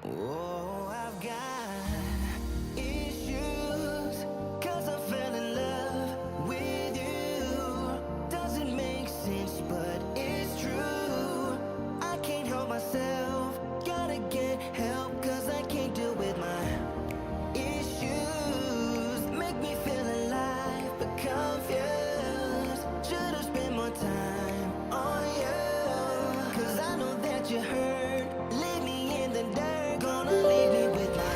Oh, I've got issues, 'cause I fell in love with you. Doesn't make sense, but it's true. I can't help myself, gotta get help, 'cause I can't deal with my issues. Make me feel alive, but confused. Should've spent more time on you, 'cause I know that you hurt. Leave me in the dirt, gonna leave me with my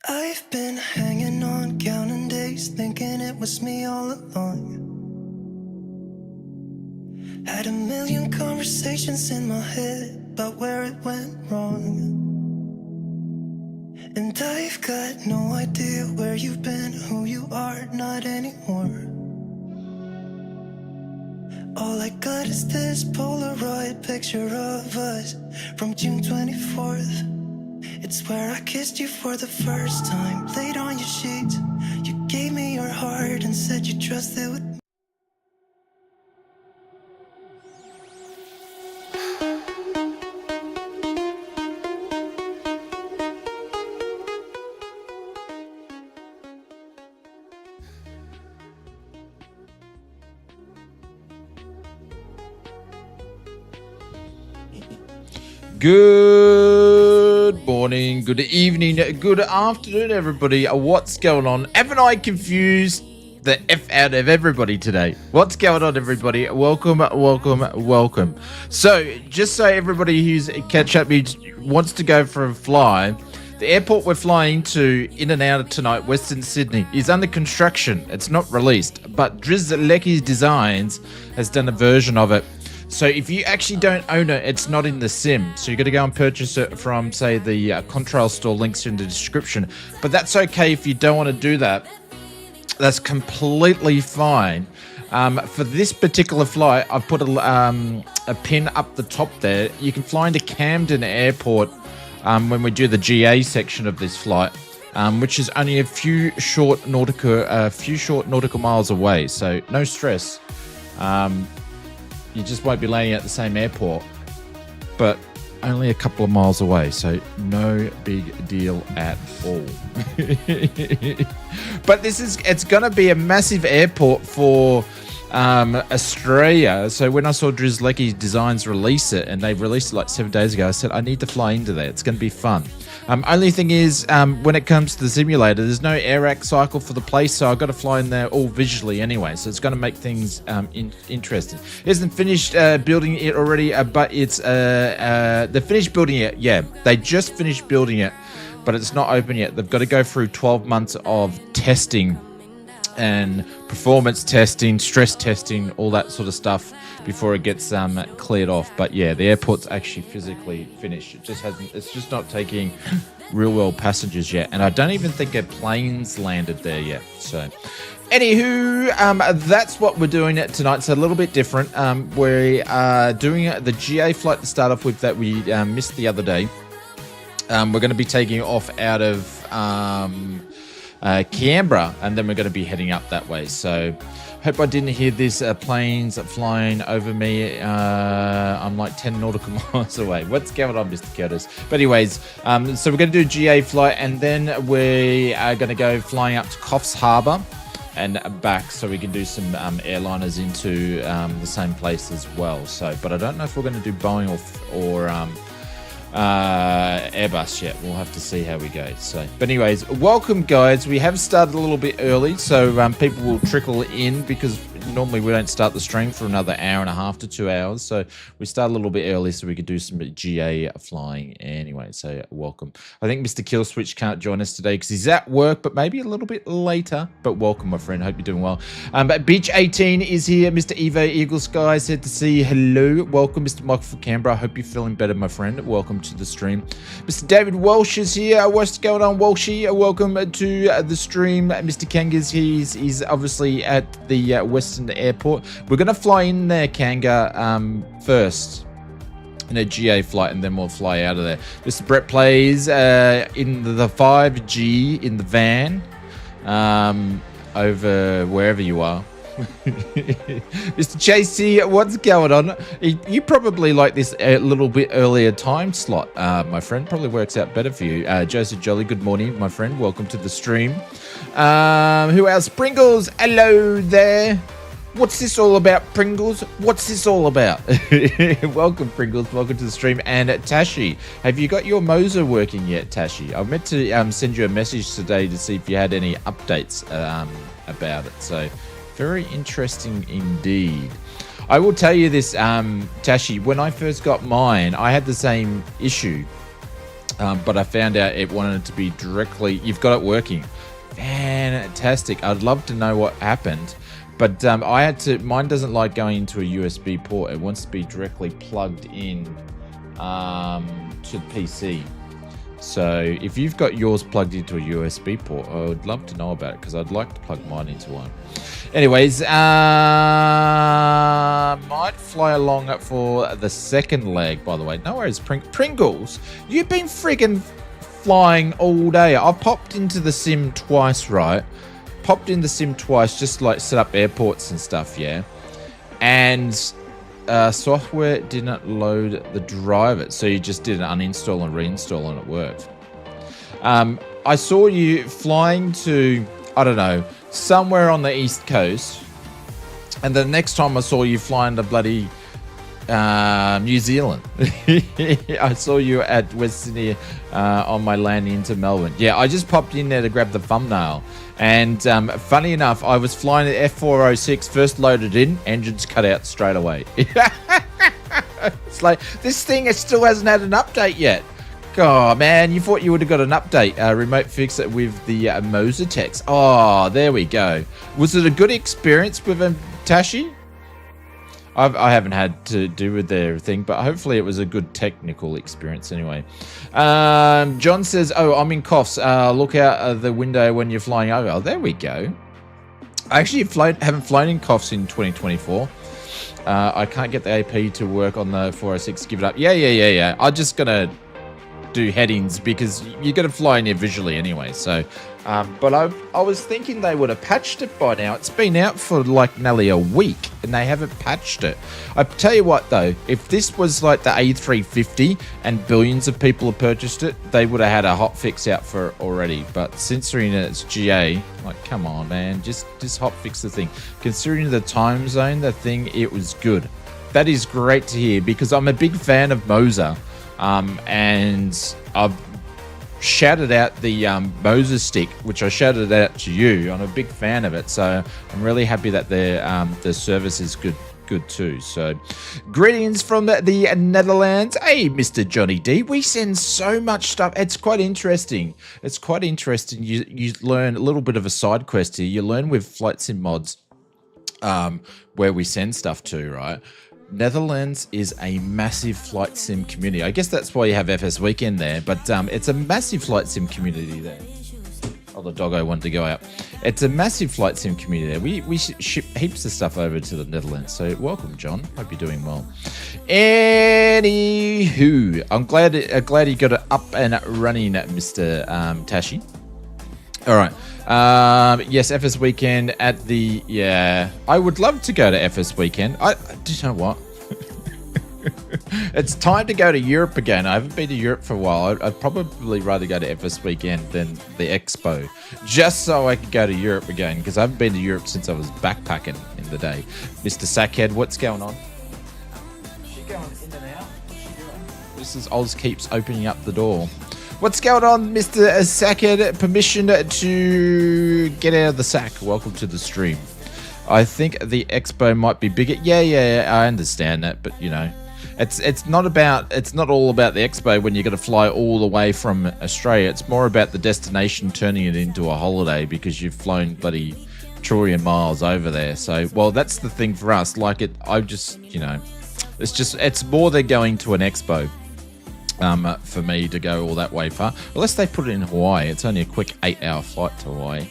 I've been hanging on, counting days, thinking it was me all along. Had a million conversations in my head about where it went wrong. And I've got no idea where you've been, who you are, not anymore. All I got is this Polaroid picture of us from June 24th. It's where I kissed you for the first time, laid on your sheets. You gave me your heart and said you trusted with me. Good morning, good evening, good afternoon, everybody. What's going on? Haven't I confused the F out of everybody today? What's going on, everybody? Welcome, welcome, welcome. So, just so everybody who's catch up wants to go for a fly, the airport we're flying to in and out of tonight, Western Sydney, is under construction. It's not released, but Driz Designs has done a version of it. So if you actually don't own it, it's not in the sim. So you got to go and purchase it from, say, the Contrail store, links in the description. But that's okay if you don't want to do that. That's completely fine. For this particular flight, I've put a pin up the top there. You can fly into Camden Airport when we do the GA section of this flight, which is only a few short nautical miles away. So no stress. You just won't be landing at the same airport, but only a couple of miles away, so no big deal at all. But it's going to be a massive airport for Australia. So when I saw Driz Designs release it, and they released it like 7 days ago, I said, I need to fly into there. It's going to be fun. Only thing is, when it comes to the simulator, there's no air cycle for the place, so I've got to fly in there all visually anyway, so it's going to make things interesting. It isn't finished building it already, but it's they're finished building it. Yeah, they just finished building it, but it's not open yet. They've got to go through 12 months of testing and performance testing, stress testing, all that sort of stuff before it gets cleared off. But yeah, the airport's actually physically finished. It's just not taking real world passengers yet, and I don't even think a plane's landed there yet. So anywho, that's what we're doing tonight. It's a little bit different. We are doing the GA flight to start off with that we missed the other day. We're going to be taking off out of Canberra, and then we're going to be heading up that way. So hope I didn't hear these planes flying over me. I'm like 10 nautical miles away. What's going on, Mr. Curtis? But anyways, so we're going to do a GA flight, and then we are going to go flying up to Coffs Harbour and back, so we can do some airliners into the same place as well. So, but I don't know if we're going to do Boeing or Airbus yet. We'll have to see how we go. So, but anyways, welcome guys. We have started a little bit early, so people will trickle in, because normally we don't start the stream for another hour and a half to 2 hours, so we start a little bit early so we could do some GA flying anyway. So welcome. I think Mr. Killswitch can't join us today because he's at work, but maybe a little bit later. But welcome, my friend. Hope you're doing well. But Beach 18 is here. Mr. Evo Eagle Sky said to see hello. Welcome, Mr. Michael from Canberra. I hope you're feeling better, my friend. Welcome to the stream. Mr. David Welsh is here. What's going on, Welshie? Welcome to the stream. Mr. Kanga's he's obviously at the Western Airport. We're going to fly in there, Kanga, first in a GA flight, and then we'll fly out of there. Mr. Brett plays in the 5G in the van over wherever you are. Mr. Chasey, what's going on? You probably like this a little bit earlier time slot, my friend. Probably works out better for you. Joseph Jolly, good morning, my friend. Welcome to the stream. Who else? Pringles, hello there. What's this all about, Pringles? What's this all about? Welcome, Pringles. Welcome to the stream. And Tashi, have you got your Moser working yet, Tashi? I meant to send you a message today to see if you had any updates about it. So, very interesting indeed. I will tell you this, Tashi, when I first got mine, I had the same issue. But I found out it wanted to be directly... You've got it working. Fantastic. I'd love to know what happened. But I had to... Mine doesn't like going into a USB port. It wants to be directly plugged in to the PC. So if you've got yours plugged into a USB port, I would love to know about it because I'd like to plug mine into one. Anyways, might fly along for the second leg, by the way. No worries, Pringles. You've been friggin' flying all day. I've popped into the sim twice, right? Popped in the sim twice, just like set up airports and stuff, yeah? And software didn't load the driver, so you just did an uninstall and reinstall and it worked. I saw you flying to, I don't know, somewhere on the East Coast, and the next time I saw you flying to bloody New Zealand. I saw you at West Sydney on my landing into Melbourne. Yeah, I just popped in there to grab the thumbnail. And funny enough, I was flying at F406, first loaded in, engines cut out straight away. It's like, this thing still hasn't had an update yet. Oh, man, you thought you would have got an update. Remote fix it with the Mosatex. Oh, there we go. Was it a good experience with Tashi? I haven't had to do with their thing, but hopefully it was a good technical experience anyway. John says, oh, I'm in coughs. Look out the window when you're flying over. Oh, there we go. I actually haven't flown in coughs in 2024. I can't get the AP to work on the 406. Give it up. Yeah. I'm just going to do headings because you're going to fly in here visually anyway. So, but I was thinking they would have patched it by now. It's been out for like nearly a week and they haven't patched it. I tell you what though, if this was like the A350 and billions of people have purchased it, they would have had a hot fix out for it already. But considering it's GA, like, come on, man, just hot fix the thing. Considering the time zone, the thing, it was good. That is great to hear because I'm a big fan of Mosa. And I've shouted out the Moses stick, which I shouted out to you. I'm a big fan of it, so I'm really happy that their service is good too. So, greetings from the Netherlands. Hey, Mr. Johnny D. We send so much stuff. It's quite interesting. You learn a little bit of a side quest here. You learn with Flight Sim Mods, where we send stuff to, right? Netherlands is a massive flight sim community. I guess that's why you have FS Weekend there, but it's a massive flight sim community there. Oh, the doggo wanted to go out. It's a massive flight sim community there. We ship heaps of stuff over to the Netherlands, so welcome, John. Hope you're doing well. Anywho, I'm glad you got it up and running, Mr. Tashi. All right. Yes, FS Weekend at the... Yeah, I would love to go to FS Weekend. Do you know what? It's time to go to Europe again. I haven't been to Europe for a while. I'd probably rather go to FS Weekend than the Expo, just so I could go to Europe again, because I haven't been to Europe since I was backpacking in the day. Mr. Sackhead, what's going on? Is she going in and out? What's she doing? Mrs. Oz keeps opening up the door. What's going on, Mr. Sackhead? Permission to get out of the sack. Welcome to the stream. I think the Expo might be bigger. Yeah, I understand that, but you know, it's not all about the Expo when you're going to fly all the way from Australia. It's more about the destination turning it into a holiday because you've flown bloody trillion miles over there. So, well, that's the thing for us. Like it's more than going to an Expo. For me to go all that way far, unless they put it in Hawaii. It's only a quick 8-hour flight to Hawaii.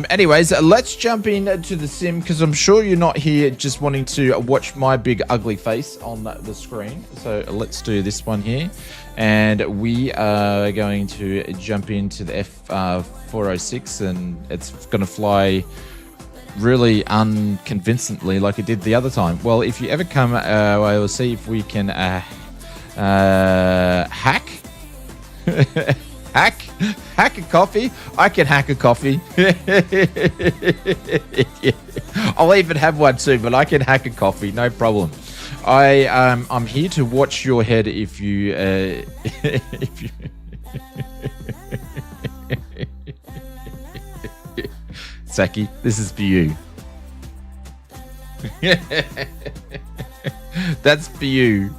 Anyways, let's jump into the sim because I'm sure you're not here just wanting to watch my big ugly face on the screen. So let's do this one here, and we are going to jump into the F406, and it's going to fly really unconvincingly like it did the other time. Well, if you ever come, we'll see if we can hack a coffee. I can hack a coffee. I'll even have one soon, but I can hack a coffee, no problem. I'm here to watch your head if you if you Saki, this is for you. That's for you.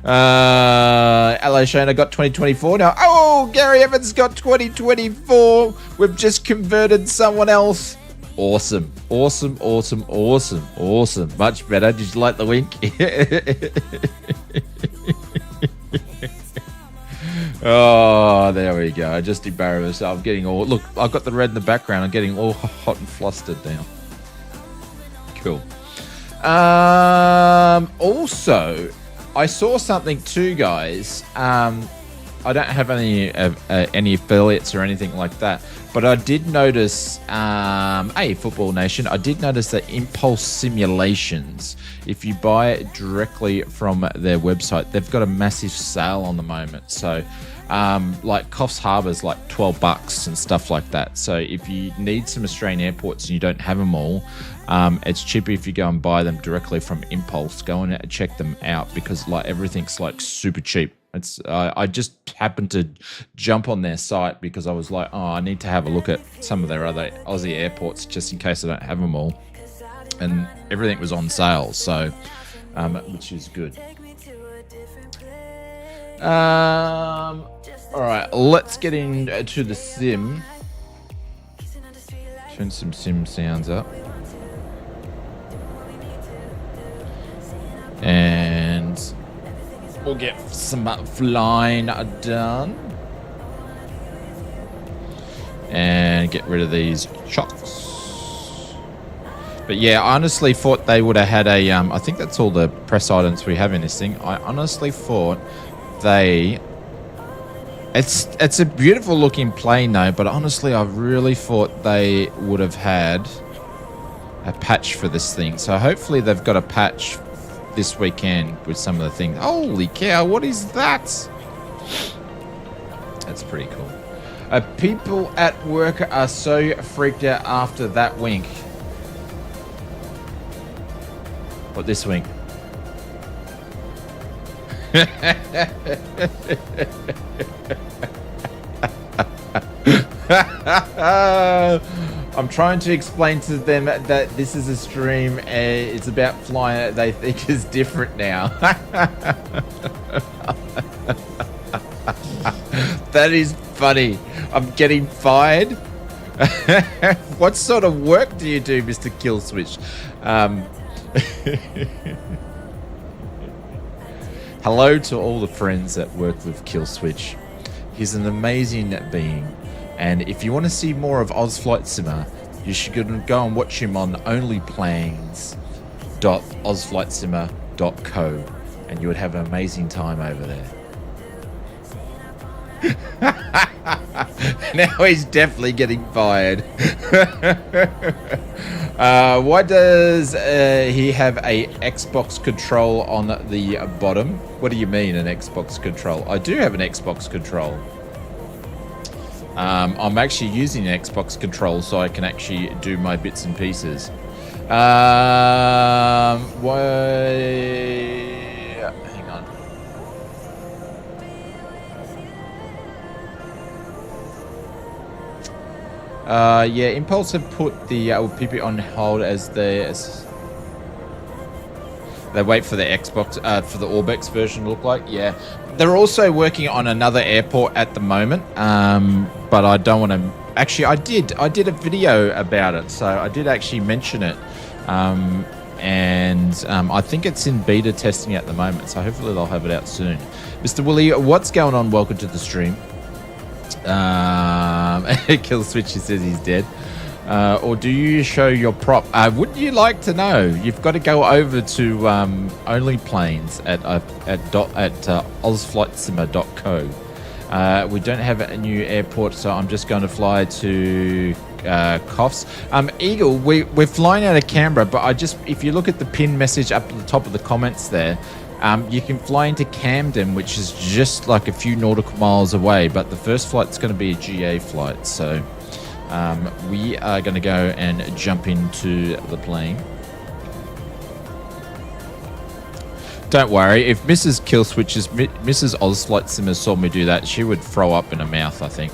Hello Shane, I got 2024 now. Oh, Gary Evans got 2024. We've just converted someone else. Awesome. Much better. Did you like the wink? Oh, there we go. I just embarrassed myself. I'm getting all... Look, I've got the red in the background. I'm getting all hot and flustered now. Cool. Also, I saw something too, guys. I don't have any affiliates or anything like that, but I did notice, hey, Football Nation, I did notice that Impulse Simulations, if you buy it directly from their website, they've got a massive sale on the moment. So, like Coffs Harbour's like $12 and stuff like that. So if you need some Australian airports and you don't have them all, it's cheaper if you go and buy them directly from Impulse. Go and check them out because like everything's like super cheap. It's I just happened to jump on their site because I was like, oh, I need to have a look at some of their other Aussie airports just in case I don't have them all. And everything was on sale, so which is good. All right, let's get into the sim. Turn some sim sounds up. And we'll get some flying done. And get rid of these chocks. But yeah, I honestly thought they would have had a... I think that's all the press items we have in this thing. I honestly thought they... It's a beautiful looking plane though, but honestly, I really thought they would have had a patch for this thing. So hopefully they've got a patch this weekend with some of the things. Holy cow, what is that? That's pretty cool. People at work are so freaked out after that wink. What, this wink? I'm trying to explain to them that this is a stream. It's about flying. They think is different now. That is funny. I'm getting fired. What sort of work do you do, Mr. Killswitch? Hello to all the friends that work with Killswitch. He's an amazing being. And if you want to see more of Oz Flight Simmer, you should go and watch him on onlyplanes.ozflightsimmer.co, and you would have an amazing time over there. Now he's definitely getting fired. Why does he have a Xbox control on the bottom? What do you mean an Xbox control? I do have an Xbox control. I'm actually using an Xbox control so I can actually do my bits and pieces. Hang on. Yeah, Impulse have put the PP on hold as they wait for the Xbox, for the Orbex version to look like. Yeah, they're also working on another airport at the moment, but I don't want to... Actually, I did a video about it, so I did actually mention it, and I think it's in beta testing at the moment, so hopefully they'll have it out soon. Mr. Willie, what's going on? Welcome to the stream. Killswitch says he's dead. Or do you show your prop? Wouldn't you like to know? You've got to go over to OnlyPlanes at ozflightsimmer.co. We don't have a new airport, so I'm just going to fly to Coffs. Eagle, we're flying out of Canberra, but if you look at the pinned message up at the top of the comments there, you can fly into Camden, which is just like a few nautical miles away, but the first flight's going to be a GA flight, so we are going to go and jump into the plane. Don't worry, if Mrs. Killswitch's Mrs. Ozflight Simmer saw me do that, she would throw up in her mouth, I think.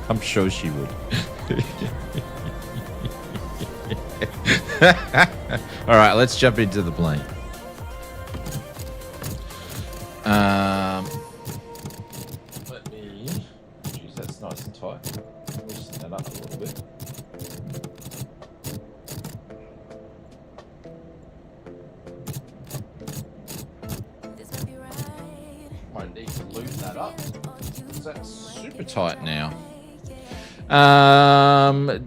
I'm sure she would. All right, let's jump into the plane. Let me... Jeez, that's nice and tight. Loosen that up a little bit. Might need to loosen that up. That's super tight now.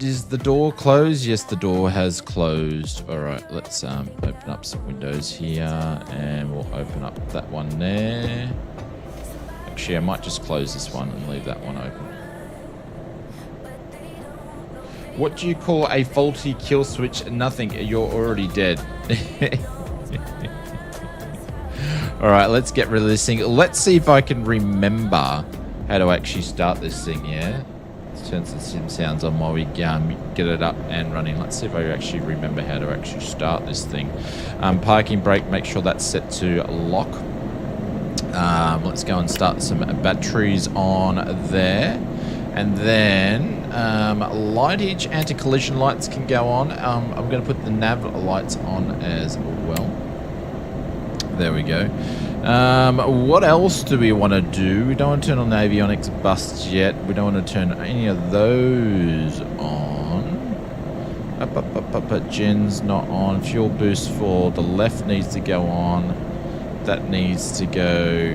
Is the door closed? Yes, the door has closed. All right, let's open up some windows here, and we'll open up that one there. Actually, I might just close this one and leave that one open. What do you call a faulty kill switch? Nothing. You're already dead. All right, let's get rid of this thing. Let's see if I can remember how to actually start this thing. Yeah. Turn some sim sounds on while we get it up and running. Let's see if I actually remember how to actually start this thing. Parking brake, make sure that's set to lock. Let's go and start some batteries on there. And then lightage, anti-collision lights can go on. I'm going to put the nav lights on as well. There we go. What else do we want to do? We don't want to turn on the avionics bus yet. We don't want to turn any of those on. Gen's not on. Fuel boost for the left needs to go on. That needs to go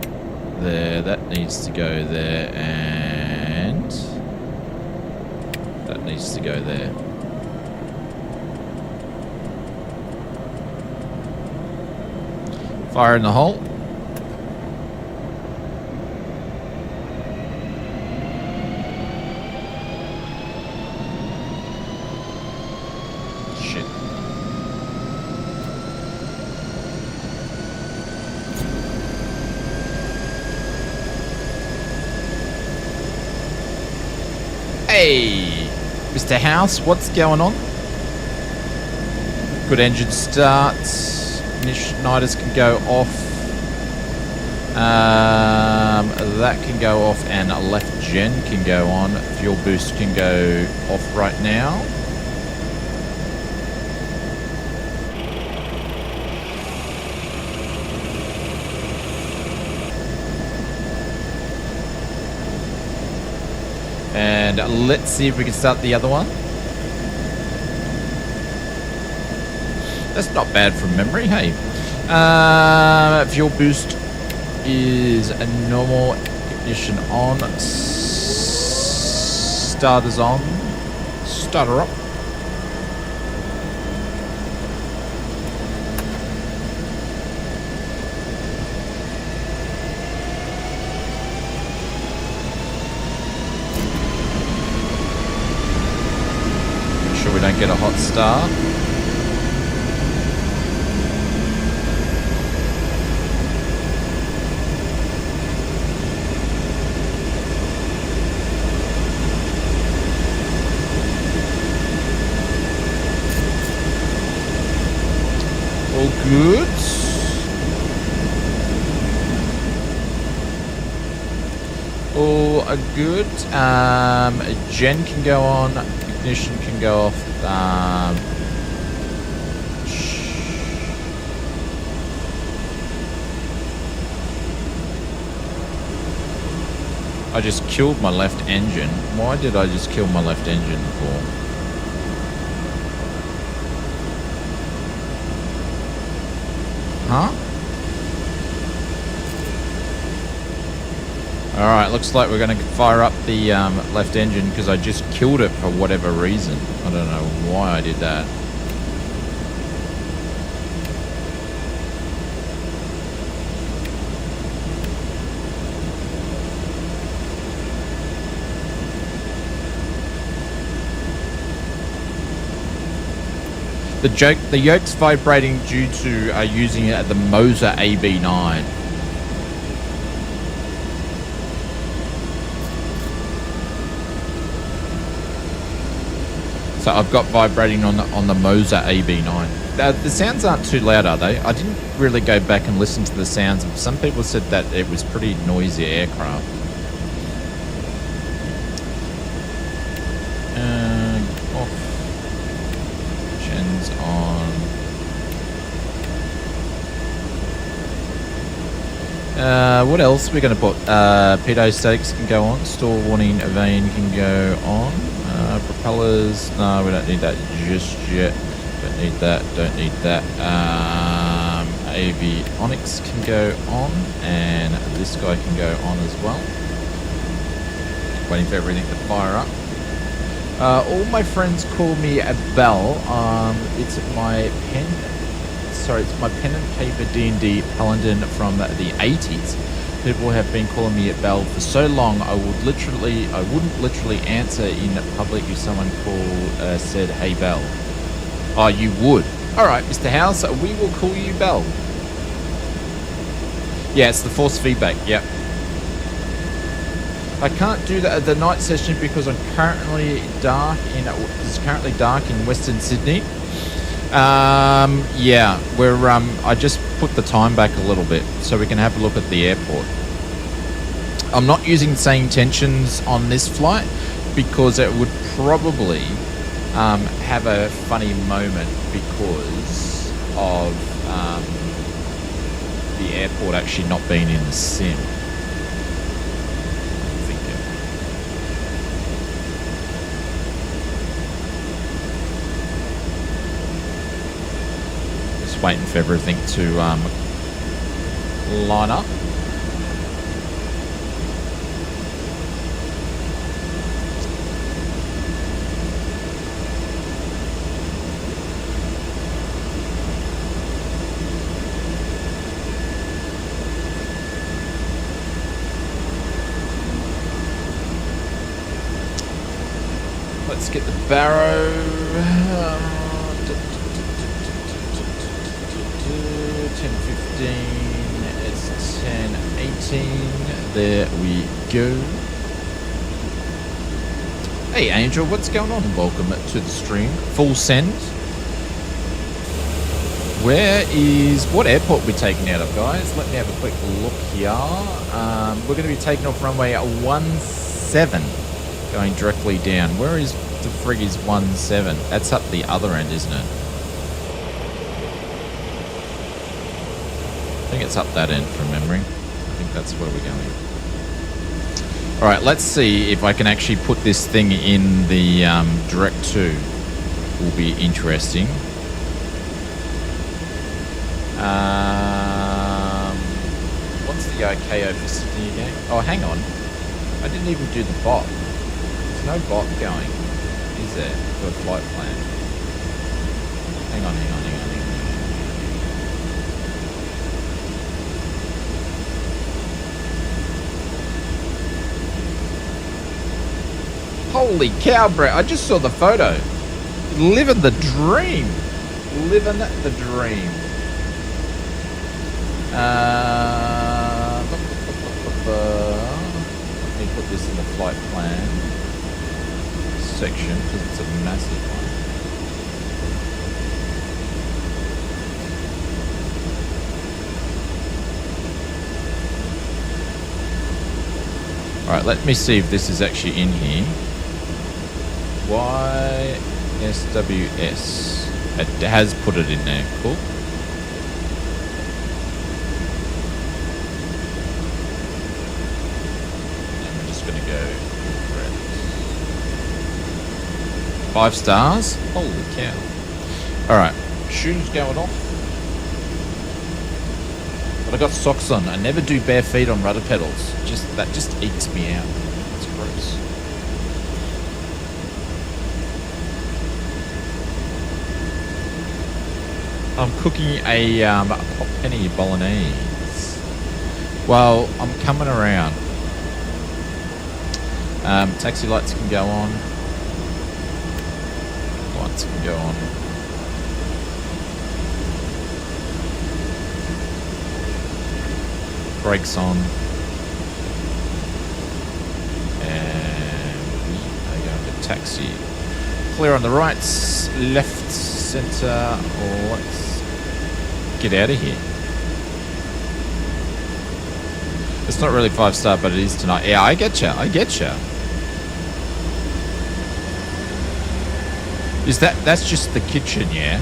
there. That needs to go there. And that needs to go there. Fire in the hole. Shit. Hey, Mr. House, what's going on? Good engine starts. Igniters can go off. That can go off, and left gen can go on. Fuel boost can go off right now. And let's see if we can start the other one. That's not bad from memory, hey. Fuel boost is a normal. Ignition on. Starters on. Starter up. Make sure we don't get a hot start. Good. All good. Gen can go on. Ignition can go off. I just killed my left engine. Why did I just kill my left engine for? Huh? Alright, looks like we're going to fire up the left engine because I just killed it for whatever reason. I don't know why I did that. The yoke's vibrating due to using it at the Moser AB9. So I've got vibrating on the Moser AB9. The sounds aren't too loud, are they? I didn't really go back and listen to the sounds. Some people said that it was pretty noisy aircraft. Off. Gen's on. What else are we going to put? Pitot statics can go on. Store warning vane can go on. Propellers, no, we don't need that just yet. Don't need that, don't need that. avionics can go on, and this guy can go on as well. Waiting for everything to fire up. All my friends call me a Bell. It's my pen. Sorry, it's my pen and paper D&D paladin from the 80s. People have been calling me a Bell for so long. I wouldn't literally answer in public if someone said, "Hey, Bell." Oh, you would. All right, Mr. House, we will call you Bell. Yeah, it's the force feedback. Yep. I can't do the night session because I'm currently dark in. It's currently dark in Western Sydney. Yeah, I just put the time back a little bit so we can have a look at the airport. I'm not using same tensions on this flight because it would probably have a funny moment because of the airport actually not being in the sim. Waiting for everything to line up. Let's get the barrow. 10:15, it's 10:18, there we go. Hey Angel, what's going on? Welcome to the stream. Full send. What airport are we taking out of, guys? Let me have a quick look here. We're going to be taking off runway 17, going directly down. Where is the frig is 17? That's up the other end, isn't it? I think it's up that end from memory. I think that's where we're going. All right, let's see if I can actually put this thing in the direct to. Will be interesting. What's the ICAO for Sydney again? Oh, hang on. I didn't even do the bot. There's no bot going, is there, for a flight plan? Hang on. Holy cow, Brett. I just saw the photo. Living the dream. Living the dream. Let me put this in the flight plan section because it's a massive one. Alright, let me see if this is actually in here. YSWS. It has put it in there. Cool. And we're just going to go for it. 5 stars? Holy cow. Alright. Shoes going off. But I got socks on. I never do bare feet on rudder pedals. That just eats me out. It's gross. I'm cooking a penny bolognese. Well, I'm coming around. Taxi lights can go on. Lights can go on. Brakes on. And we are going to taxi. Clear on the rights, left, center, let's get out of here. It's not really 5-star, but it is tonight. Yeah, I get ya. Is that's just the kitchen, yeah?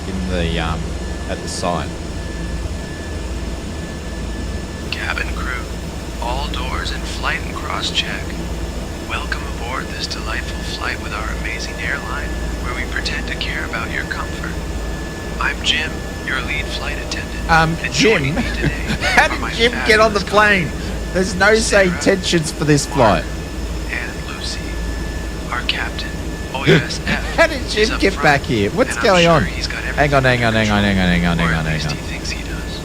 In the at the side. Cabin crew, all doors in flight and cross-check. Welcome aboard this delightful flight with our amazing airline, where we pretend to care about your comfort. I'm Jim, your lead flight attendant. And Jim, joining me today how are my did Jim get on the fabulous plane? There's no Sarah, same tensions for this Mark, flight. and Lucy. Our captain, OUSF. How did Jim is up get front, back here? What's and I'm going sure on? he's got Hang on. everything under control, or at Hang least on. he thinks he does.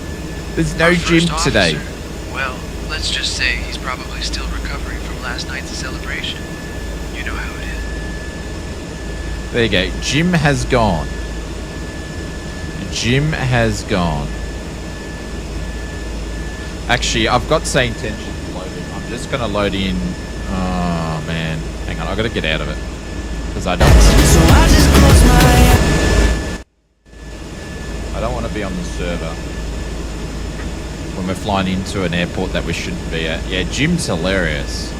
There's no Our Jim first today. officer, well, let's just say he's probably still recovering from last night's celebration. You know how it is. There you go. Jim has gone. Jim has gone. Actually, I've got same tensions loaded. I'm just going to load in. Oh, man. Hang on. I've got to get out of it. Because I don't want to be on the server when we're flying into an airport that we shouldn't be at. Yeah, Jim's hilarious.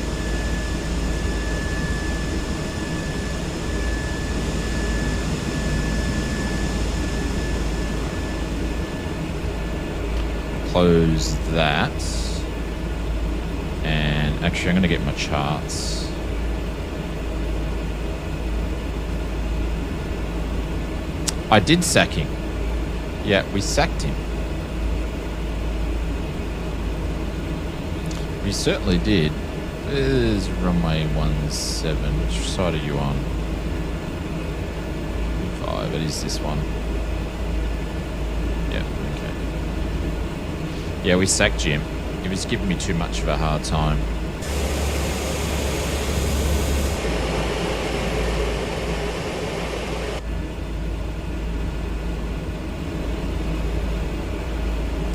Close that. And actually, I'm going to get my charts. I did sack him. Yeah, we sacked him. We certainly did. This is runway 17. Which side are you on? 5. It is this one. Yeah, okay. Yeah, we sacked Jim. He was giving me too much of a hard time.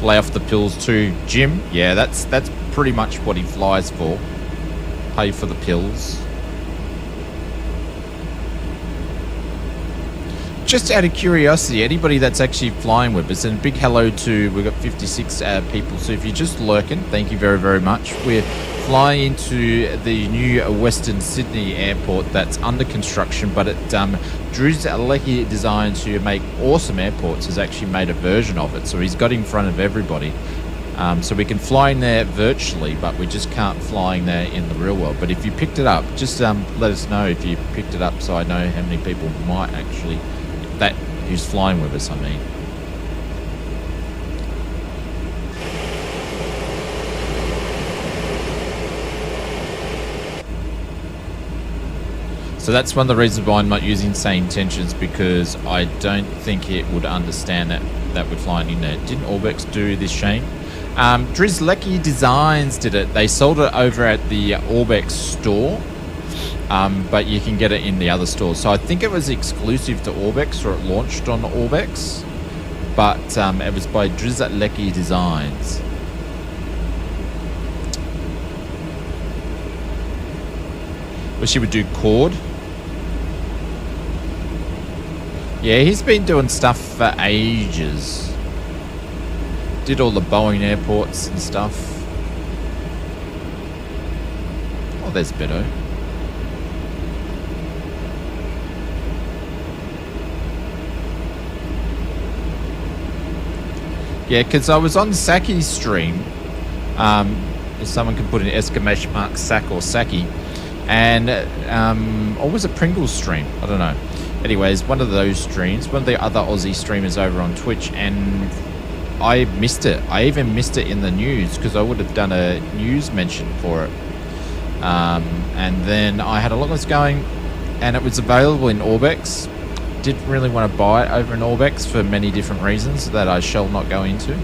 Lay off the pills too, Jim. Yeah, that's pretty much what he flies for. Pay for the pills. Just out of curiosity, anybody that's actually flying with us, and a big hello to, we've got 56 people, so if you're just lurking, thank you very, very much. We're flying into the new Western Sydney airport that's under construction, but Drew's Lecky design to make awesome airports has actually made a version of it, so he's got in front of everybody. So we can fly in there virtually, but we just can't fly in there in the real world. But if you picked it up, just let us know if you picked it up so I know how many people might actually, who's flying with us, I mean. So that's one of the reasons why I'm not using same tensions, because I don't think it would understand that we're flying in there. Didn't Orbex do this, Shane? Drizlecki Designs did it. They sold it over at the Orbex store, but you can get it in the other stores. So I think it was exclusive to Orbex, or it launched on Orbex, but it was by Drizlecki Designs. Well, she would do Cord. Yeah, he's been doing stuff for ages. Did all the Boeing airports and stuff. Oh, there's Beto. Yeah, because I was on Saki's stream. If someone can put an exclamation mark Sak or Saki. And, or was it Pringle's stream? I don't know. Anyways, one of those streams, one of the other Aussie streamers over on Twitch, and I missed it. I even missed it in the news because I would have done a news mention for it. And then I had a look at what's going, and it was available in Orbex. Didn't really want to buy it over in Orbex for many different reasons that I shall not go into.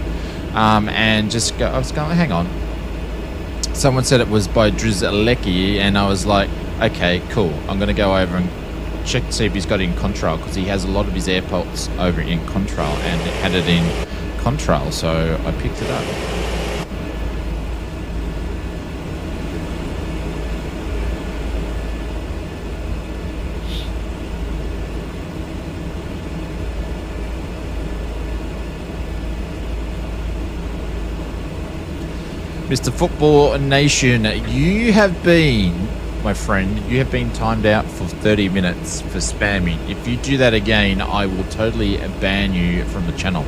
And just go, I was going, hang on. Someone said it was by Drizlecki, and I was like, okay, cool. I'm going to go over and check to see if he's got it in Contrail, because he has a lot of his airports over in Contrail, and it had it in Contrail, so I picked it up. Mr. Football Nation, you have been, my friend, you have been timed out for 30 minutes for spamming. If you do that again, I will totally ban you from the channel,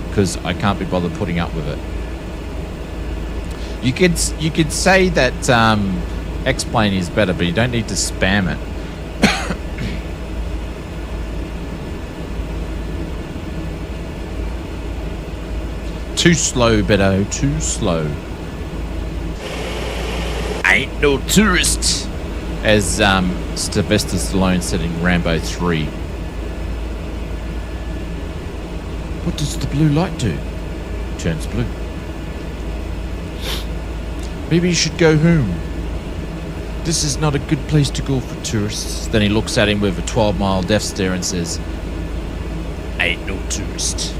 because I can't be bothered putting up with it. You could say that X-Plane is better, but you don't need to spam it. Too slow, Beto. Too slow. Ain't no tourist. As Sylvester Stallone said in Rambo 3. What does the blue light do? Turns blue. Maybe you should go home. This is not a good place to go for tourists. Then he looks at him with a 12-mile death stare and says, ain't no tourist.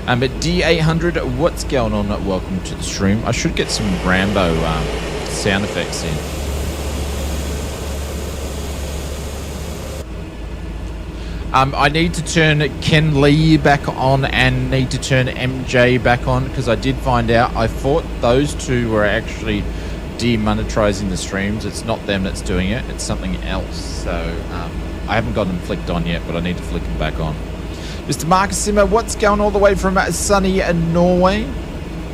At D800, what's going on? Welcome to the stream. I should get some Rambo sound effects in. I need to turn Ken Lee back on and need to turn MJ back on because I did find out. I thought those two were actually demonetizing the streams. It's not them that's doing it. It's something else. So I haven't got them flicked on yet, but I need to flick them back on. Mr. Marcus Simmer, what's going all the way from sunny Norway?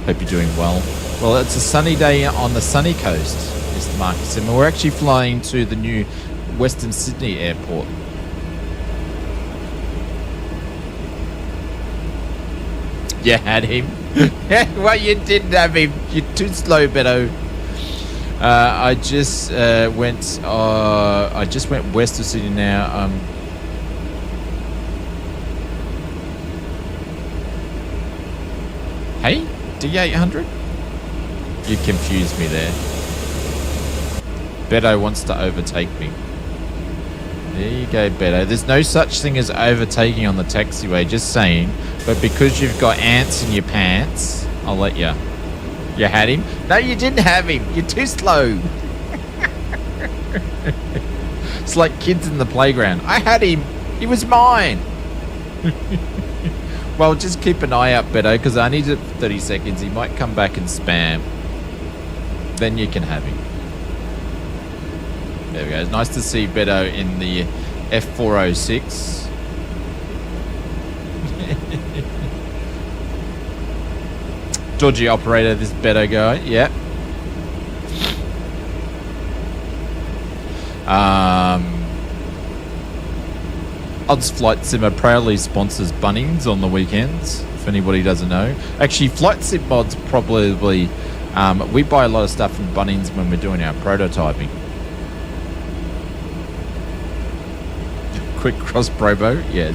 Hope you're doing well. Well, it's a sunny day on the sunny coast, Mr. Marcus Simmer. We're actually flying to the new Western Sydney airport. You had him. Well, you didn't have him. You're too slow, Beto. I just went west of Sydney now. Hey, D800? You confused me there. Beto wants to overtake me. There you go, Beto. There's no such thing as overtaking on the taxiway, just saying. But because you've got ants in your pants, I'll let you. You had him? No, you didn't have him. You're too slow. It's like kids in the playground. I had him. He was mine. Well, just keep an eye out, Beto, because I need it for 30 seconds. He might come back and spam. Then you can have him. There we go. It's nice to see Beto in the F406. Dodgy operator, this Beto guy. Yep. Odds Flight Simmer proudly sponsors Bunnings on the weekends, if anybody doesn't know. Actually, Flight Sim Mods probably... we buy a lot of stuff from Bunnings when we're doing our prototyping. Quick cross probo, yes.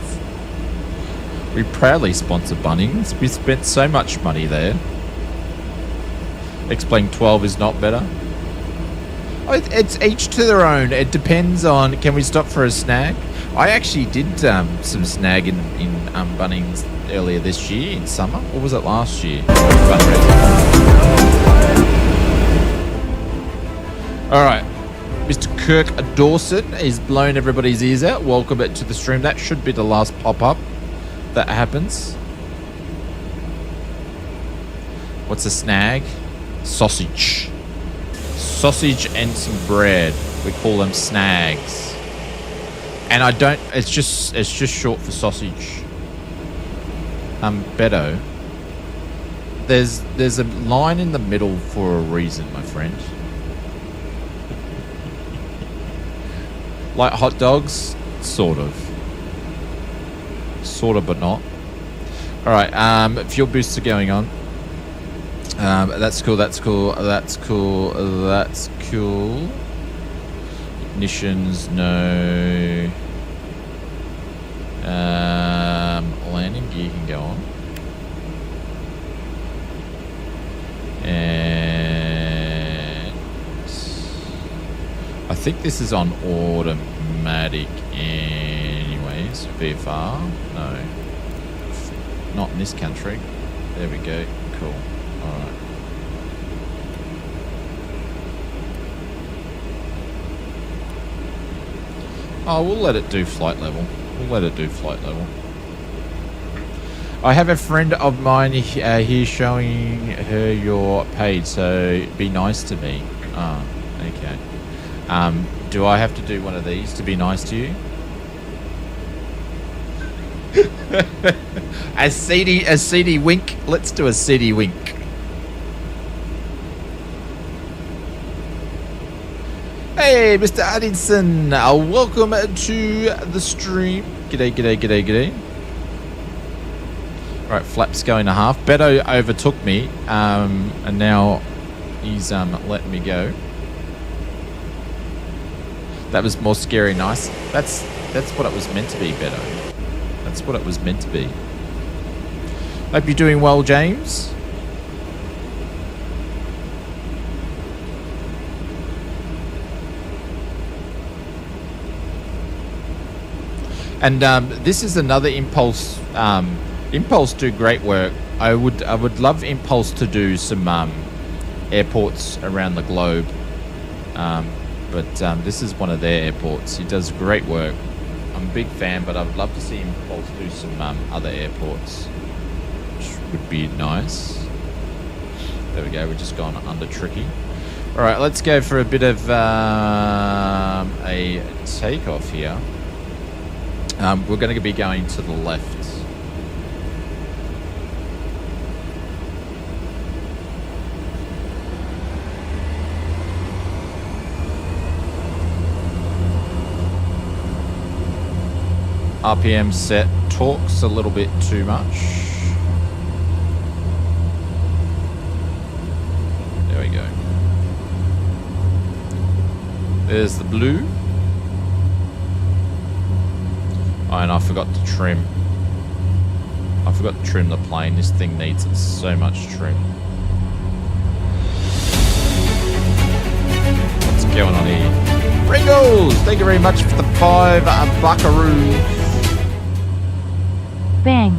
We proudly sponsor Bunnings. We spent so much money there. Explain 12 is not better. Oh, it's each to their own. It depends on... Can we stop for a snag? I actually did some snag in Bunnings earlier this year in summer. Or was it last year? Alright. Mr. Kirk Dawson is blowing everybody's ears out. Welcome back to the stream. That should be the last pop-up that happens. What's a snag? Sausage. Sausage and some bread. We call them snags. And I don't... It's just short for sausage. Beto. There's a line in the middle for a reason, my friend. Like hot dogs? Sort of. Sort of, but not. Alright, fuel boosts are going on. That's cool, that's cool, that's cool, that's cool. Ignitions, no. Landing gear can go on. And I think this is on automatic anyways. VFR, no. Not in this country. There we go, cool. Alright. Oh, we'll let it do flight level. We'll let it do flight level. I have a friend of mine here showing her your page, so be nice to me. Ah, okay. Do I have to do one of these to be nice to you? A CD wink. Let's do a CD wink. Hey, Mr. Addison, welcome to the stream. G'day, g'day, g'day, g'day. Right, flaps going to half. Beto overtook me, and now he's letting me go. That was more scary nice. That's what it was meant to be, Beto. That's what it was meant to be. Hope you're doing well, James. And this is another Impulse. Impulse do great work. I would love Impulse to do some airports around the globe. But this is one of their airports. He does great work. I'm a big fan, but I'd love to see Impulse do some other airports, which would be nice. There we go. We're just gone under tricky. All right, let's go for a bit of a takeoff here. We're going to be going to the left. RPM set torques a little bit too much. There we go. There's the blue. Oh, and I forgot to trim. I forgot to trim the plane. This thing needs so much trim. What's going on here? Pringles! Thank you very much for the 5 buckaroos. Bang.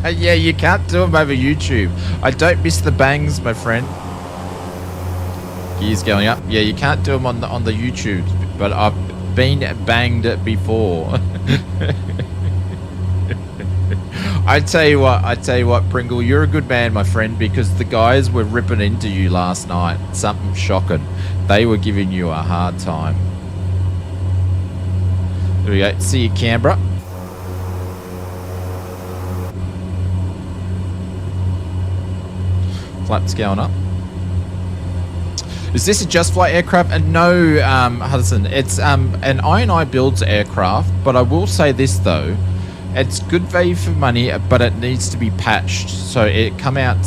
Yeah, you can't do them over YouTube. I don't miss the bangs, my friend. Gears going up. Yeah, you can't do them on the YouTube, but I've been banged before. I tell you what, Pringle, you're a good man, my friend, because the guys were ripping into you last night. Something shocking. They were giving you a hard time. There we go. See you, Canberra. Flaps going up. Is this a Just Flight aircraft? And no, Hudson. It's an I&I builds aircraft, but I will say this though. It's good value for money, but it needs to be patched. So it come out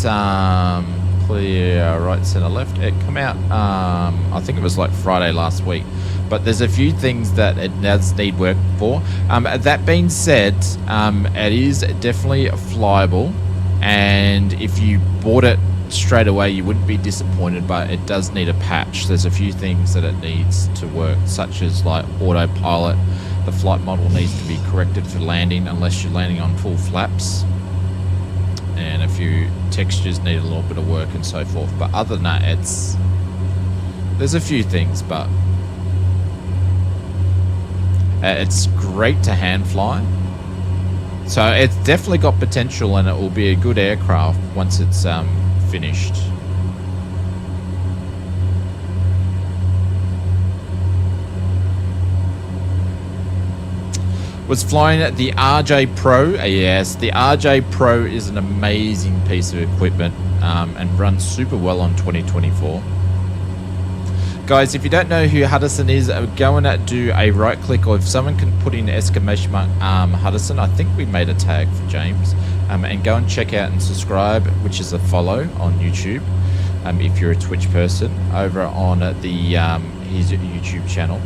clear right, center, left. It come out I think it was like Friday last week. But there's a few things that it does need work for. That being said, it is definitely flyable, and if you bought it straight away you wouldn't be disappointed, but it does need a patch. There's a few things that it needs to work, such as like autopilot. The flight model needs to be corrected for landing unless you're landing on full flaps, and a few textures need a little bit of work and so forth. But other than that, there's a few things, but it's great to hand fly. So it's definitely got potential, and it will be a good aircraft once it's finished. Was flying the RJ Pro. Yes, the RJ Pro is an amazing piece of equipment and runs super well on 2024. Guys, if you don't know who Hudson is, go and do a right click, or if someone can put in exclamation mark Hudson, I think we made a tag for James, and go and check out and subscribe, which is a follow on YouTube. If you're a Twitch person, over on the his YouTube channel.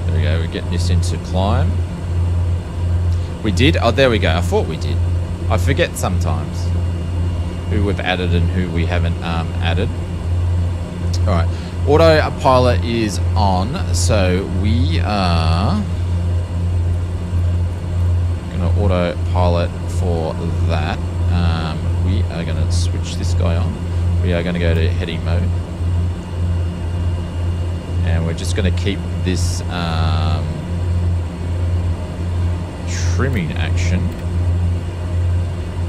There we go. We're getting this into climb. We did? Oh, there we go. I thought we did. I forget sometimes who we've added and who we haven't added. All right. Autopilot is on, so we are going to autopilot for that. We are going to switch this guy on. We are going to go to heading mode. And we're just going to keep this trimming action,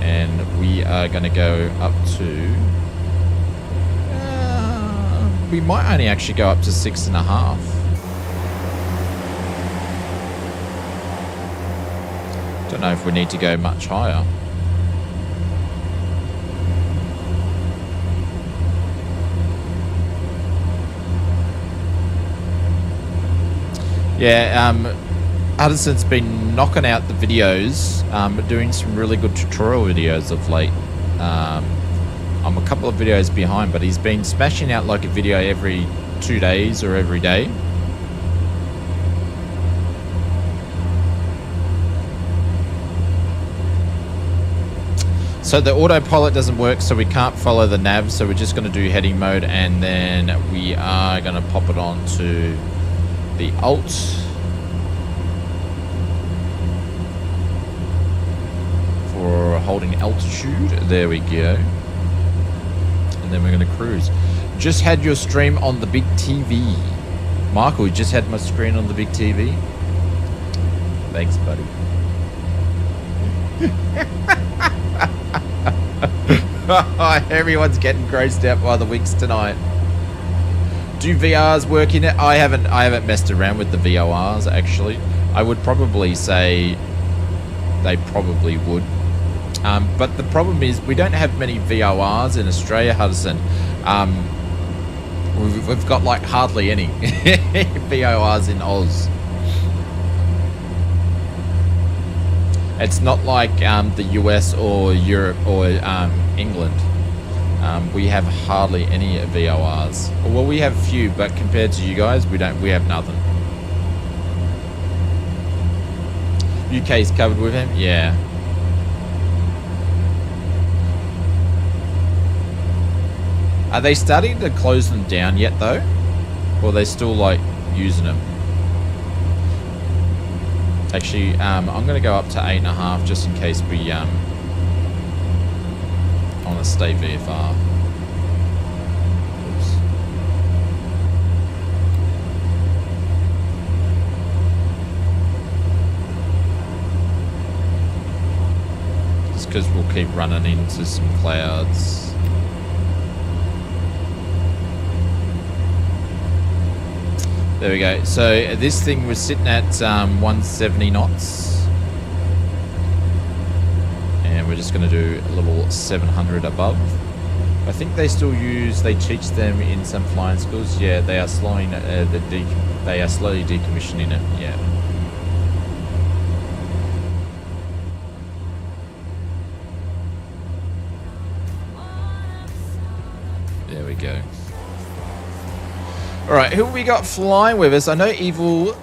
and we are going to go up to we might only actually go up to 6.5. Don't know if we need to go much higher. Yeah, Hudson's been knocking out the videos, doing some really good tutorial videos of late. I'm a couple of videos behind, but he's been smashing out like a video every 2 days or every day. So the autopilot doesn't work, so we can't follow the nav, so we're just going to do heading mode, and then we are going to pop it on to the alt. For holding altitude. There we go. And then we're going to cruise. Just had your stream on the big TV. Michael, you just had my screen on the big TV. Thanks, buddy. Everyone's getting grossed out by the wigs tonight. Do VRs work in it? I haven't messed around with the VORs actually. I would probably say they probably would. But the problem is we don't have many VORs in Australia, Hudson. We've got like hardly any VORs in Oz. It's not like the US or Europe or England. We have hardly any VORs. Well, we have a few, but compared to you guys, we have nothing. UK's covered with him? Yeah. Are they starting to close them down yet though? Or are they still like using them? Actually, I'm going to go up to 8.5 just in case we want to stay VFR. Oops. Just because we'll keep running into some clouds. There we go. So this thing was sitting at 170 knots. And we're just going to do a level 700 above. I think they still they teach them in some flying schools. Yeah, they are slowing, they are slowly decommissioning it. Yeah. There we go. All right, who we got flying with us? I know Evo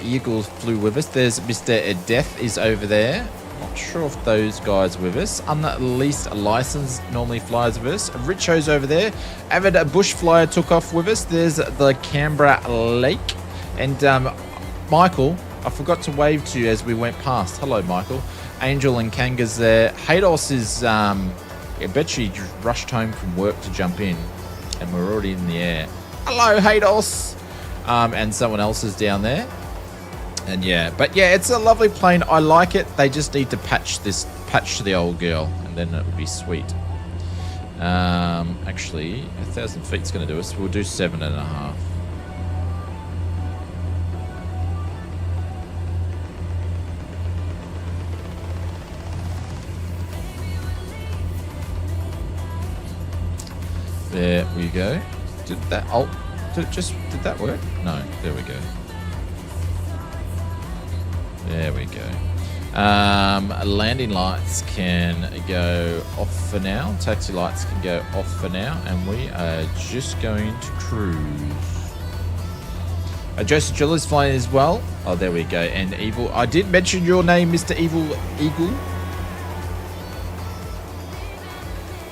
Eagles flew with us. There's Mr. Death is over there. Not sure if those guys are with us. Unleased License normally flies with us. Richo's over there. Avid Bush Flyer took off with us. There's the Canberra Lake. And Michael, I forgot to wave to you as we went past. Hello, Michael. Angel and Kanga's there. Hados is, I bet she rushed home from work to jump in. And we're already in the air. Hello, Hados. And someone else is down there. And yeah, but yeah, it's a lovely plane. I like it. They just need to patch to the old girl, and then it would be sweet. Actually, 1,000 feet's going to do us. We'll do 7.5. There we go. Did that did that work? No, there we go. There we go. Landing lights can go off for now. Taxi lights can go off for now, and we are just going to cruise. Joseph Jill is flying as well. Oh, there we go. And Evil. I did mention your name, Mr. Evil Eagle.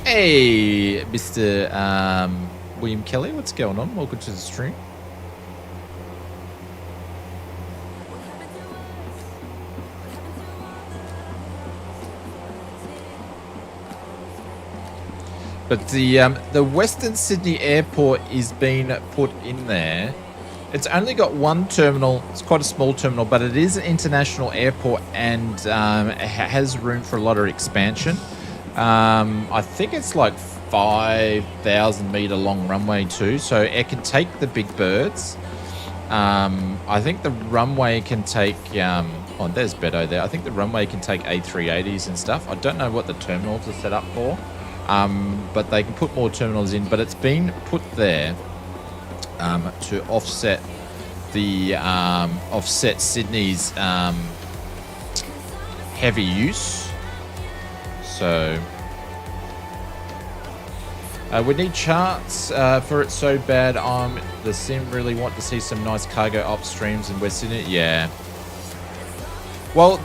Hey, Mr. William Kelly, what's going on? Welcome to the stream. But the Western Sydney Airport is being put in there. It's only got one terminal. It's quite a small terminal, but it is an international airport, and it has room for a lot of expansion. I think it's like 5,000 meter long runway too, so it can take the big birds. I think the runway can take oh, there's Beto there. I think the runway can take A380s and stuff. I don't know what the terminals are set up for, but they can put more terminals in, but it's been put there to offset the offset Sydney's heavy use. So we need charts for it so bad. The sim really want to see some nice cargo op streams in West Sydney. Yeah. Well,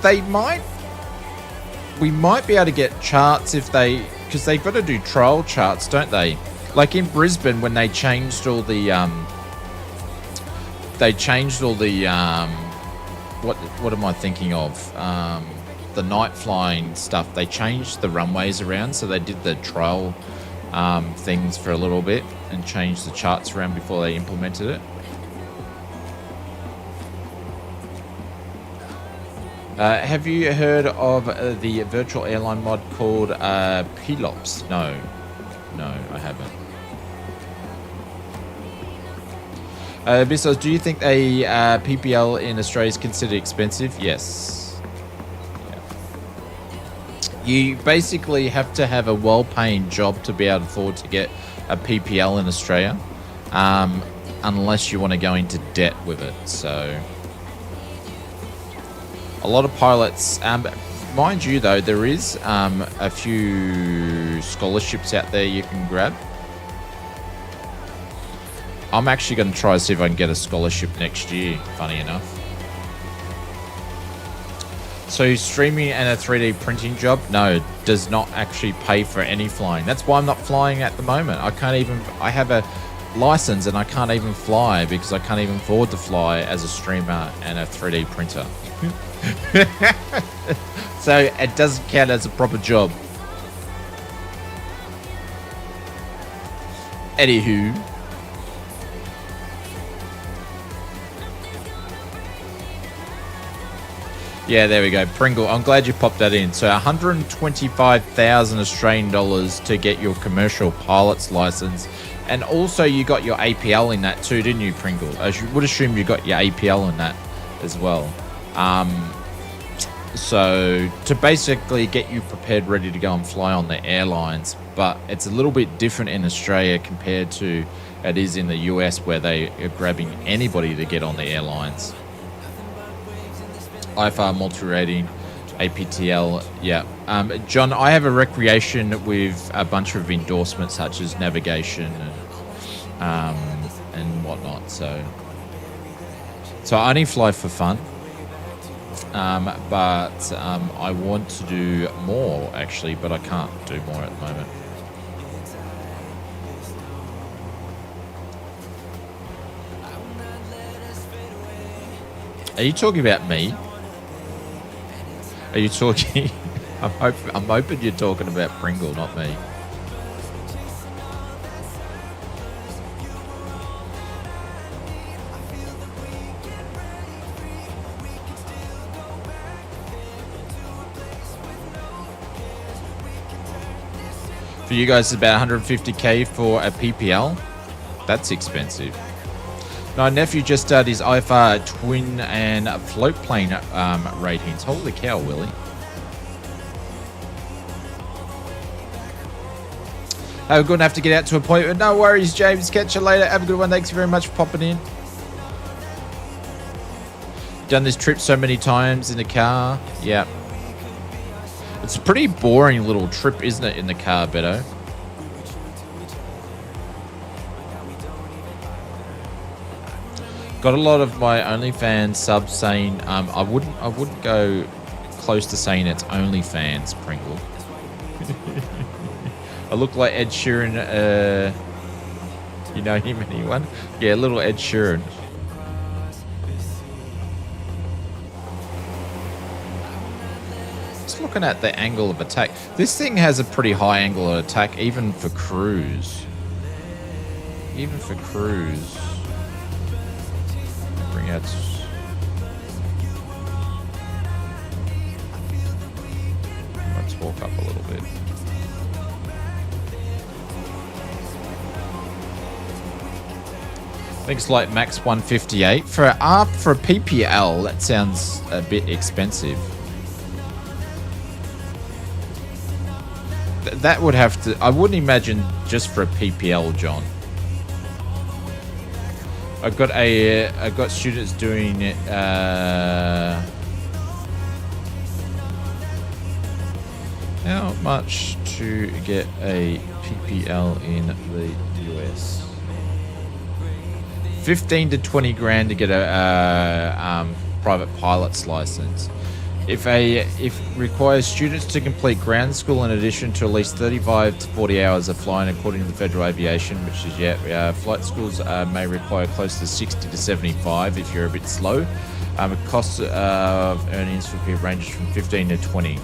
we might be able to get charts if because they've got to do trial charts, don't they? Like in Brisbane when they changed all the what am I thinking of? The night flying stuff. They changed the runways around, so they did the trial things for a little bit and changed the charts around before they implemented it. Have you heard of the virtual airline mod called PLOPS? No, I haven't. Bissos, do you think a PPL in Australia is considered expensive? Yes. Yeah. You basically have to have a well-paying job to be able to afford to get a PPL in Australia, unless you want to go into debt with it. So a lot of pilots, mind you though, there is a few scholarships out there you can grab. I'm actually going to try to see if I can get a scholarship next year, funny enough. So streaming and a 3D printing job, no, does not actually pay for any flying. That's why I'm not flying at the moment. I have a license and I can't even fly because I can't even afford to fly as a streamer and a 3D printer. So it doesn't count as a proper job. Anywho. Yeah, there we go. Pringle, I'm glad you popped that in. So 125,000 Australian dollars to get your commercial pilot's license. And also you got your APL in that too, didn't you, Pringle? As you would assume you got your APL in that as well. So to basically get you prepared, ready to go and fly on the airlines. But it's a little bit different in Australia compared to it is in the US, where they are grabbing anybody to get on the airlines. IFR multi-rating, APTL, yeah. John, I have a recreation with a bunch of endorsements such as navigation and whatnot. So I only fly for fun, but I want to do more actually, but I can't do more at the moment. Are you talking about me? Are you talking? I'm hoping you're talking about Pringle, not me. For you guys, it's about 150k for a PPL. That's expensive. My nephew just started his IFR twin and float plane ratings. Holy cow, Willie. We're going to have to get out to appointment. No worries, James. Catch you later. Have a good one. Thanks very much for popping in. Done this trip so many times in the car. Yeah. It's a pretty boring little trip, isn't it, in the car, Beto? Got a lot of my OnlyFans subs saying I wouldn't go close to saying it's OnlyFans, Pringle. I look like Ed Sheeran. You know him, anyone? Yeah, little Ed Sheeran. Just looking at the angle of attack. This thing has a pretty high angle of attack, even for cruise. Even for cruise. Bring out. Let's walk up a little bit. I think it's like max 158 for a PPL. That sounds a bit expensive. That would have to. I wouldn't imagine just for a PPL, John. I've got students doing how much to get a PPL in the US? 15 to 20 grand to get a private pilot's license. If requires students to complete ground school in addition to at least 35 to 40 hours of flying according to the Federal Aviation, which is flight schools may require close to 60 to 75 if you're a bit slow. Cost of earnings for people ranges from 15 to 20.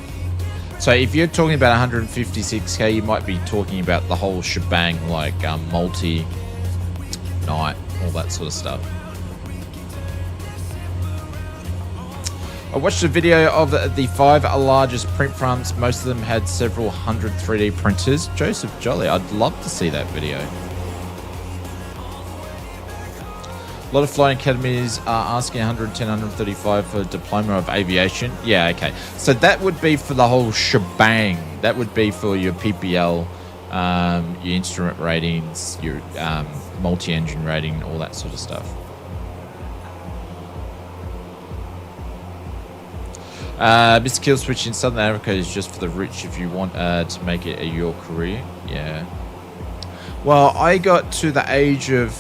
So if you're talking about 156k, you might be talking about the whole shebang, like multi, night, all that sort of stuff. I watched a video of the 5 largest print farms. Most of them had several hundred 3D printers. Joseph Jolly, I'd love to see that video. A lot of flying academies are asking 110, 135 for a diploma of aviation. Yeah, okay. So that would be for the whole shebang. That would be for your PPL, your instrument ratings, your multi-engine rating, all that sort of stuff. Mr. Killswitch in Southern Africa is just for the rich if you want to make it your career. Yeah. Well, I got to the age of,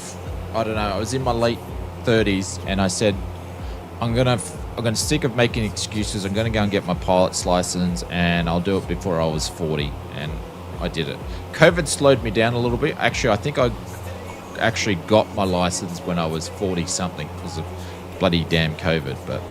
I don't know, I was in my late 30s and I said, I'm gonna sick of making excuses. I'm gonna go and get my pilot's license and I'll do it before I was 40, and I did it. COVID slowed me down a little bit. Actually, I think I actually got my license when I was 40 something because of bloody damn COVID, but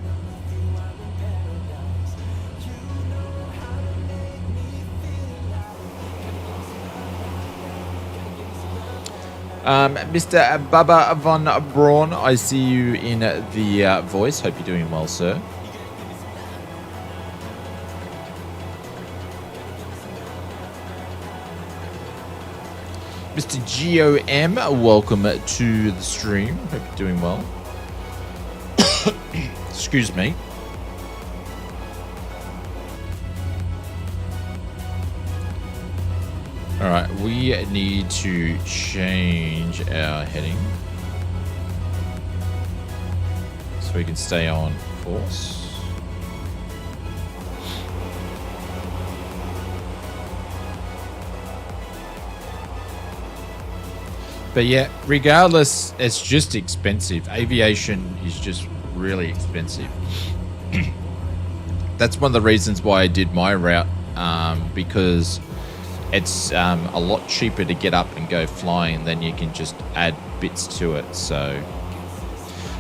Mr. Baba von Braun, I see you in the voice. Hope you're doing well, sir. Mr. GOM, welcome to the stream. Hope you're doing well. Excuse me. All right, we need to change our heading so we can stay on course. But yeah, regardless, it's just expensive. Aviation is just really expensive. That's one of the reasons why I did my route, because it's a lot cheaper to get up and go flying than you can just add bits to it. So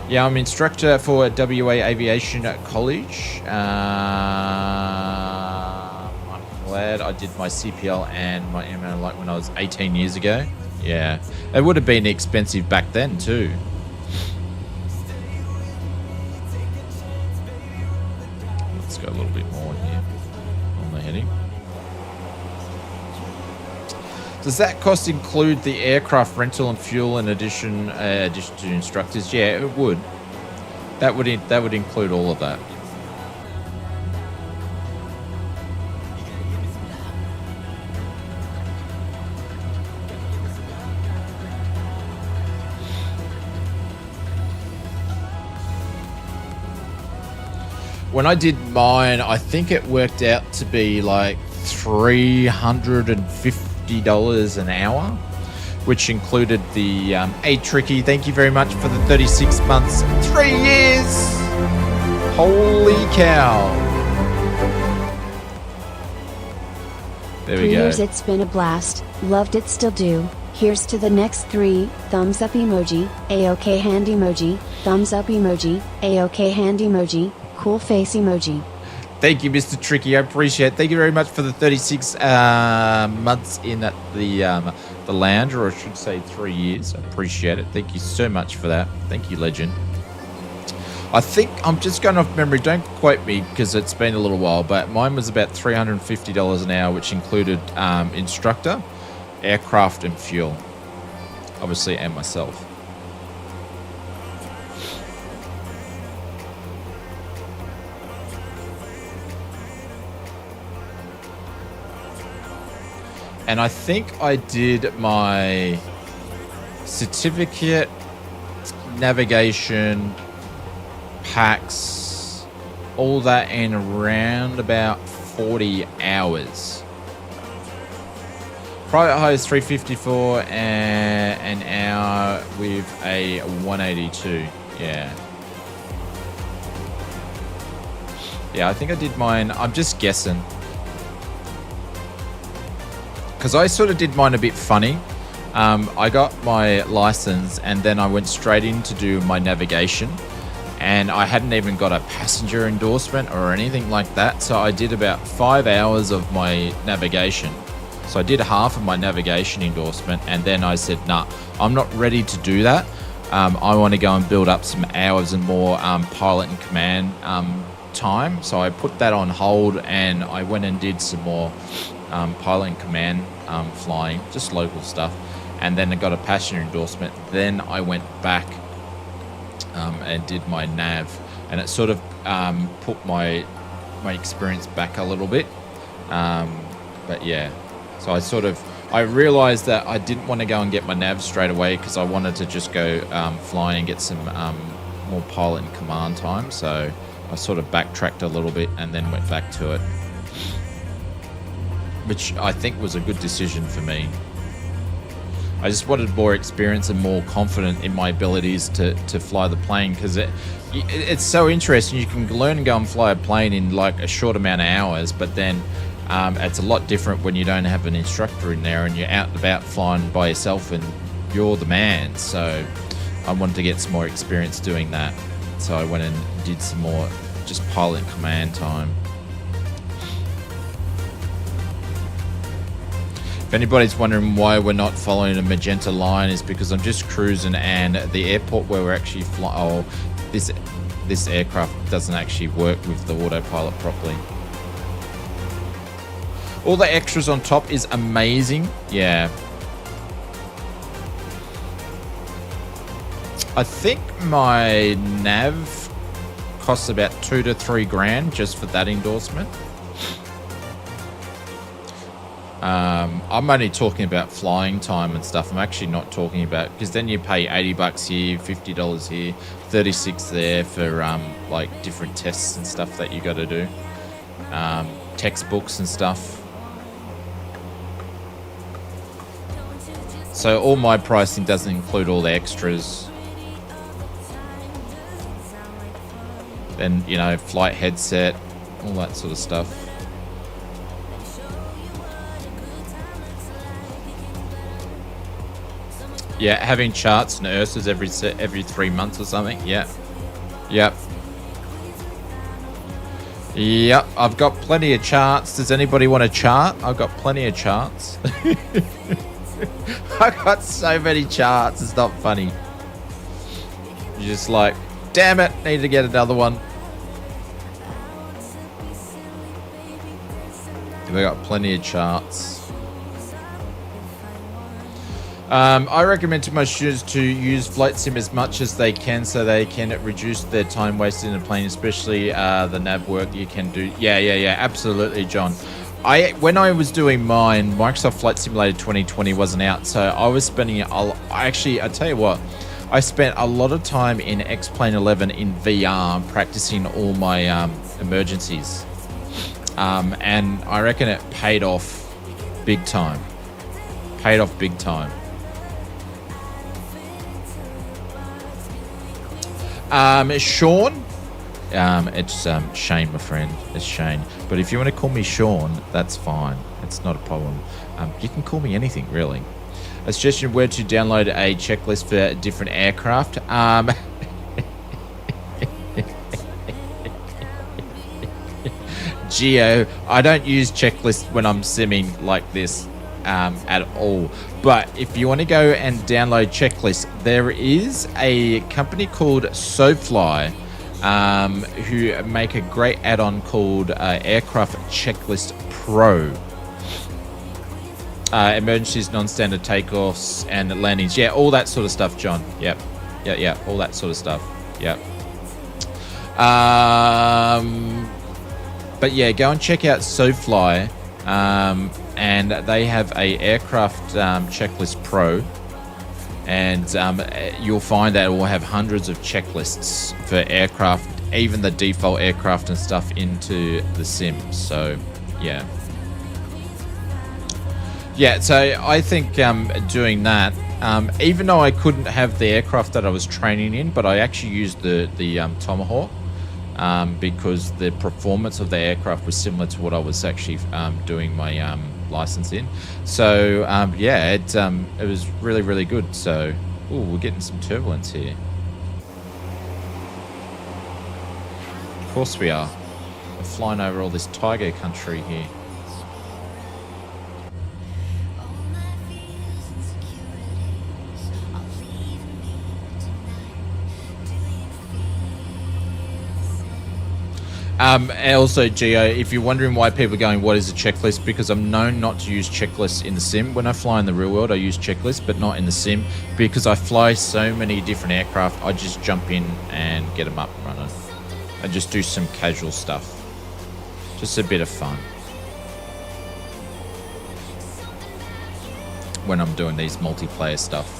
yeah, I'm instructor for WA Aviation College. I'm glad I did my CPL and my MO like when I was 18 years ago. Yeah, it would have been expensive back then too. Let's go a little bit more here on the heading. Does that cost include the aircraft rental and fuel in addition to instructors? Yeah, it would. That would include all of that. When I did mine, I think it worked out to be like $350 an hour, which included the hey Tricky, thank you very much for the 36 months, 3 years. Holy cow. There we 3 go. years, it's been a blast. Loved it, still do. Here's to the next 3. Thumbs up emoji, A-OK hand emoji, thumbs up emoji, A-OK hand emoji, cool face emoji. Thank you, Mr. Tricky. I appreciate it. Thank you very much for the 36 months in the lounge, or I should say 3 years. I appreciate it. Thank you so much for that. Thank you, legend. I think I'm just going off memory. Don't quote me because it's been a little while, but mine was about $350 an hour, which included instructor, aircraft, and fuel, obviously, and myself. And I think I did my certificate navigation, packs, all that in around about 40 hours. Private hire is $354 an hour with a 182. Yeah. Yeah, I think I did mine. I'm just guessing. Because I sort of did mine a bit funny. I got my license and then I went straight in to do my navigation. And I hadn't even got a passenger endorsement or anything like that. So I did about 5 hours of my navigation. So I did half of my navigation endorsement. And then I said, nah, I'm not ready to do that. I want to go and build up some hours and more pilot and command time. So I put that on hold and I went and did some more pilot and command flying, just local stuff. And then I got a passenger endorsement. Then I went back and did my nav, and it sort of put my experience back a little bit. But yeah, so I realized that I didn't want to go and get my nav straight away because I wanted to just go flying and get some more pilot and command time. So I sort of backtracked a little bit and then went back to it, which I think was a good decision for me. I just wanted more experience and more confident in my abilities to fly the plane, because it's so interesting. You can learn and go and fly a plane in like a short amount of hours, but then it's a lot different when you don't have an instructor in there and you're out and about flying by yourself and you're the man. So I wanted to get some more experience doing that. So I went and did some more just pilot and command time. If anybody's wondering why we're not following a magenta line, is because I'm just cruising, and the airport where we're actually flying, this aircraft doesn't actually work with the autopilot properly. All the extras on top is amazing. Yeah. I think my nav costs about $2 to $3 grand just for that endorsement. I'm only talking about flying time and stuff. I'm actually not talking about, because then you pay $80 here, $50 here, $36 there for like different tests and stuff that you got to do, textbooks and stuff. So all my pricing doesn't include all the extras. Then, you know, flight headset, all that sort of stuff. Yeah, having charts and ERSAs every 3 months or something. Yeah. Yep. Yep. I've got plenty of charts. Does anybody want a chart? I've got plenty of charts. I got so many charts. It's not funny. You're just like, damn it, need to get another one. We got plenty of charts. I recommend to my students to use Flight Sim as much as they can, so they can reduce their time wasted in a plane, especially the nav work you can do. Yeah, absolutely, John. When I was doing mine, Microsoft Flight Simulator 2020 wasn't out, so I was spending I tell you what, I spent a lot of time in X-Plane 11 in VR practicing all my emergencies, and I reckon it paid off big time. Sean, it's Shane, my friend. It's Shane. But if you want to call me Sean, that's fine. It's not a problem. You can call me anything, really. A suggestion where to download a checklist for different aircraft. Geo, I don't use checklists when I'm simming like this at all. But if you want to go and download checklists, there is a company called SoFly who make a great add-on called Aircraft Checklist Pro. Emergencies, non-standard takeoffs and landings. Yeah, all that sort of stuff, John. Yep. Yeah, all that sort of stuff. Yep. But yeah, go and check out SoFly. And they have a Aircraft Checklist Pro, and you'll find that it will have hundreds of checklists for aircraft, even the default aircraft and stuff into the sim. So yeah, so I think doing that, even though I couldn't have the aircraft that I was training in, but I actually used the Tomahawk, because the performance of the aircraft was similar to what I was actually doing my license in. So yeah, it was really, really good. So we're getting some turbulence here. Of course we are. We're flying over all this tiger country here. And also, Geo, if you're wondering why people are going, what is a checklist? Because I'm known not to use checklists in the sim. When I fly in the real world, I use checklists, but not in the sim. Because I fly so many different aircraft, I just jump in and get them up and running. I just do some casual stuff. Just a bit of fun. When I'm doing these multiplayer stuff.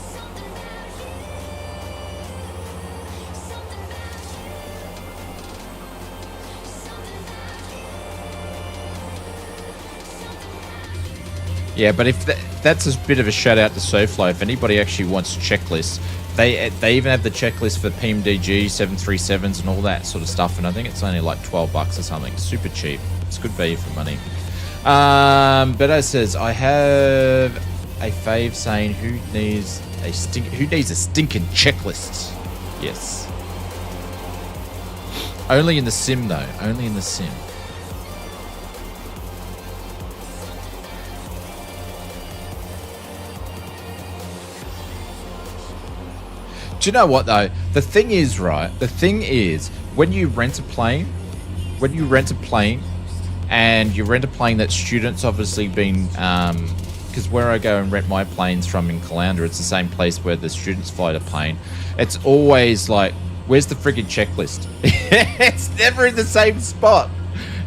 Yeah, but if that's a bit of a shout out to SoFly. If anybody actually wants checklists, they even have the checklist for PMDG 737s and all that sort of stuff, and I think it's only like $12 or something. Super cheap. It's good value for money. Beto says, I have a fave saying who needs a stinking checklist. Yes. Only in the sim though. Only in the sim. Do you know what though? The thing is, right? The thing is, when you rent a plane, and you rent a plane that students obviously been, because where I go and rent my planes from in Caloundra, it's the same place where the students fly the plane. It's always like, where's the friggin' checklist? It's never in the same spot.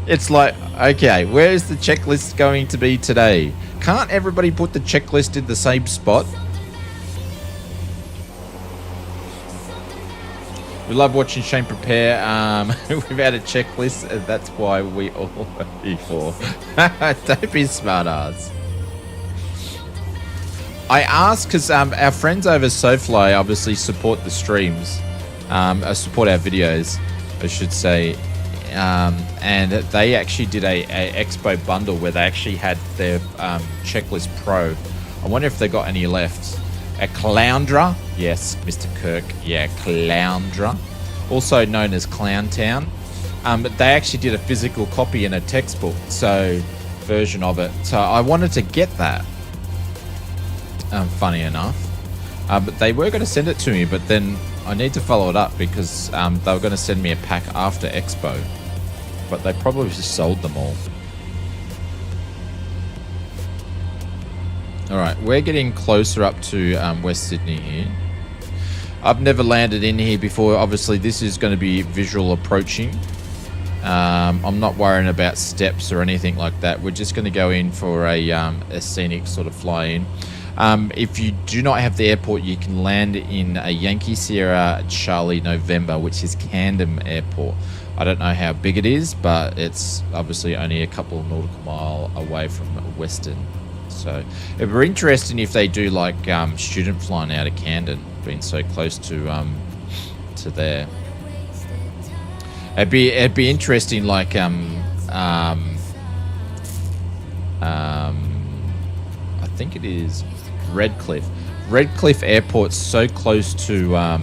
It's like, okay, where's the checklist going to be today? Can't everybody put the checklist in the same spot? We love watching Shane prepare. We've had a checklist, and that's why we all for. Don't be smart ass. I asked because our friends over SoFly obviously support the streams, support our videos, I should say, and they actually did a Expo bundle where they actually had their checklist Pro. I wonder if they got any left. At Caloundra, yes, Mr. Kirk, yeah, Caloundra, also known as Clowntown. They actually did a physical copy in a textbook, so version of it. So I wanted to get that. Funny enough, but they were going to send it to me, but then I need to follow it up because they were going to send me a pack after Expo, but they probably just sold them all. All right, we're getting closer up to West Sydney here. I've never landed in here before. Obviously, this is going to be visual approaching. I'm not worrying about steps or anything like that. We're just going to go in for a scenic sort of fly in. If you do not have the airport, you can land in a Yankee Sierra Charlie November, which is Camden Airport. I don't know how big it is, but it's obviously only a couple of nautical mile away from Western. So it'd be interesting if they do like student flying out of Camden, being so close to there. It'd be interesting, like I think it is Redcliffe. Redcliffe Airport's so close to.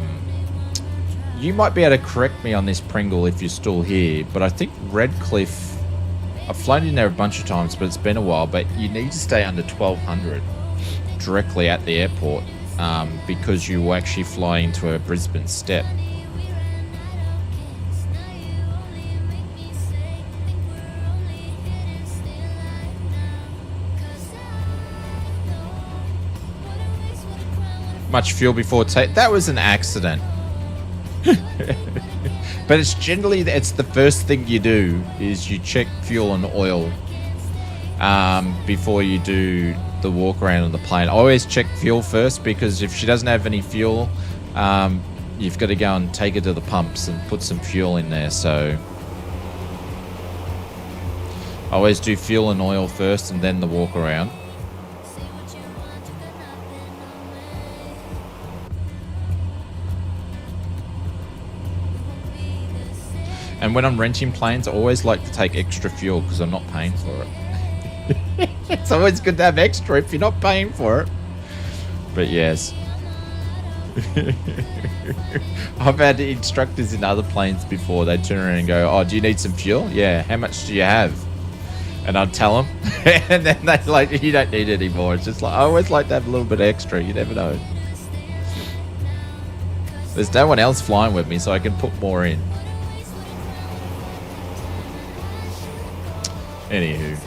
You might be able to correct me on this, Pringle, if you're still here, but I think Redcliffe. I've flown in there a bunch of times, but it's been a while. But you need to stay under 1200 directly at the airport because you will actually fly into a Brisbane step. Much fuel before take. That was an accident. But it's generally, it's the first thing you do is you check fuel and oil before you do the walk around on the plane. I always check fuel first, because if she doesn't have any fuel, you've got to go and take her to the pumps and put some fuel in there. So I always do fuel and oil first and then the walk around. And when I'm renting planes, I always like to take extra fuel because I'm not paying for it. It's always good to have extra if you're not paying for it. But yes. I've had instructors in other planes before. They turn around and go, "Oh, do you need some fuel?" "Yeah." "How much do you have?" And I'd tell them. And then they're like, "You don't need it anymore." It's just like, I always like to have a little bit extra. You never know. There's no one else flying with me, so I can put more in. Anywho,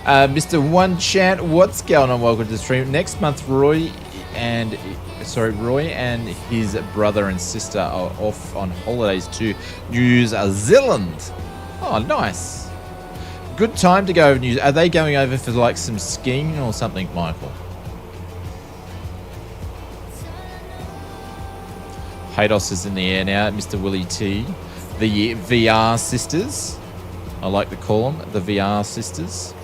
Mr. One Chant, what's going on? Welcome to the stream. Next month, Roy and his brother and sister are off on holidays to New Zealand. Oh, nice. Good time to go over New. Are they going over for like some skiing or something, Michael? Haydos is in the air now. Mr. Willie T, the VR sisters. I like to call them the VR sisters.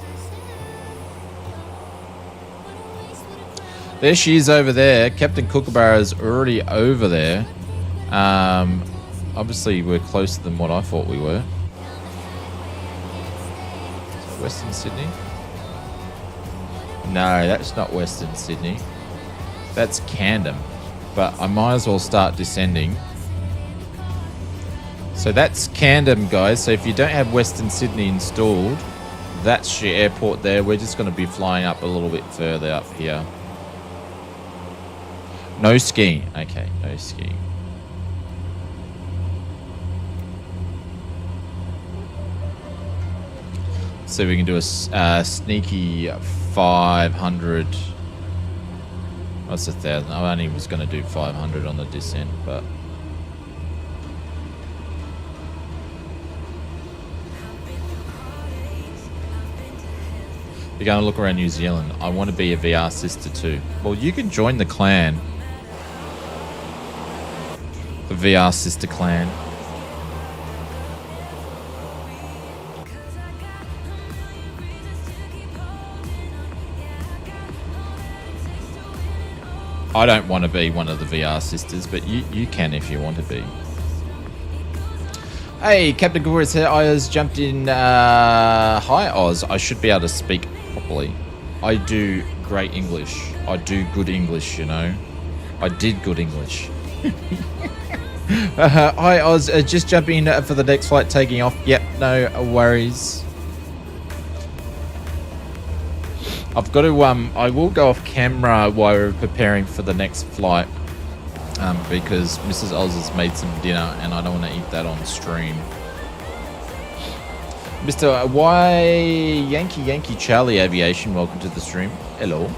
There she is over there. Captain Kookaburra is already over there. Obviously, we're closer than what I thought we were. Is that Western Sydney? No, that's not Western Sydney. That's Camden. But I might as well start descending. So that's Camden, guys. So if you don't have Western Sydney installed, that's your airport there. We're just going to be flying up a little bit further up here. No skiing. Okay, no skiing. So we can do a sneaky 500. What's 1,000? I only was going to do 500 on the descent, but... You're going to look around New Zealand. I want to be a VR sister too. Well, you can join the clan. The VR sister clan. I don't want to be one of the VR sisters, but you can if you want to be. Hey, Captain Goris here. Oz jumped in. Hi, Oz. I should be able to speak properly. I do great English. I do good English, you know. I did good English. Hi, Oz. Just jumping in for the next flight taking off. Yep, no worries. I've got to, I will go off camera while we're preparing for the next flight. Because Mrs. Oz has made some dinner and I don't want to eat that on stream. Mr. Y Yankee Charlie Aviation, welcome to the stream. Hello.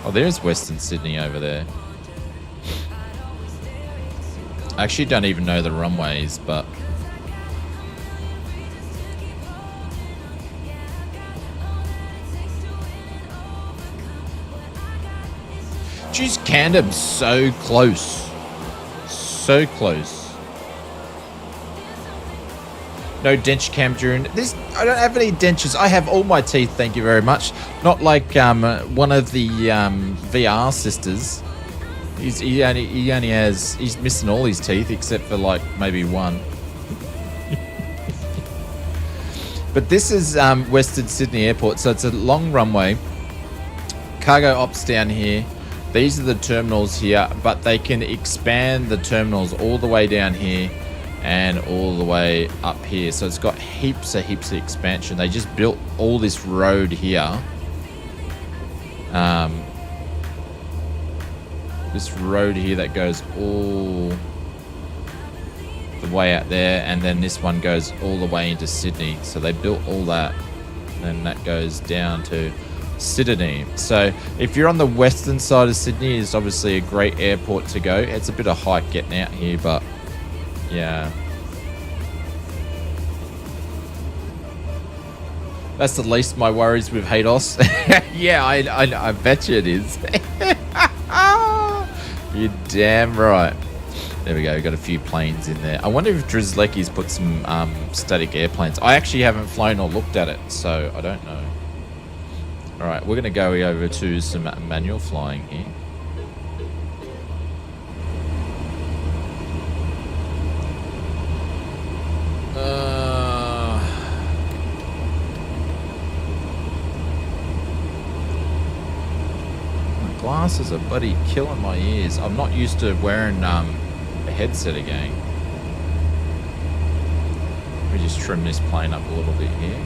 Oh, there's Western Sydney over there. I actually don't even know the runways, but... Geez, Camden's so close. So close. No denture cam during this. I don't have any dentures. I have all my teeth, thank you very much. Not like one of the VR sisters. He's missing all his teeth except for like maybe one. But this is Western Sydney Airport, so it's a long runway. Cargo ops down here. These are the terminals here, but they can expand the terminals all the way down here and all the way up here. So it's got heaps of expansion. They just built all this road here. This road here that goes all the way out there, and then this one goes all the way into Sydney. So they built all that, and then that goes down to Sydney. So if you're on the western side of Sydney, it's obviously a great airport to go. It's a bit of hike getting out here, but yeah. That's the least my worries with Hados. Yeah, I bet you it is. You're damn right. There we go. We've got a few planes in there. I wonder if Drizlecki's put some static airplanes. I actually haven't flown or looked at it, so I don't know. All right, we're going to go over to some manual flying here. My glasses are bloody killing my ears. I'm not used to wearing a headset again. Let me just trim this plane up a little bit here.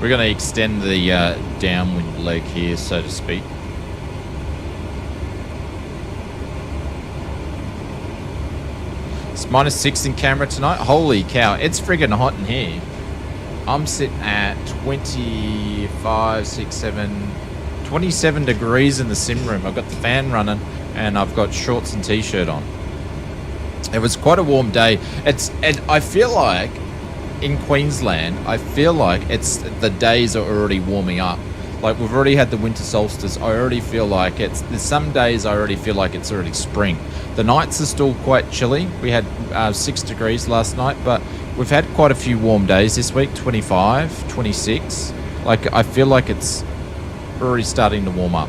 We're going to extend the downwind leg here, so to speak. It's -6 in Canberra tonight. Holy cow, it's friggin' hot in here. I'm sitting at 25, 6, 7, 27 degrees in the sim room. I've got the fan running and I've got shorts and t-shirt on. It was quite a warm day. And I feel like in Queensland, I feel like the days are already warming up. Like we've already had the winter solstice. I already feel like there's some days I already feel like it's already spring. The nights are still quite chilly. We had 6 degrees last night, but we've had quite a few warm days this week, 25, 26. Like I feel like it's already starting to warm up.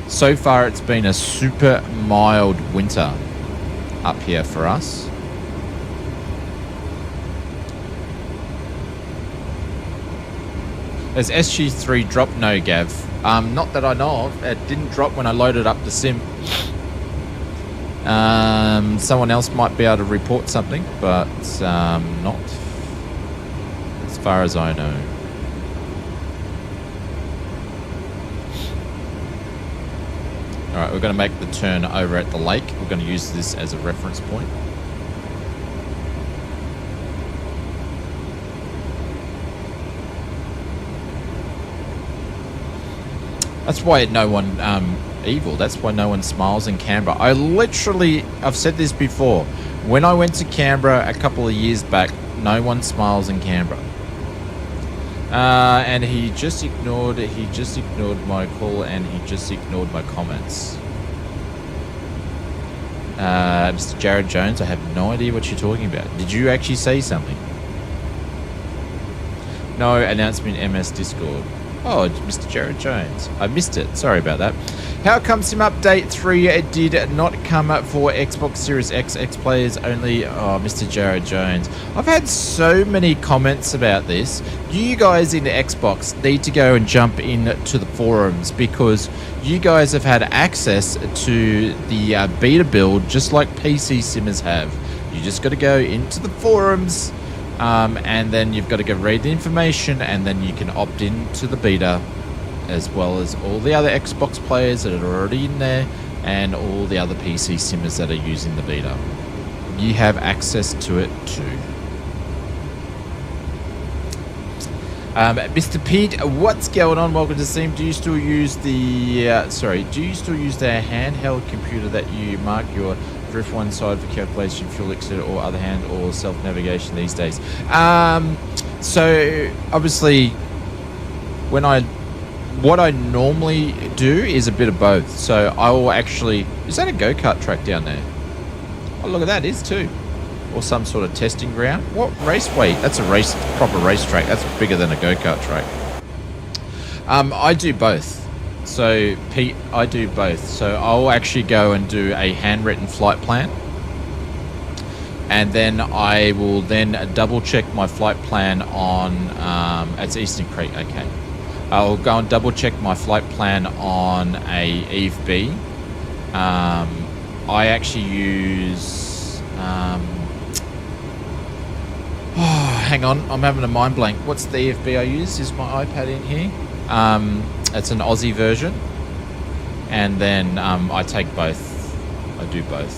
So far it's been a super mild winter up here for us. Has SG3 dropped? No, Gav. Not that I know of. It didn't drop when I loaded up the sim. Someone else might be able to report something, but not as far as I know. Alright, we're going to make the turn over at the lake. We're going to use this as a reference point. That's why no one evil. That's why no one smiles in Canberra. I've said this before. When I went to Canberra a couple of years back, no one smiles in Canberra. And he just ignored my call and he just ignored my comments. Mr. Jared Jones, I have no idea what you're talking about. Did you actually say something? No announcement MS Discord. Oh, Mr. Jared Jones. I missed it. Sorry about that. How come Sim Update 3 did not come for Xbox Series X players only? Oh, Mr. Jared Jones. I've had so many comments about this. You guys in the Xbox need to go and jump into the forums because you guys have had access to the beta build just like PC simmers have. You just got to go into the forums. And then you've got to go read the information and then you can opt in to the beta as well as all the other Xbox players that are already in there and all the other PC simmers that are using the beta. You have access to it too. Mr. Pete, what's going on? Welcome to Steam. Do you still use the handheld computer that you mark your drift one side for calculation, fuel etc., or other hand, or self-navigation these days? So obviously what I normally do is a bit of both. So I will actually, is that a go-kart track down there? Oh, look at that, it is too. Or some sort of testing ground. What raceway? That's a proper racetrack. That's bigger than a go-kart track. I do both. So, Pete, I do both. So, I'll actually go and do a handwritten flight plan. And then I will then double-check my flight plan on... it's Eastern Creek, okay. I'll go and double-check my flight plan on a EVB. I actually use... hang on, I'm having a mind blank. What's the EFB I use? Is my iPad in here? It's an Aussie version. And then I take both. I do both.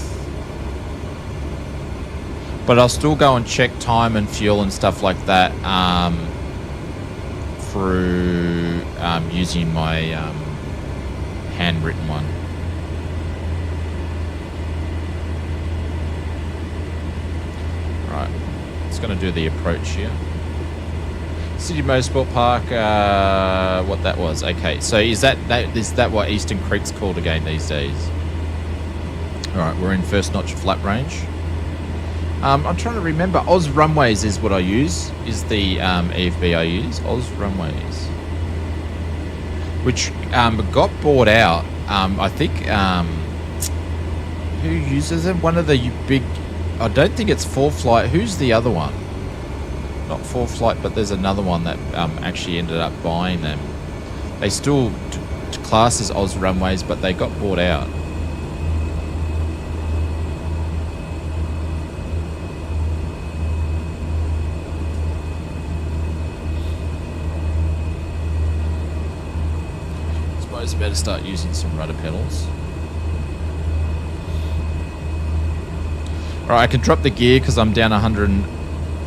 But I'll still go and check time and fuel and stuff like that through using my handwritten one. Right, it's going to do the approach here. City Motorsport Park, what that was. Okay, so is that what Eastern Creek's called again these days? Alright, we're in first notch flap range. I'm trying to remember. Oz Runways is what I use, is the EFB I use. Oz Runways. Which got bought out. I think, who uses it? One of the big, I don't think it's 4Flight. Who's the other one? Not 4Flight, but there's another one that actually ended up buying them. They still class as Oz Runways, but they got bought out. I suppose I better start using some rudder pedals. Alright, I can drop the gear because I'm down 100 and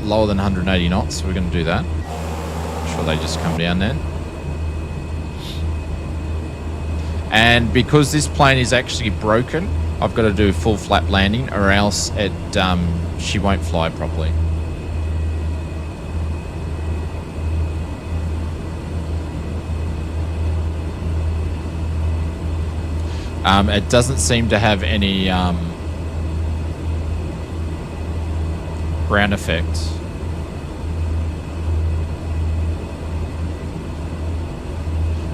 lower than 180 knots, so we're going to do that. I'm sure they just come down then. And because this plane is actually broken, I've got to do full flap landing, or else she won't fly properly. It doesn't seem to have any ground effects.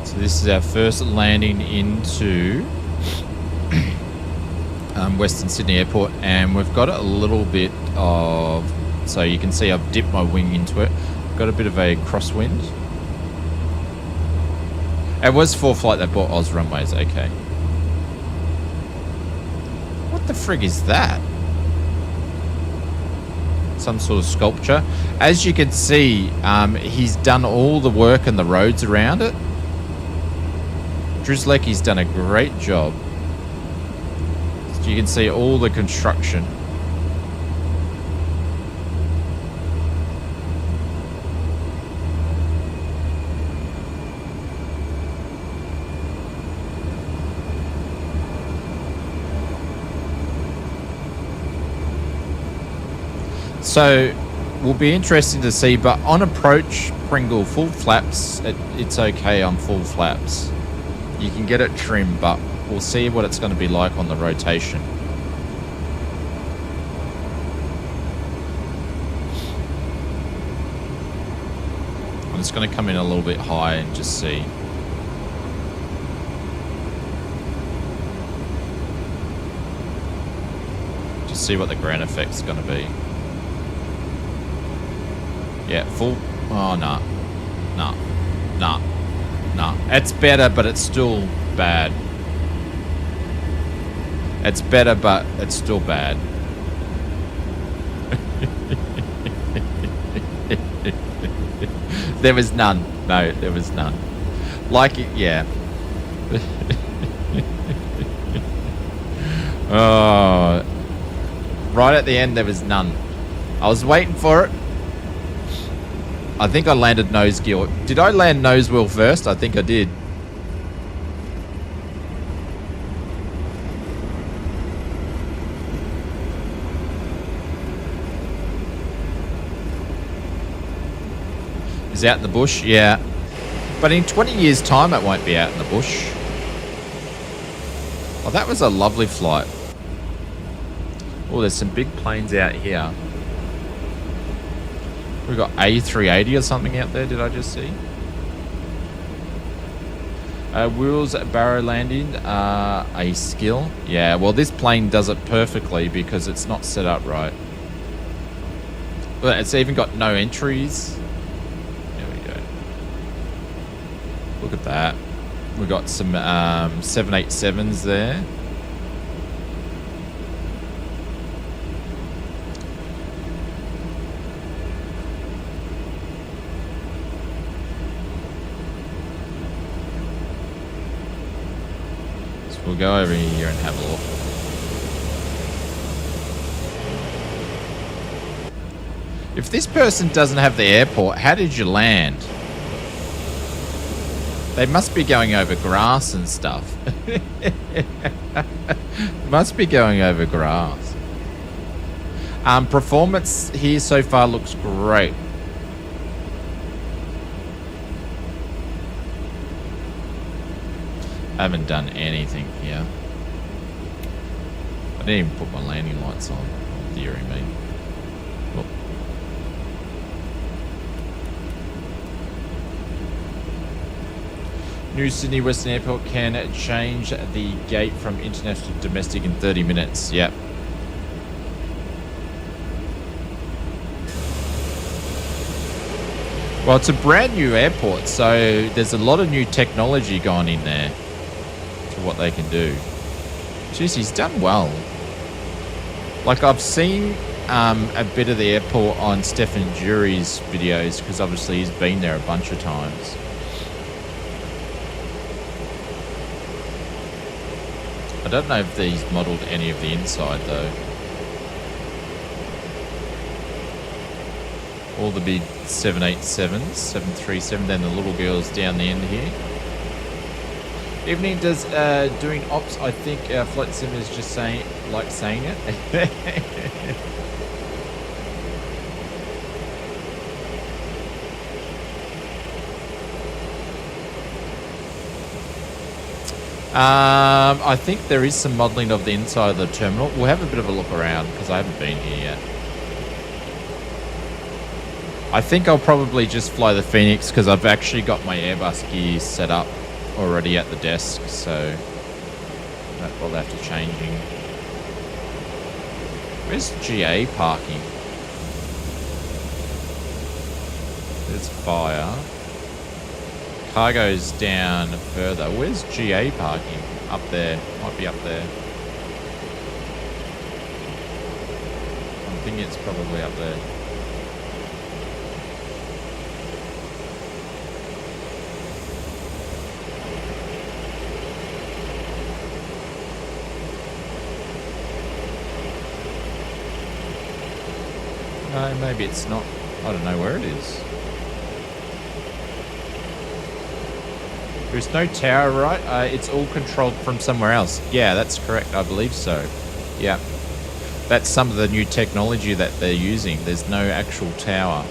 So this is our first landing into Western Sydney Airport, and we've got a little bit of, so you can see I've dipped my wing into it. Got a bit of a crosswind. It was 4Flight that bought Oz Runways, okay. What the frig is that? Some sort of sculpture. As you can see, he's done all the work and the roads around it. Drizlecki's done a great job. So you can see all the construction. So, will be interesting to see, but on approach, Pringle, full flaps, it's okay on full flaps. You can get it trimmed, but we'll see what it's going to be like on the rotation. I'm just going to come in a little bit high and just see. Just see what the ground effect's going to be. Yeah, full. Oh, no. No. No. No. It's better, but it's still bad. It's better, but it's still bad. There was none. No, there was none. Like it, yeah. Oh. Right at the end, there was none. I was waiting for it. I think I landed nose gear. Did I land nose wheel first? I think I did. Is out in the bush? Yeah. But in 20 years' time, it won't be out in the bush. Oh, that was a lovely flight. Oh, there's some big planes out here. We've got A380 or something out there, did I just see? Wheels barrow landing, a skill. Yeah, well, this plane does it perfectly because it's not set up right. Well, it's even got no entries. There we go. Look at that. We've got some 787s there. We'll go over here and have a look. If this person doesn't have the airport, how did you land? They must be going over grass and stuff. Must be going over grass. Performance here so far looks great. I haven't done anything here. I didn't even put my landing lights on. Oh, dearie me. Look. New Sydney Western Airport can change the gate from international to domestic in 30 minutes. Yep. Well, it's a brand new airport, so there's a lot of new technology gone in there to what they can do. Jeez, he's done well. Like, I've seen a bit of the airport on Stefan Jury's videos, because obviously he's been there a bunch of times. I don't know if he's modelled any of the inside, though. All the big 787s, 737, then the little girls down the end here. Evening does doing ops, I think Flight Sim is just saying it. I think there is some modelling of the inside of the terminal. We'll have a bit of a look around because I haven't been here yet. I think I'll probably just fly the Phoenix because I've actually got my Airbus gear set up already at the desk, so that will have to changing. Where's GA parking? There's fire. Cargo's down further. Where's GA parking? Up there. Might be up there. I'm thinking it's probably up there. No, maybe it's not. I don't know where it is. There's no tower, right? It's all controlled from somewhere else. Yeah, that's correct. I believe so. Yeah. That's some of the new technology that they're using. There's no actual tower.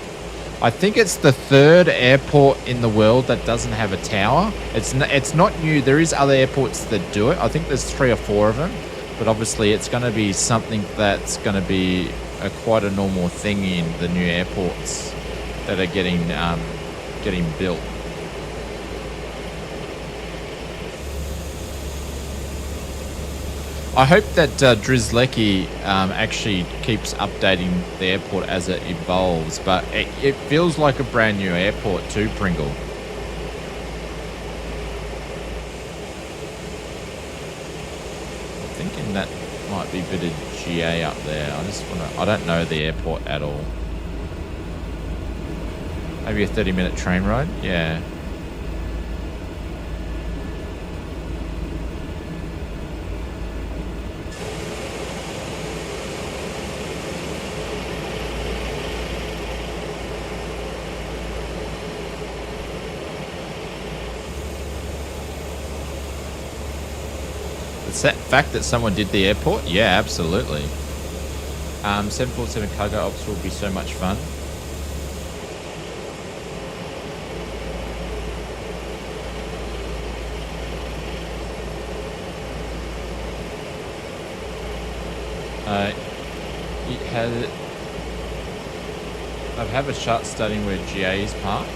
I think it's the third airport in the world that doesn't have a tower. It's not new. There is other airports that do it. I think there's 3 or 4 of them. But obviously it's going to be something that's going to be quite a normal thing in the new airports that are getting built. I hope that Drizlecki actually keeps updating the airport as it evolves, but it feels like a brand new airport too, Pringle. I'm thinking that might be a bit of GA up there. I don't know the airport at all. Maybe a 30-minute train ride? Yeah. The fact that someone did the airport? Yeah, absolutely. 747 cargo ops will be so much fun. I have a chart studying where GA is parked.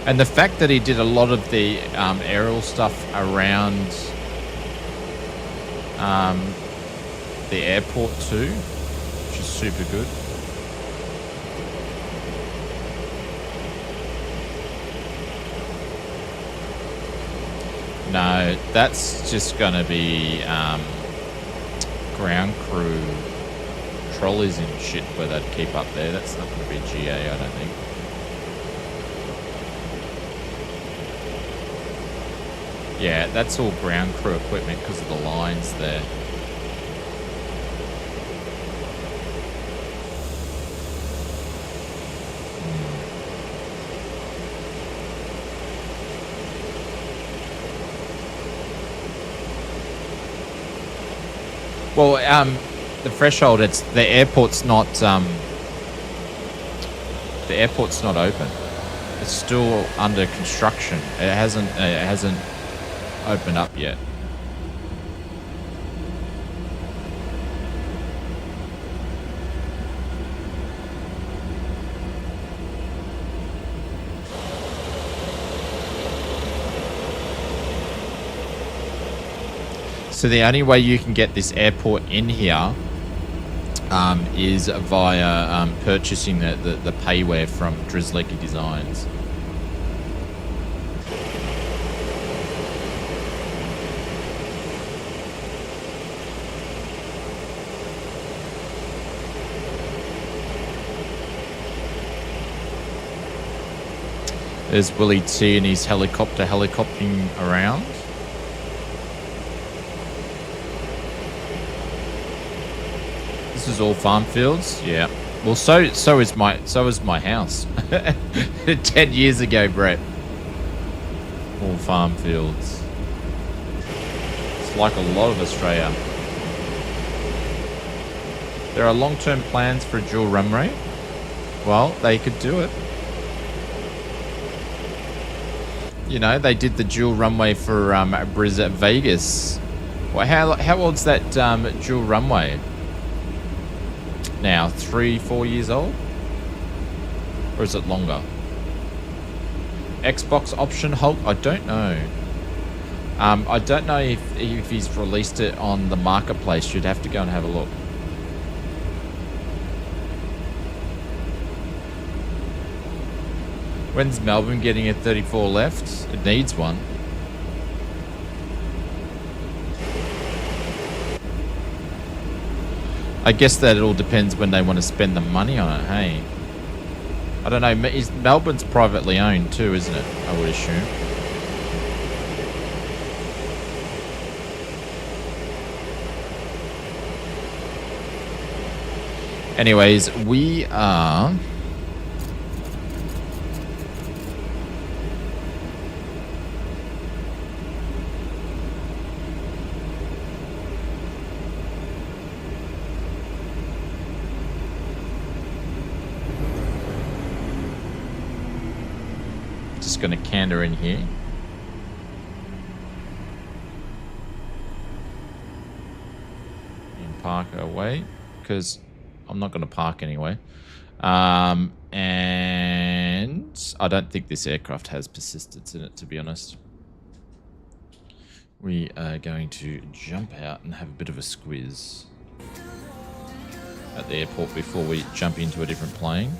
And the fact that he did a lot of the aerial stuff around the airport too, which is super good. No, that's just going to be ground crew trolleys and shit where they'd keep up there. That's not going to be GA, I don't think. Yeah, that's all ground crew equipment because of the lines there. Well, the threshold. It's the airport's not. The airport's not open. It's still under construction. It hasn't opened up yet. So the only way you can get this airport in here is via purchasing the payware from Drizzlecki Designs. There's Willie T and his helicoptering around. This is all farm fields. Yeah. Well, so is my house. 10 years ago, Brett. All farm fields. It's like a lot of Australia. There are long-term plans for a dual runway. Well, they could do it. You know, they did the dual runway for Vegas. Well, how old's that dual runway? Now 3-4 years old, or is it longer? Xbox option Hulk? I don't know. I don't know if he's released it on the marketplace. You'd have to go and have a look. When's Melbourne getting a 34 left? It needs one. I guess that it all depends when they want to spend the money on it, hey? I don't know. Melbourne's privately owned too, isn't it? I would assume. Anyways, we are... just going to canter in here. And park away, because I'm not going to park anyway. And I don't think this aircraft has persistence in it, to be honest. We are going to jump out and have a bit of a squiz at the airport before we jump into a different plane.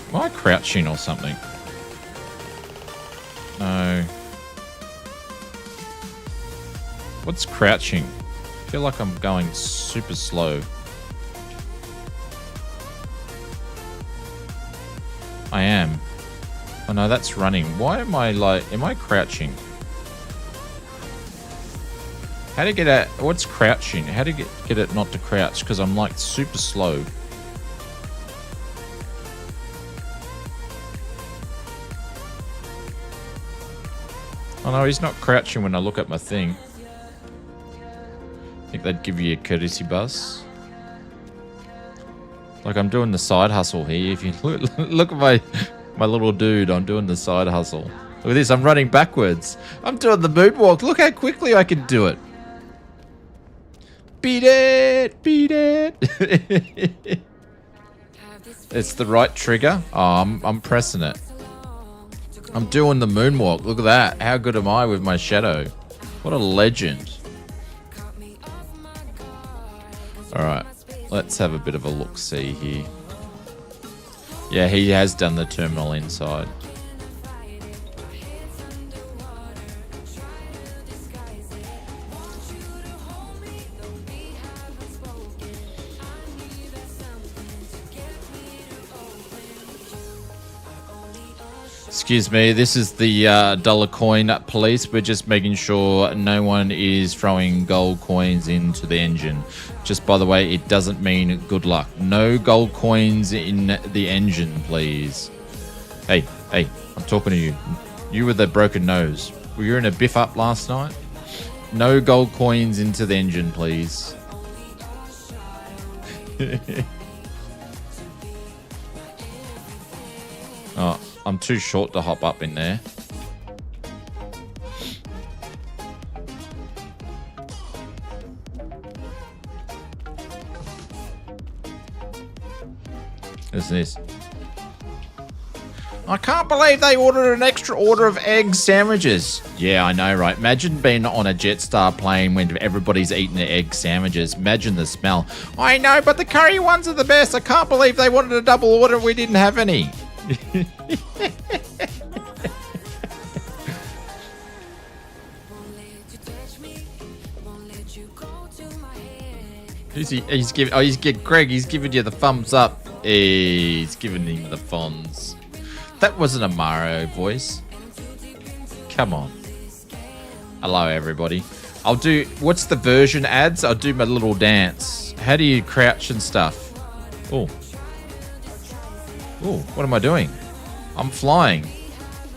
Am I crouching or something? No. What's crouching? I feel like I'm going super slow. I am. Oh no, that's running. Why am I crouching? How to get at, what's crouching? How to get it not to crouch? Because I'm like super slow. Oh no, he's not crouching when I look at my thing. I think they'd give you a courtesy bus. Like I'm doing the side hustle here. If you look at my little dude, I'm doing the side hustle. Look at this, I'm running backwards. I'm doing the moonwalk. Look how quickly I can do it. Beat it! Beat it! It's the right trigger. Oh, I'm pressing it. I'm doing the moonwalk. Look at that. How good am I with my shadow? What a legend. Alright, let's have a bit of a look-see here. Yeah, he has done the terminal inside. Excuse me, this is the dollar coin police. We're just making sure no one is throwing gold coins into the engine. Just by the way, it doesn't mean good luck. No gold coins in the engine, please. Hey, I'm talking to you. You with the broken nose. Were you in a biff up last night? No gold coins into the engine, please. Oh, I'm too short to hop up in there. What's this? I can't believe they ordered an extra order of egg sandwiches. Yeah, I know, right? Imagine being on a Jetstar plane when everybody's eating their egg sandwiches. Imagine the smell. I know, but the curry ones are the best. I can't believe they wanted a double order and we didn't have any. He's giving Greg. He's giving you the thumbs up. Hey, he's giving him the fonz. That wasn't a Mario voice. Come on. Hello, everybody. I'll do. What's the version ads? I'll do my little dance. How do you crouch and stuff? Oh. Oh, what am I doing? I'm flying.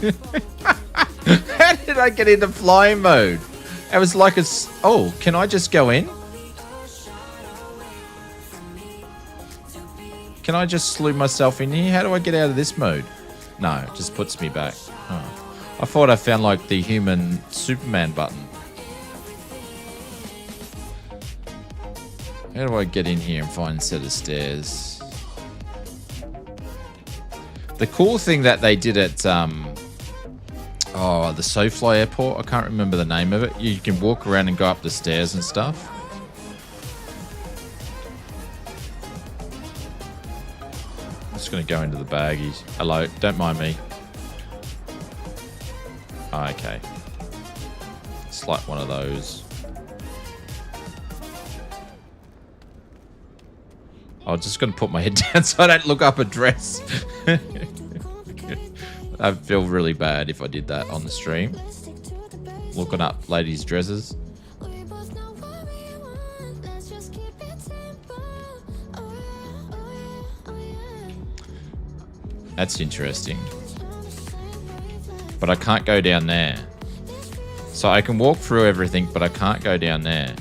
How did I get into flying mode? It was like a... Oh, can I just go in? Can I just slew myself in here? How do I get out of this mode? No, it just puts me back. Oh. I thought I found like the human Superman button. How do I get in here and find a set of stairs? The cool thing that they did at the SoFly airport, I can't remember the name of it. You can walk around and go up the stairs and stuff. I'm just going to go into the baggies. Hello, don't mind me. Oh, okay. It's like one of those. I'm just going to put my head down so I don't look up a dress. I'd feel really bad if I did that on the stream. Looking up ladies' dresses. That's interesting. But I can't go down there. So I can walk through everything, but I can't go down there.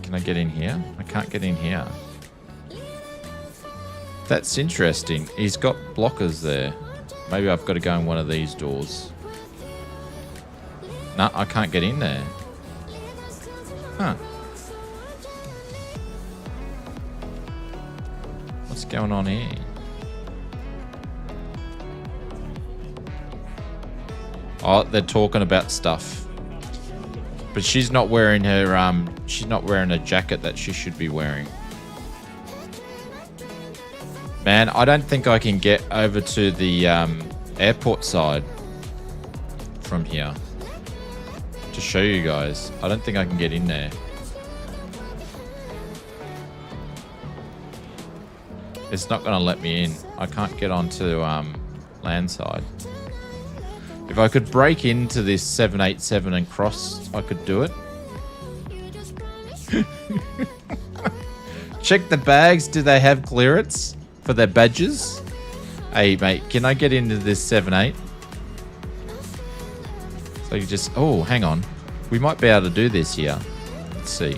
Can I get in here? I can't get in here. That's interesting. He's got blockers there. Maybe I've got to go in one of these doors. No, I can't get in there. Huh. What's going on here? Oh, they're talking about stuff. But she's not wearing her she's not wearing a jacket that she should be wearing. Man, I don't think I can get over to the airport side from here to show you guys. I don't think I can get in there. It's not going to let me in. I can't get onto land side. If I could break into this 787 and cross, I could do it. Check the bags. Do they have clearance for their badges? Hey, mate, can I get into this 78? So you just... Oh, hang on. We might be able to do this here. Let's see.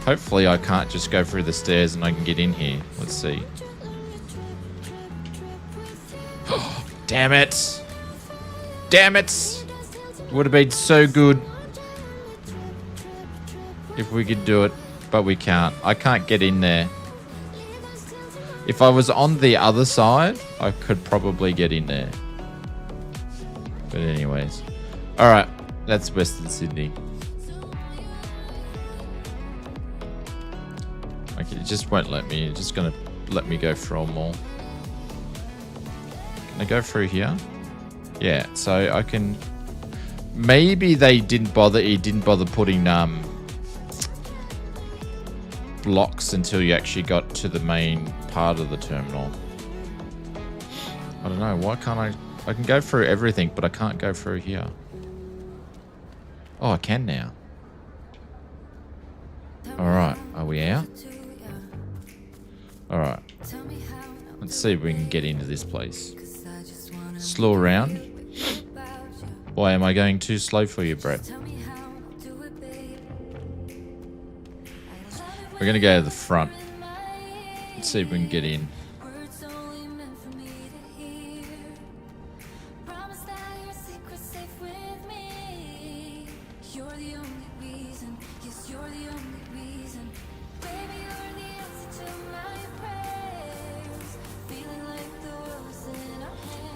Hopefully I can't just go through the stairs and I can get in here. Let's see. Damn it. Damn it. Would have been so good if we could do it, but we can't. I can't get in there. If I was on the other side, I could probably get in there. But anyways. Alright, that's Western Sydney. Okay, it just won't let me. It's just going to let me go through them all. Can I go through here? Yeah, so I can... Maybe they didn't bother... He didn't bother putting blocks until you actually got to the main part of the terminal. I don't know. Why can't I can go through everything, but I can't go through here. Oh, I can now. Alright, are we out? Alright. Let's see if we can get into this place. Slow around. Why am I going too slow for you, Brett? We're going to go to the front. Let's see if we can get in.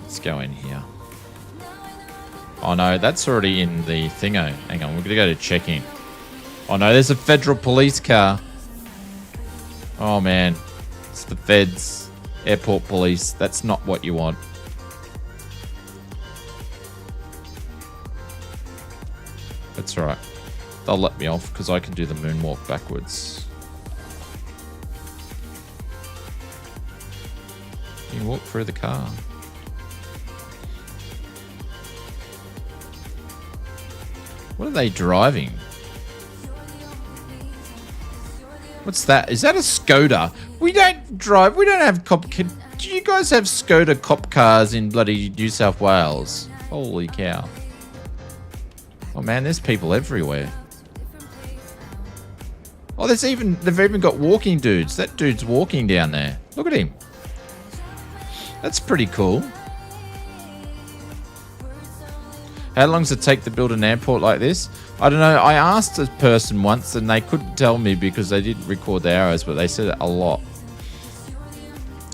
Let's go in here. Oh no, that's already in the thingo. Hang on, we're gonna go to check-in. Oh no, there's a federal police car. Oh man, it's the feds, airport police. That's not what you want. That's right. They'll let me off because I can do the moonwalk backwards. You can walk through the car. What are they driving? What's that? Is that a Skoda? We don't drive. We don't have cop. Do you guys have Skoda cop cars in bloody New South Wales? Holy cow. Oh man, there's people everywhere. Oh, they've even got walking dudes. That dude's walking down there. Look at him. That's pretty cool. How long does it take to build an airport like this? I don't know. I asked a person once and they couldn't tell me because they didn't record the hours, but they said a lot.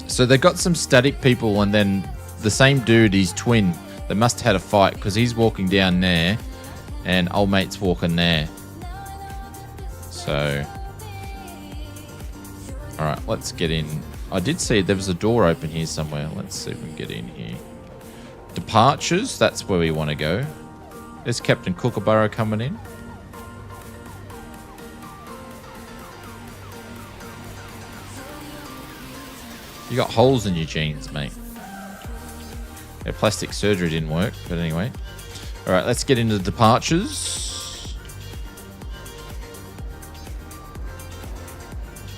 So they got some static people and then the same dude, his twin, they must have had a fight because he's walking down there and old mate's walking there. So, all right, let's get in. I did see there was a door open here somewhere. Let's see if we can get in here. Departures, that's where we want to go. There's Captain Kookaburra coming in. You got holes in your jeans, mate. Yeah, plastic surgery didn't work, but anyway. All right, let's get into the departures.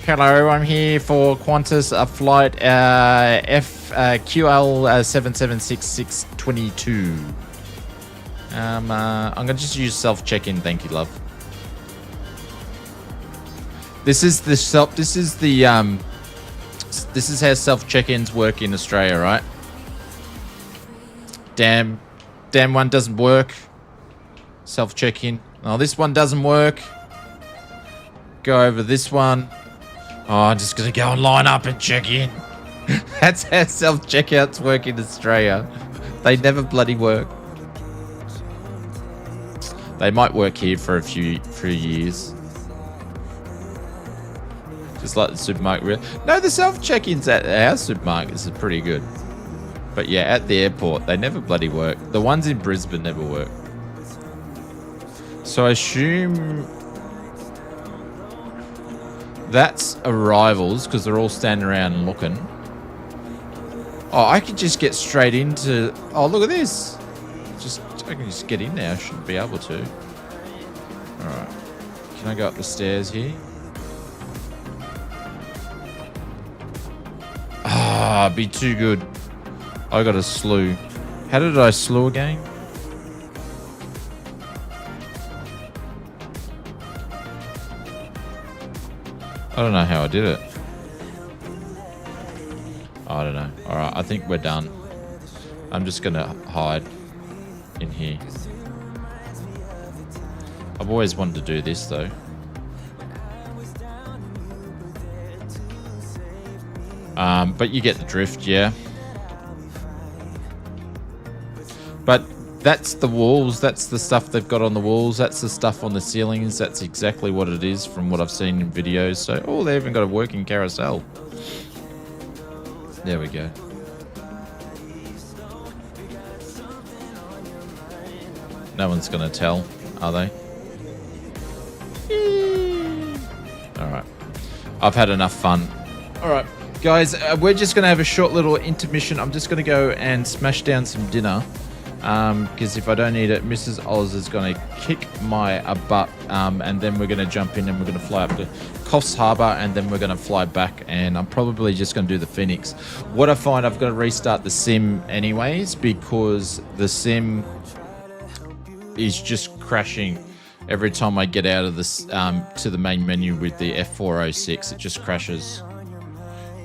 Hello, I'm here for Qantas flight FQL 776-622. I'm gonna just use self check-in. Thank you, love. This is how self check-ins work in Australia, right? Damn one doesn't work. Self check-in. Oh, this one doesn't work. Go over this one. Oh, I'm just gonna go and line up and check in. That's how self checkouts work in Australia. They never bloody work. They might work here for a few years. Just like the supermarket. No, the self check-ins at our supermarkets are pretty good. But yeah, at the airport, they never bloody work. The ones in Brisbane never work. So I assume that's arrivals because they're all standing around and looking. Oh, I could just get straight into... Oh, look at this. I can just get in there. I shouldn't be able to. Alright. Can I go up the stairs here? Ah, be too good. I got a slew. How did I slew again? I don't know how I did it. I don't know. Alright, I think we're done. I'm just gonna hide in here. I've always wanted to do this though. But you get the drift, yeah. But that's the walls, that's the stuff they've got on the walls, that's the stuff on the ceilings, that's exactly what it is from what I've seen in videos. So, oh, they even got a working carousel. There we go. No one's going to tell, are they? Alright. I've had enough fun. All right, guys, we're just going to have a short little intermission. I'm just going to go and smash down some dinner. Because if I don't eat it, Mrs. Oz is going to kick my butt. And then we're going to jump in and we're going to fly up to Coffs Harbour. And then we're going to fly back. And I'm probably just going to do the Phoenix. What I find, I've got to restart the sim anyways. Because the sim is just crashing every time I get out of this to the main menu with the F406. It just crashes.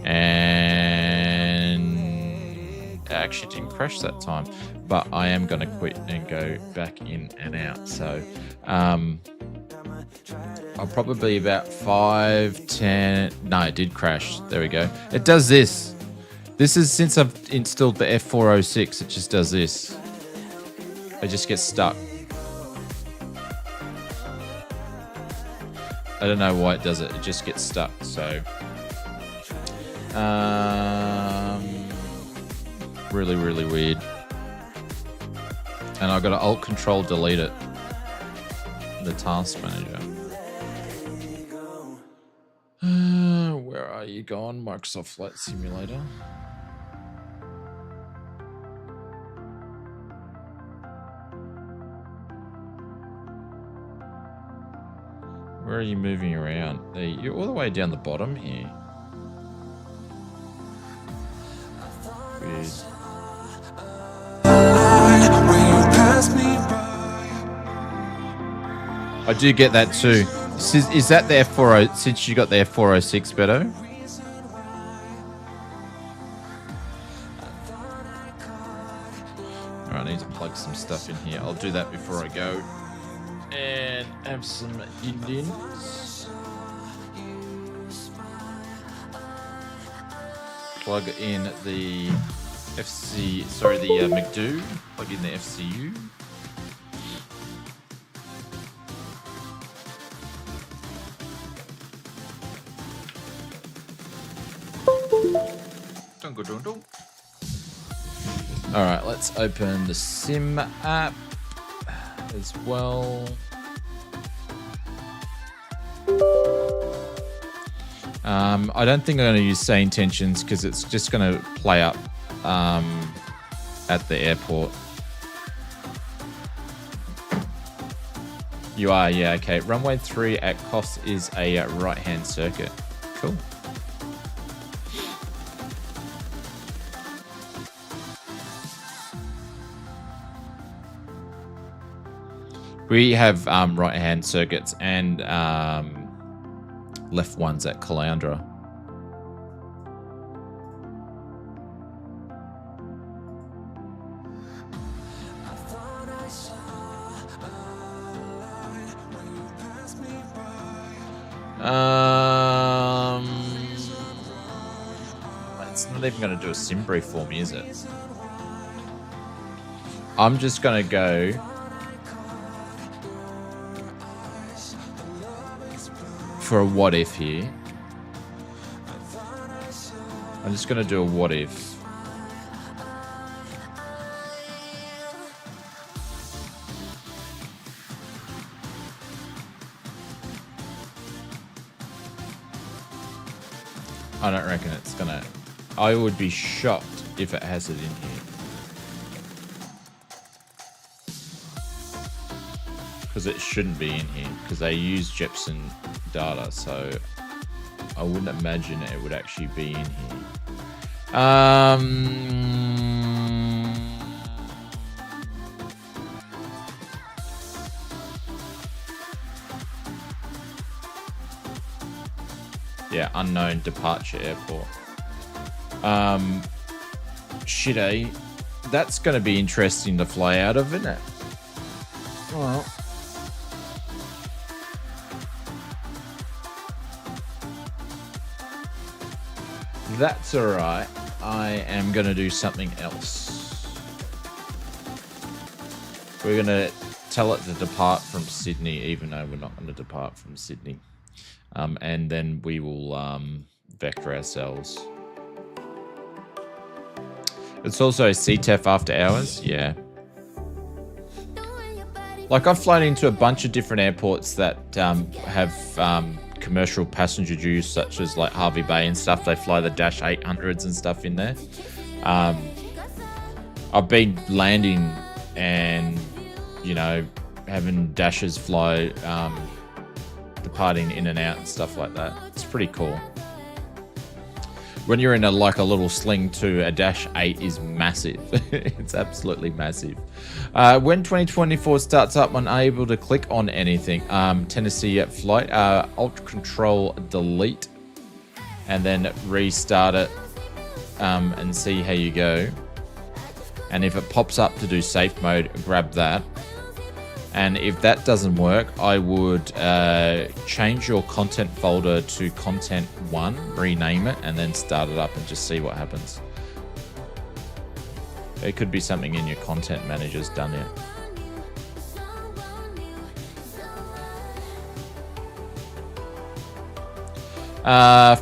And it actually didn't crash that time. But I am going to quit and go back in and out. So I'll probably about 5, 10. No, it did crash. There we go. It does this. This is since I've installed the F406. It just does this. It just gets stuck. I don't know why it does it. It just gets stuck. So really, really weird. And I've got to Alt Control delete it. The task manager. Where are you gone? Microsoft Flight Simulator. Where are you moving around? There, you're all the way down the bottom here. Weird. I do get that too. Is that the F40? Since you got the F406, Beto? Alright, I need to plug some stuff in here. I'll do that before I go. And have some Indians. Plug in the McDo. Plug in the FCU. Alright, let's open the Sim app as well. I don't think I'm going to use Say Intentions because it's just going to play up at the airport. You are, yeah, okay. Runway 3 at Coffs is a right-hand circuit. Cool. We have right-hand circuits and left ones at Caloundra. It's not even going to do a sim brief for me, is it? I'm just going to go for a what if here. I'm just going to do a what if. I don't reckon it's going to... I would be shocked if it has it in here. Because it shouldn't be in here, because they use Jepson data, so I wouldn't imagine it would actually be in here. Yeah, unknown departure airport. Shit, eh? That's going to be interesting to fly out of, isn't it? Well... That's alright. I am going to do something else. We're going to tell it to depart from Sydney, even though we're not going to depart from Sydney. And then we will vector ourselves. It's also CTEF after hours. Yeah. Like I've flown into a bunch of different airports that have commercial passenger use, such as like Harvey Bay and stuff. They fly the Dash 800s and stuff in there. I've been landing and, you know, having Dashes fly, departing in and out and stuff like that. It's pretty cool. When you're in a little sling too, a Dash 8 is massive. It's absolutely massive. When 2024 starts up, unable to click on anything. Tennessee flight, Alt Control Delete, and then restart it, and see how you go. And if it pops up to do safe mode, grab that. And if that doesn't work, I would change your content folder to content 1, rename it, and then start it up and just see what happens. It could be something in your content manager's done it.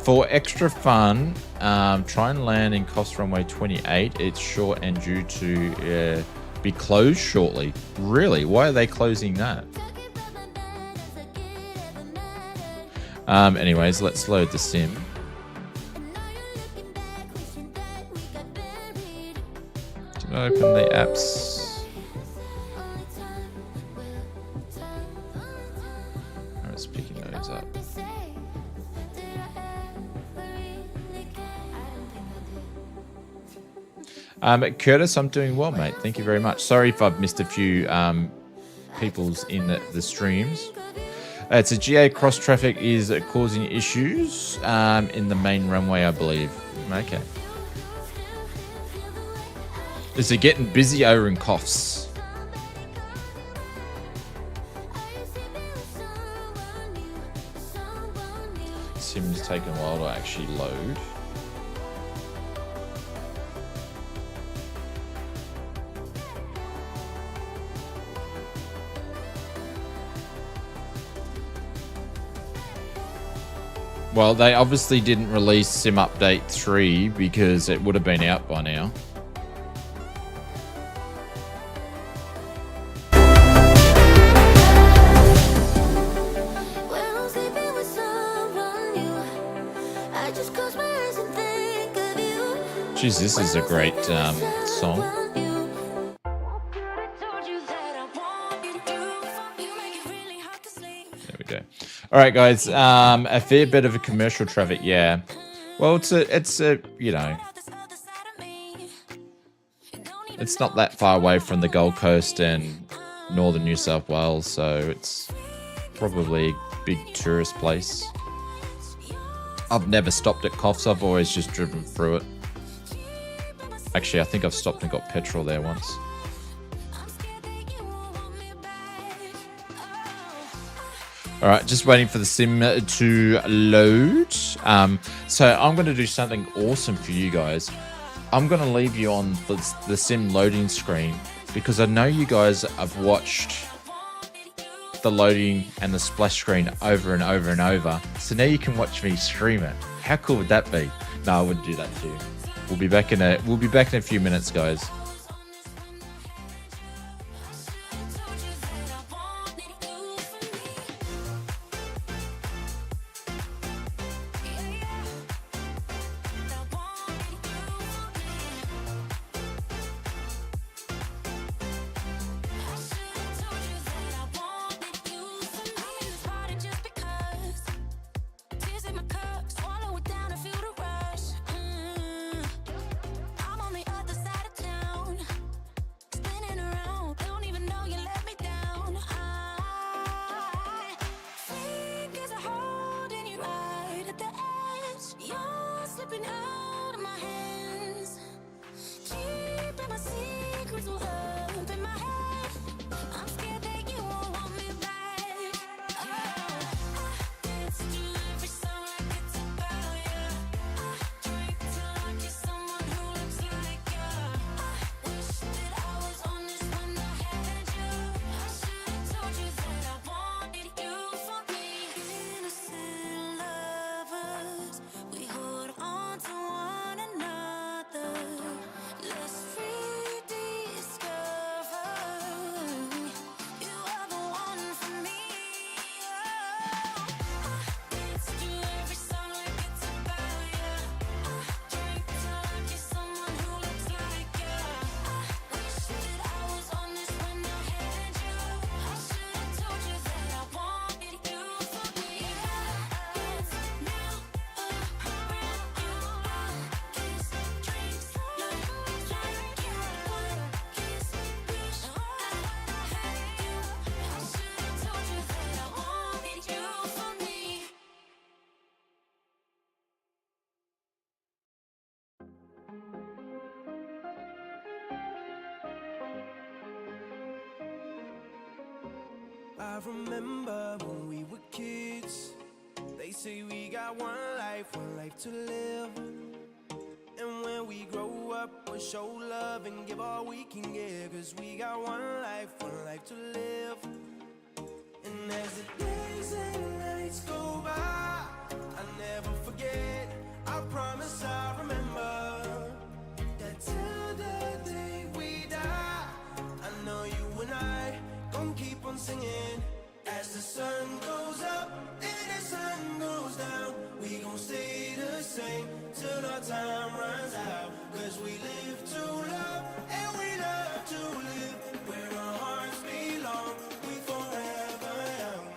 For extra fun, try and land in Coast Runway 28. It's short and due to be closed shortly. Really? Why are they closing that? Anyways, let's load the sim. Did I open the apps? Oh, it's picking those up. Curtis, I'm doing well, mate. Thank you very much. Sorry if I've missed a few people's in the streams. It's a GA cross traffic is causing issues in the main runway, I believe. Okay. Is it getting busy over in Coughs? Sim's taking a while to actually load. Well, they obviously didn't release Sim Update 3 because it would have been out by now. Jeez, this is a great song. There we go. All right, guys. A fair bit of a commercial traffic, yeah. Well, it's a you know, it's not that far away from the Gold Coast and northern New South Wales, so it's probably a big tourist place. I've never stopped at Coughs. I've always just driven through it. Actually, I think I've stopped and got petrol there once. All right, just waiting for the sim to load. So I'm going to do something awesome for you guys. I'm going to leave you on the sim loading screen because I know you guys have watched the loading and the splash screen over and over and over. So now you can watch me stream it. How cool would that be? No, I wouldn't do that to you. We'll be back in a few minutes, guys. I'm on the other side of town. I remember when we were kids. They say we got one life to live. And when we grow up, we'll show love and give all we can give. Cause we got one life to live. And as the days and nights go by, I never forget, I promise I remember, that till the day we die, I know you and I gon' keep on singing. As the sun goes up and the sun goes down, we gon' stay the same till our time runs out. Cause we live to love and we love to live. Where our hearts belong, we forever young.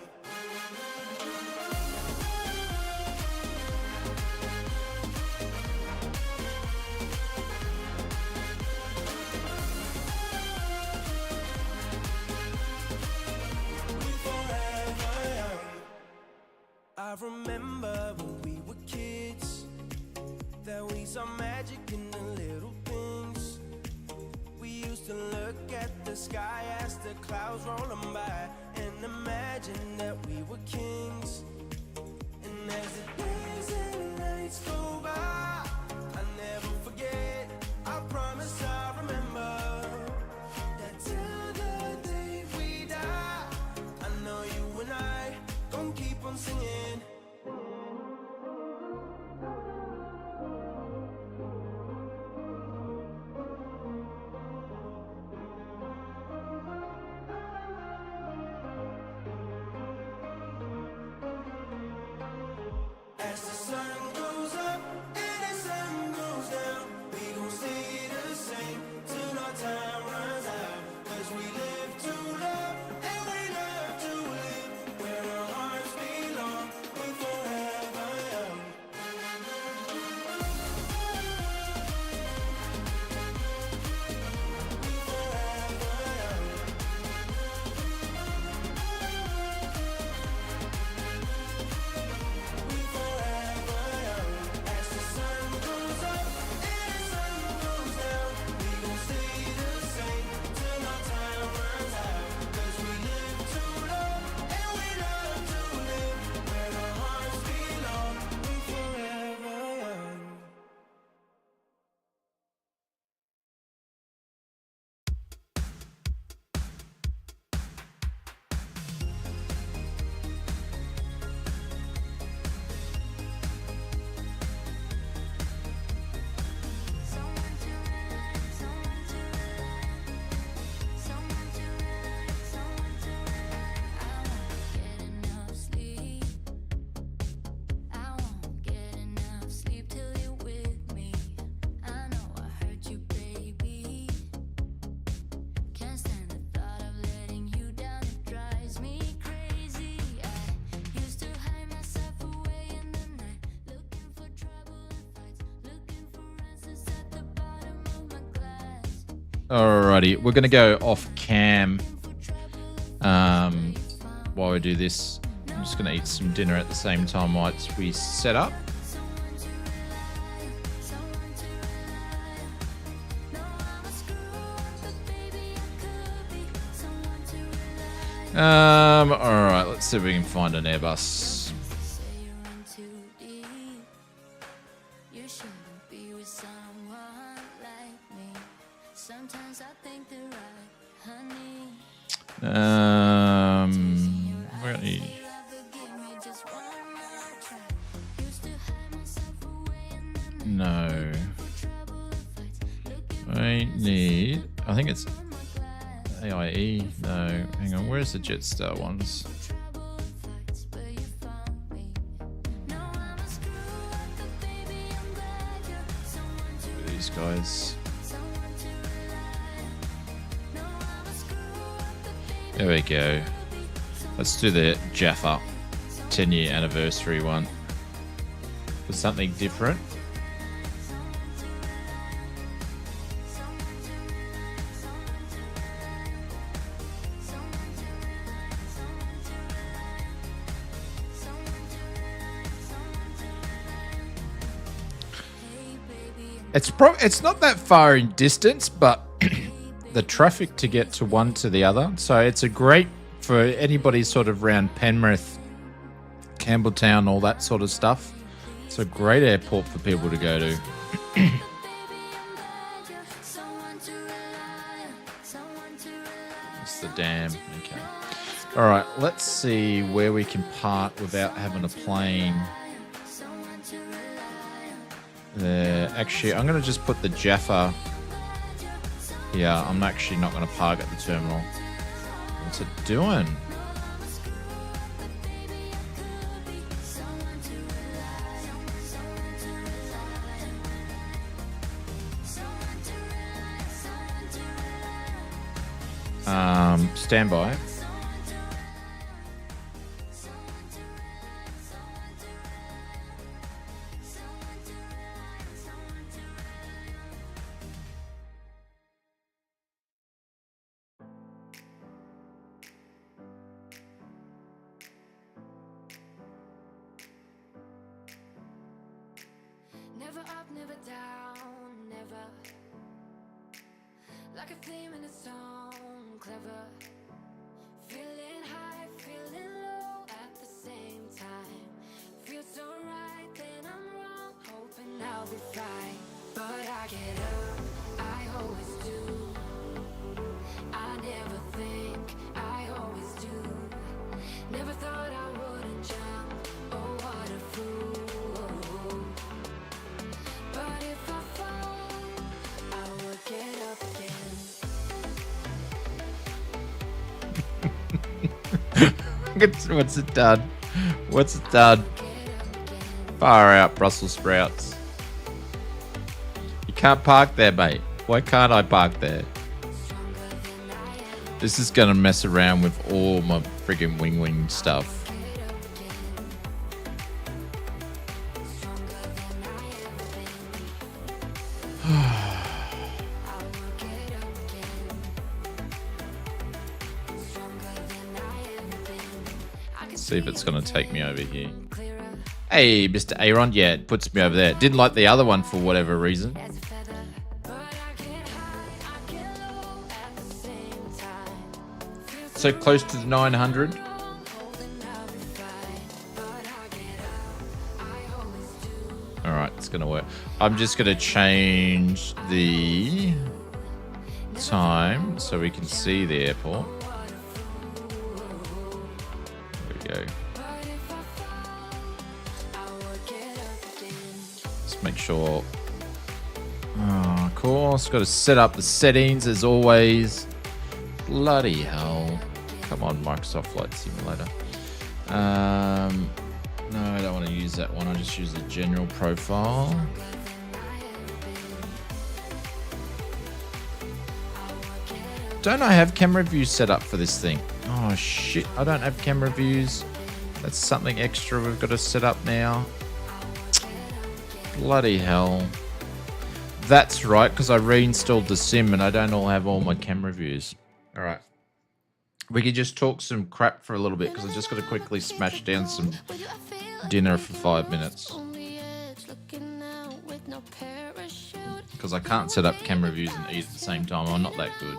I remember when we were kids, that we saw magic in the little things. We used to look at the sky as the clouds rolling by, and imagine that we were kings. And as the days and nights go by, I never forget, I promise I remember, that till the day we die, I know you and I gon' keep on singing. As the sun goes up and the sun goes down, we gon' stay the same till our time runs out. Cause we live to love and we love to live. Where our hearts belong, we forever young. We forever young. We forever young. As the sun goes up and the sun goes down, we gon' stay the same till our time runs out. Cause we live to love and we love to live. Where our hearts belong, we forever young. Alrighty, we're gonna go off cam while we do this. I'm just gonna eat some dinner at the same time whilst we set up. Alright, let's see if we can find an Airbus. Really? No. I need, I think it's AIE. No, hang on, where's the Jetstar ones? These guys. There we go. Let's do the Jaffa 10-year anniversary one. For something different. It's not that far in distance, but the traffic to get to one to the other. So it's a great for anybody sort of around Penrith, Campbelltown, all that sort of stuff. It's a great airport for people to go to. It's the dam. Okay. All right. Let's see where we can park without having a plane. There. Actually, I'm going to just put the Jaffa. Yeah, I'm actually not going to park at the terminal. What's it doing? Stand by. Never up, never down, never. Like a theme in a song, clever. Feeling high, feeling low at the same time. Feels so right, then I'm wrong, hoping I'll be fine. But I get up, I always do. I never think, I always do. Never thought I wouldn't jump, oh what a fool. But if I fall, I will get up again. What's it done? What's it done? Far out, Brussels sprouts. You can't park there, mate. Why can't I park there? This is gonna mess around with all my friggin' wing stuff. See if it's gonna take me over here. Hey, Mr. Aaron. Yeah, it puts me over there. Didn't like the other one for whatever reason. So close to the 900. All right, it's gonna work. I'm just gonna change the time so we can see the airport. There we go. Let's make sure. Oh, of course, got to set up the settings as always. Bloody hell. Come on, Microsoft Flight Simulator. No, I don't want to use that one. I'll just use the general profile. Don't I have camera views set up for this thing? Oh, shit. I don't have camera views. That's something extra we've got to set up now. Bloody hell. That's right, because I reinstalled the sim and I don't have all my camera views. All right. We could just talk some crap for a little bit because I just got to quickly smash down some dinner for 5 minutes. Because I can't set up camera views and eat at the same time. I'm not that good.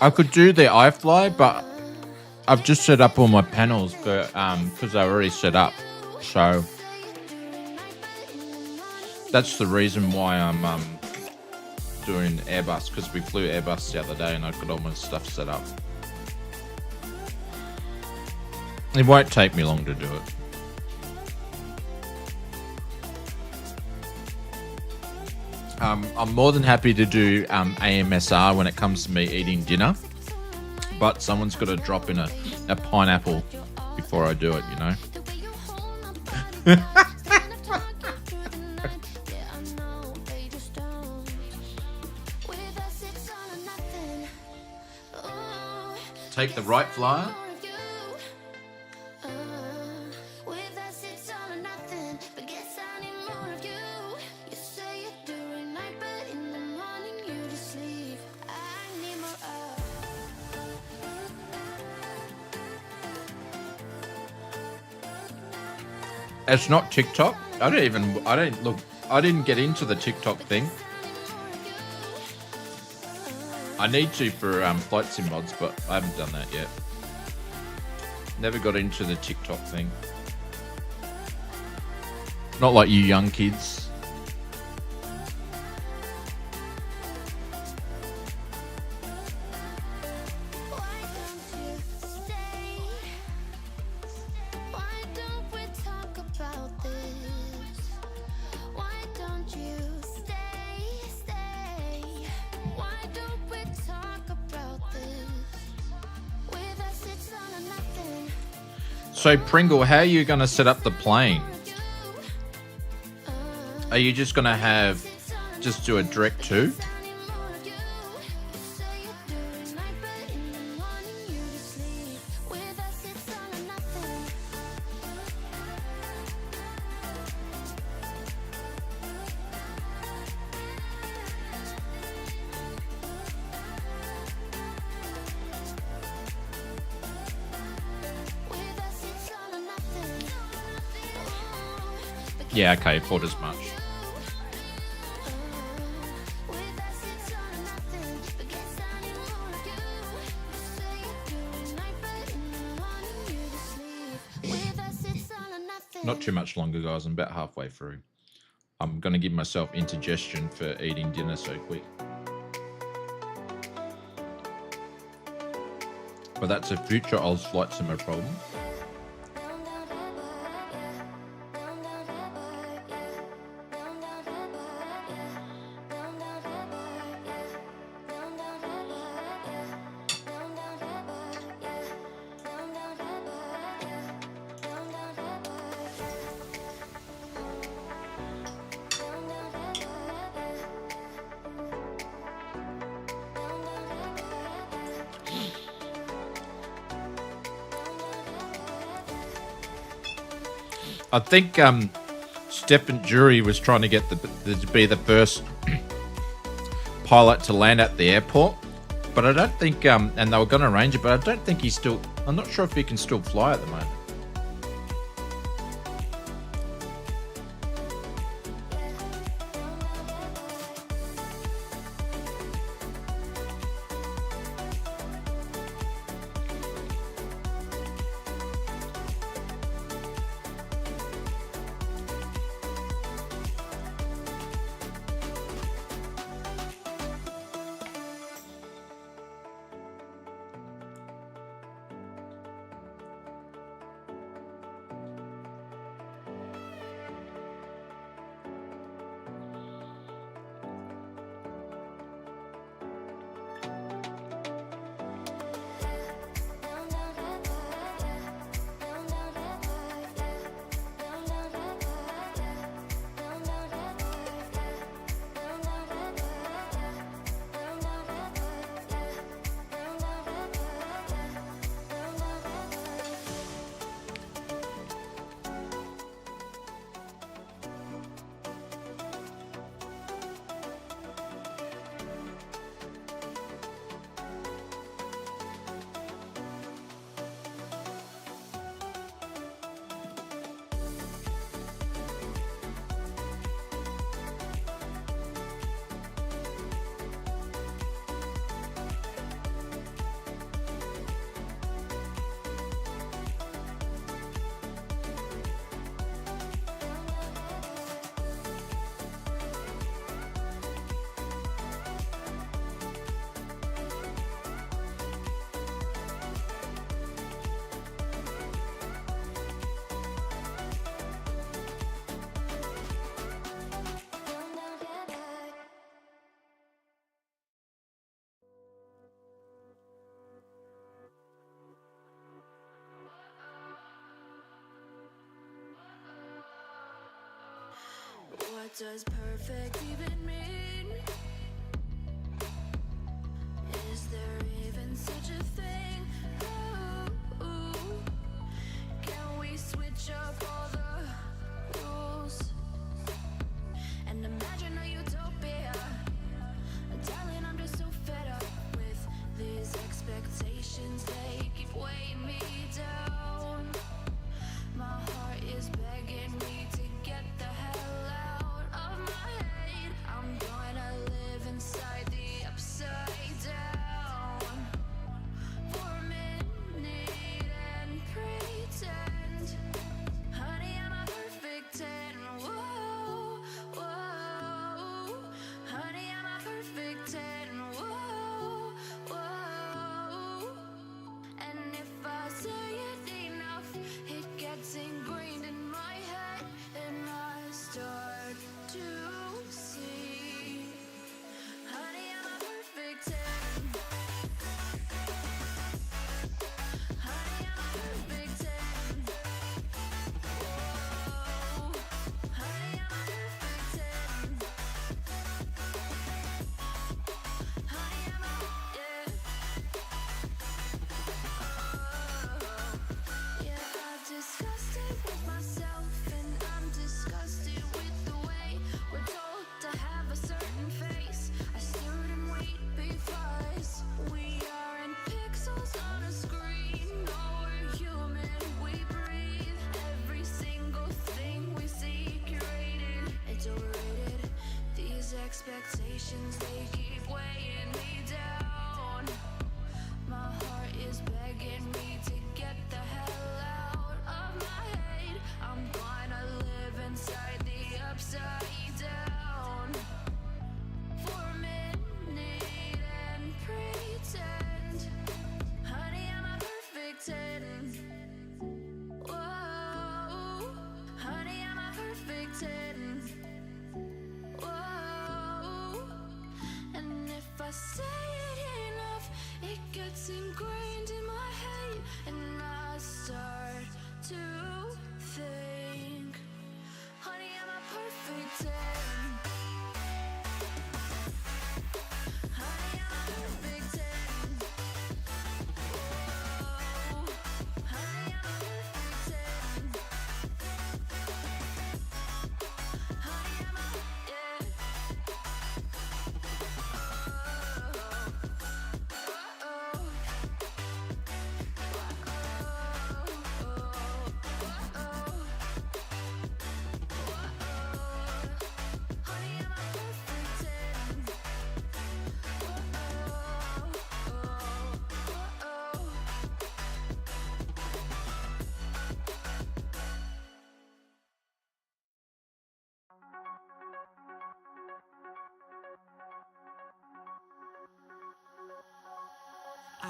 I could do the iFly, but I've just set up all my panels because they're already set up. So that's the reason why I'm doing Airbus, because we flew Airbus the other day and I've got all my stuff set up. It won't take me long to do it. I'm more than happy to do AMSR when it comes to me eating dinner, but someone's got to drop in a pineapple before I do it, you know? Take the right flyer. It's not TikTok. I didn't get into the TikTok thing. I need to for flight sim mods, but I haven't done that yet. Never got into the TikTok thing. Not like you young kids. Why don't you stay? Why don't we talk about this? Why don't you stay? Why don't we talk about this? With us it's all or nothing. So Pringle, how are you going to set up the plane? Are you just going to just do a direct to? Yeah, okay, thought as much. Not too much longer, guys. I'm about halfway through. I'm going to give myself indigestion for eating dinner so quick. But that's a future Oz Flight Simmer problem. I think Stephen Jury was trying to get to be the first pilot to land at the airport, but I don't think, and they were going to arrange it, but I don't think I'm not sure if he can still fly at the moment. What does perfect even mean? Is there even such a thing? Ooh, can we switch up all the rules and imagine a utopia? Darling, I'm just so fed up with these expectations. They keep weighing me down. My heart is begging me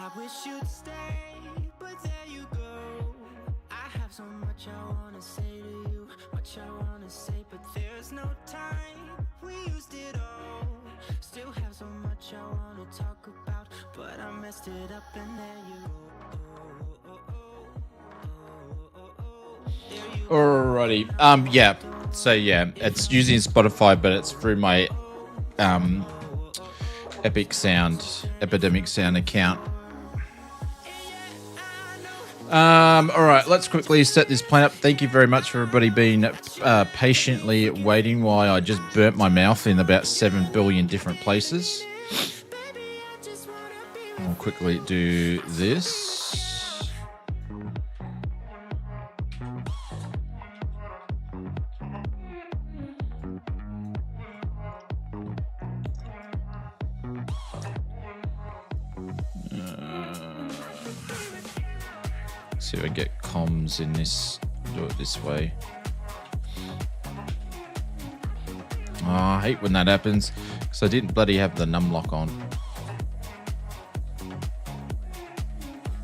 I wish you'd stay, but there you go. I have so much I wanna say to you, much I wanna say, but there's no time. We used it all. Still have so much I wanna talk about, but I messed it up and there you go. Alrighty. Yeah. So yeah, it's using Spotify, but it's through my Epidemic Sound account. All right, let's quickly set this plane up. Thank you very much for everybody being patiently waiting while I just burnt my mouth in about 7 billion different places. I'll quickly do this. See if I get comms in this. Do it this way. Oh, I hate when that happens because I didn't bloody have the num lock on.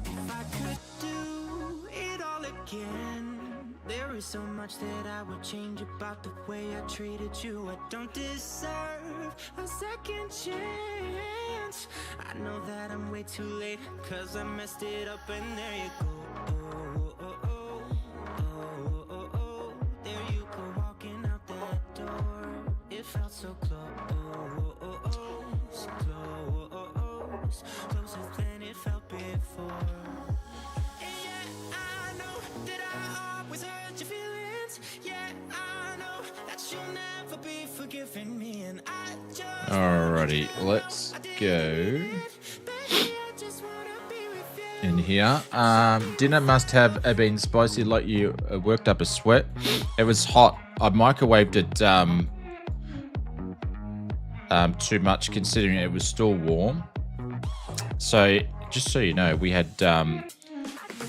If I could do it all again, there is so much that I would change about the way I treated you. I don't deserve a second chance. I know that I'm way too late, cause I messed it up and there you go. There you go, walking out that door. It felt so close, closer than it felt before. And yeah, I know that I always hurt your feelings. Yeah, I know that you'll never be forgiving me, and I just Alrighty, let's go in here. Dinner must have been spicy, like you worked up a sweat. It was hot. I microwaved it too much, considering it was still warm. So just so you know, we had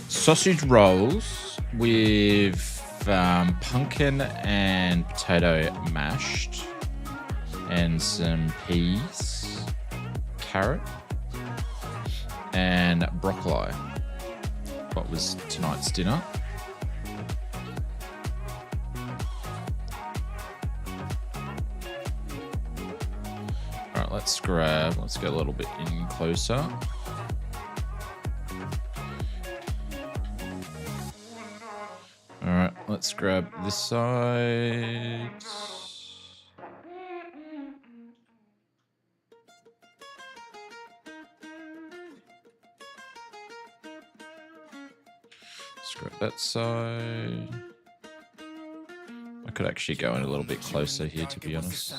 sausage rolls with pumpkin and potato mashed, and some peas, carrot, and broccoli. What was tonight's dinner? All right, let's go a little bit in closer. All right, let's grab this side. Grab that side. I could actually go in a little bit closer here, to be honest.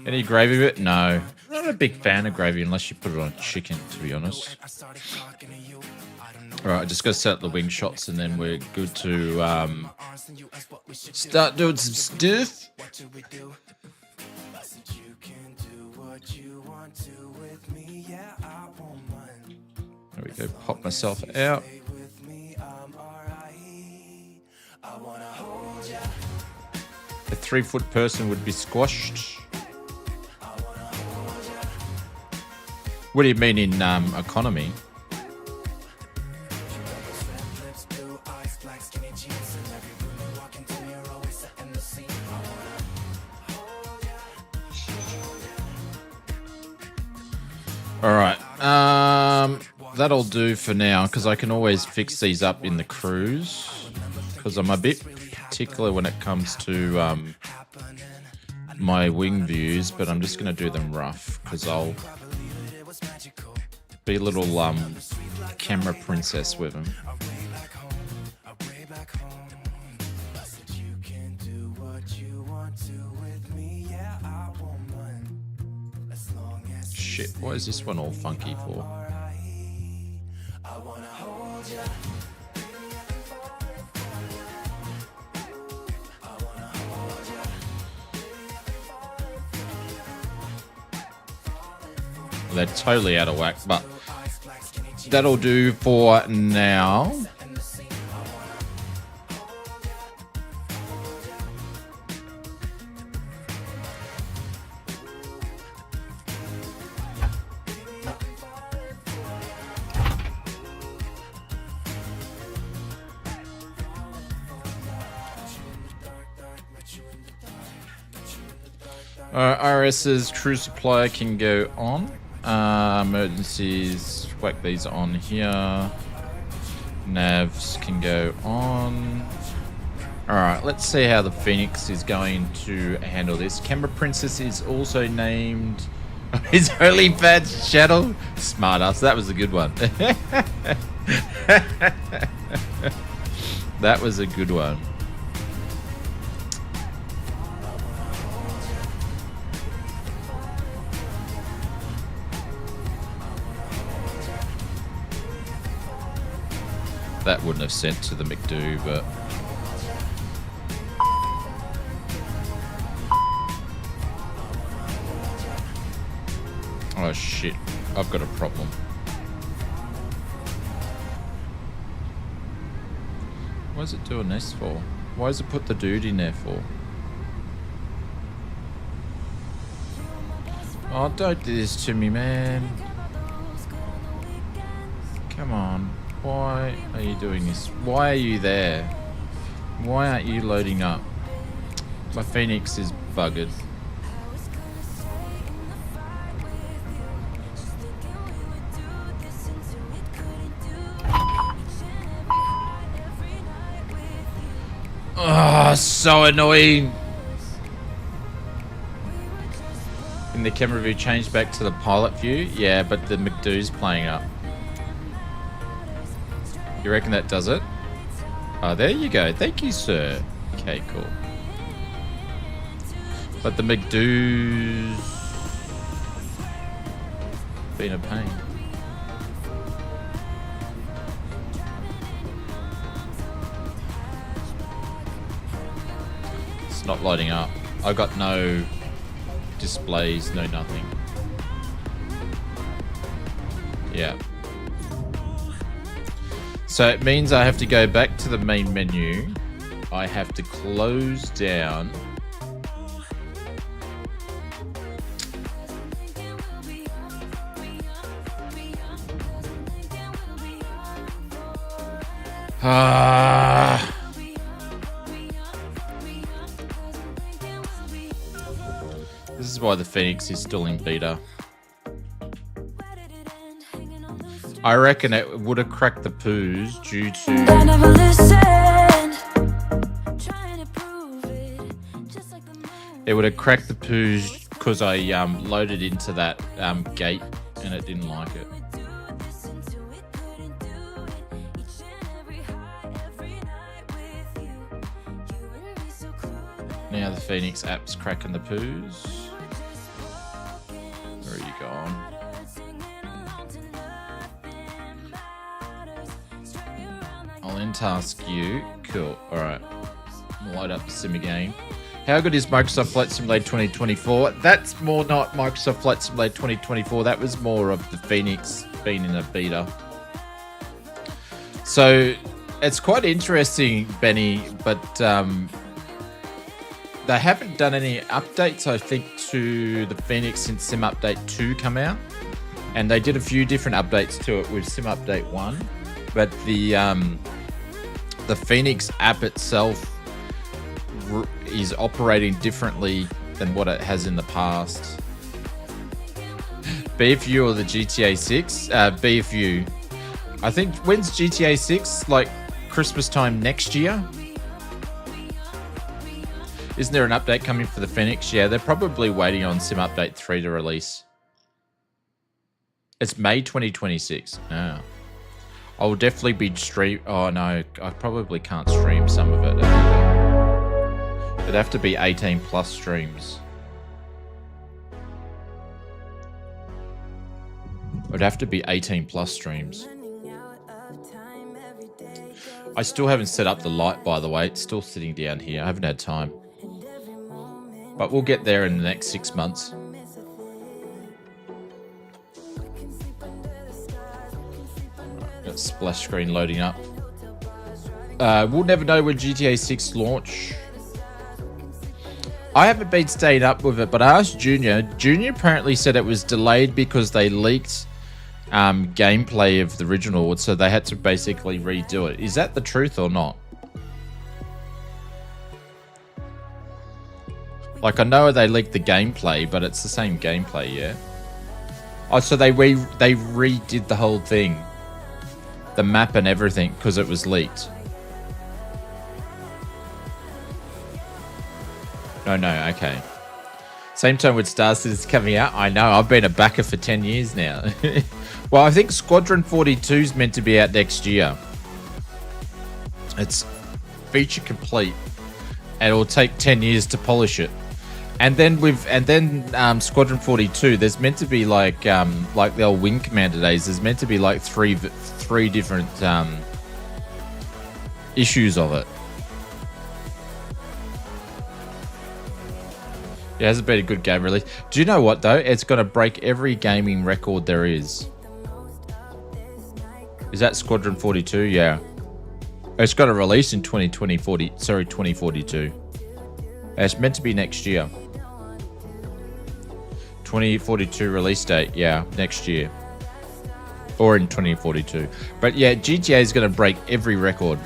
Any gravy with it? No. Not a big fan of gravy unless you put it on chicken, to be honest. Alright, I just got to set up the wing shots and then we're good to start doing some stuff. There we go, pop myself out. A 3-foot person would be squashed. What do you mean in economy? All right. That'll do for now, because I can always fix these up in the cruise, because I'm a bit particular when it comes to my wing views, but I'm just going to do them rough because I'll be a little camera princess with them. Shit, why is this one all funky for? They're totally out of whack, but that'll do for now. IRS's crew supplier can go on. Emergencies, whack these on here. Navs can go on. Alright, let's see how the Phoenix is going to handle this. Camera Princess is also named his OnlyFans channel. Smartass, that was a good one. That was a good one. That wouldn't have sent to the McDo, but... Oh shit, I've got a problem. What is it doing this for? Why does it put the dude in there for? Oh, don't do this to me, man. Come on. Why are you doing this? Why are you there? Why aren't you loading up? My Phoenix is buggered. Oh, so annoying. In the camera view, change back to the pilot view. Yeah, but the McDo's playing up. You reckon that does it? Oh, there you go. Thank you, sir. Okay, cool. But the McDo's been a pain. It's not lighting up. I got no displays, no nothing. Yeah. So it means I have to go back to the main menu. I have to close down. This is why the Phoenix is still in beta. I reckon it would have cracked the poos due to... I never listened, trying to prove it, just like the moon. It would have cracked the poos because I loaded into that gate and it didn't like it. Now the Phoenix app's cracking the poos. Where are you gone? I'll in-task you. Cool. Alright. Light up the sim again. How good is Microsoft Flight Simulator 2024? That's more not Microsoft Flight Simulator 2024. That was more of the Phoenix being in a beta. So, it's quite interesting, Benny, but they haven't done any updates, I think, to the Phoenix since Sim Update 2 come out. And they did a few different updates to it with Sim Update 1. But the Phoenix app itself is operating differently than what it has in the past. BFU or the GTA 6? BFU. I think, when's GTA 6? Like Christmas time next year? Isn't there an update coming for the Phoenix? Yeah, they're probably waiting on Sim Update 3 to release. It's May 2026. Oh. I'll definitely be stream. Oh no, I probably can't stream some of it. It'd have to be 18 plus streams. It'd have to be 18 plus streams. I still haven't set up the light, by the way. It's still sitting down here. I haven't had time. But we'll get there in the next 6 months. Got splash screen loading up. We'll never know when GTA 6 launch. I haven't been staying up with it, but I asked Junior. Junior apparently said it was delayed because they leaked gameplay of the original, so they had to basically redo it. Is that the truth or not? Like, I know they leaked the gameplay, but it's the same gameplay, yeah? Oh, so they redid the whole thing. The map and everything, because it was leaked. No, okay. Same time with Star Citizen coming out. I know, I've been a backer for 10 years now. Well, I think Squadron 42 is meant to be out next year. It's feature complete. And it'll take 10 years to polish it. And then Squadron 42, there's meant to be like the old Wing Commander days, there's meant to be like three different issues of it. It hasn't been a good game release. Do you know what though? It's going to break every gaming record there is. Is that Squadron 42? Yeah. It's got to release in 2042. It's meant to be next year. 2042 release date, yeah, next year. Or in 2042. But yeah, GTA is going to break every record.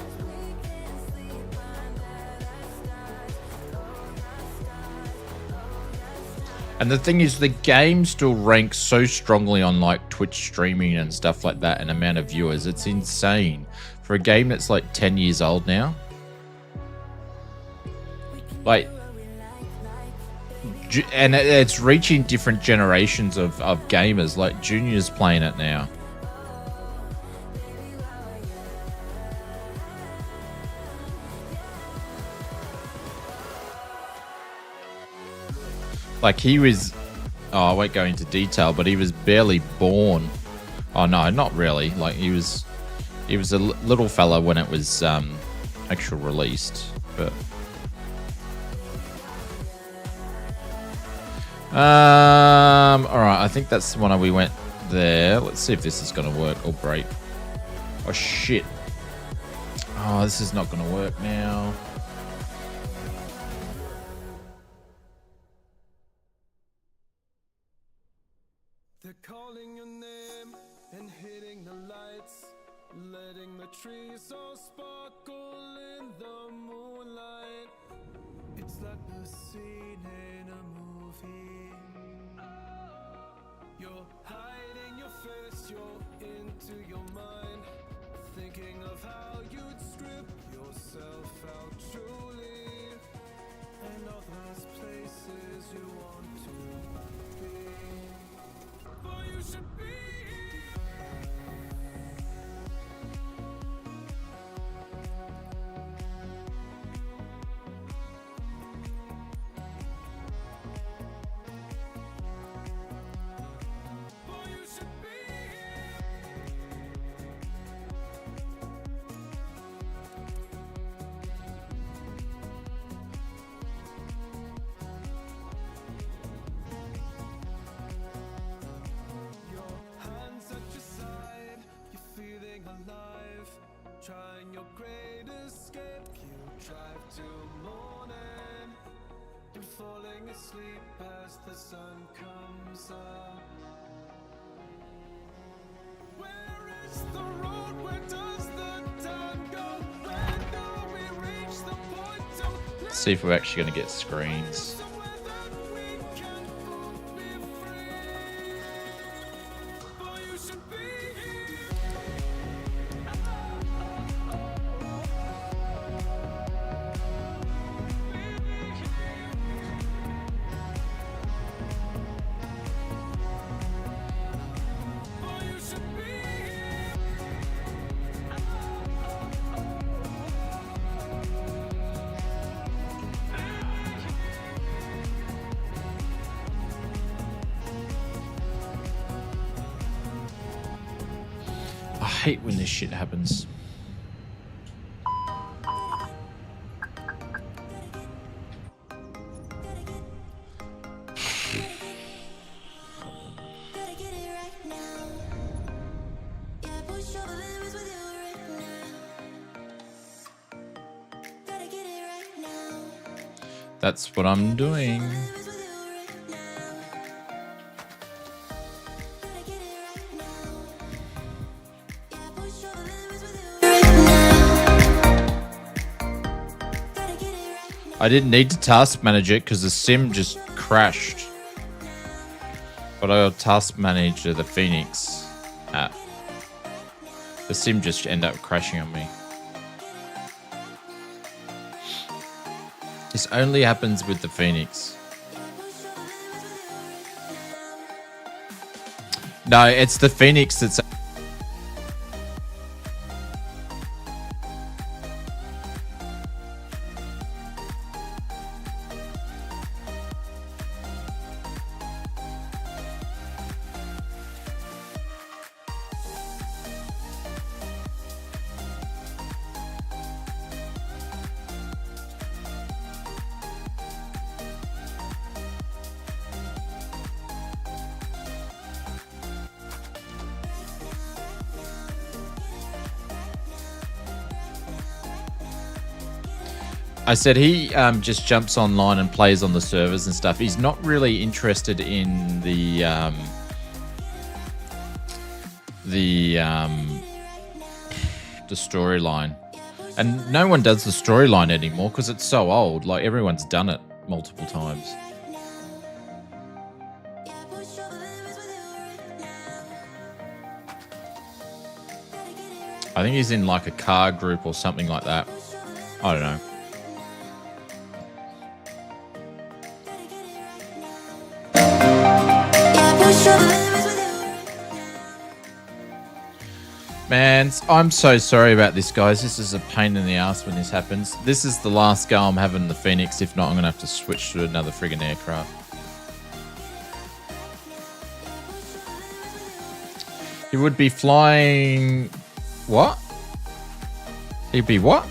And the thing is, the game still ranks so strongly on like Twitch streaming and stuff like that, and amount of viewers. It's insane. For a game that's like 10 years old now. Like, and it's reaching different generations of gamers. Like Junior's playing it now. Like he was, I won't go into detail, but he was barely born. Oh no, not really. Like he was a little fella when it was actually released, but. All right, I think that's the one we went there. Let's see if this is gonna work or break. Oh shit! Oh, this is not gonna work now. They're calling your name and hitting the lights, letting the trees all sparkle in the moonlight. It's like the scene in a movie. You're hiding your face, you're into your mind, thinking of how you'd strip yourself out truly, and all those places you want to be. But you should be trying your great escape. You drive till morning and falling asleep as the sun comes up. Where is the road? Where does the time go? When do we reach the point? Let's see if we're actually going to get screens. I hate when this shit happens. That's what I'm doing. I didn't need to task manage it because the sim just crashed. But I'll task manage the Phoenix app. The sim just ended up crashing on me. This only happens with the Phoenix. No, it's the Phoenix that's... I said he just jumps online and plays on the servers and stuff. He's not really interested in the storyline, and no one does the storyline anymore because it's so old. Like everyone's done it multiple times. I think he's in like a car group or something like that. I don't know. Man, I'm so sorry about this, guys. This is a pain in the ass when this happens. This is the last go I'm having the Phoenix. If not, I'm going to have to switch to another friggin' aircraft. He would be flying... What? He'd be what?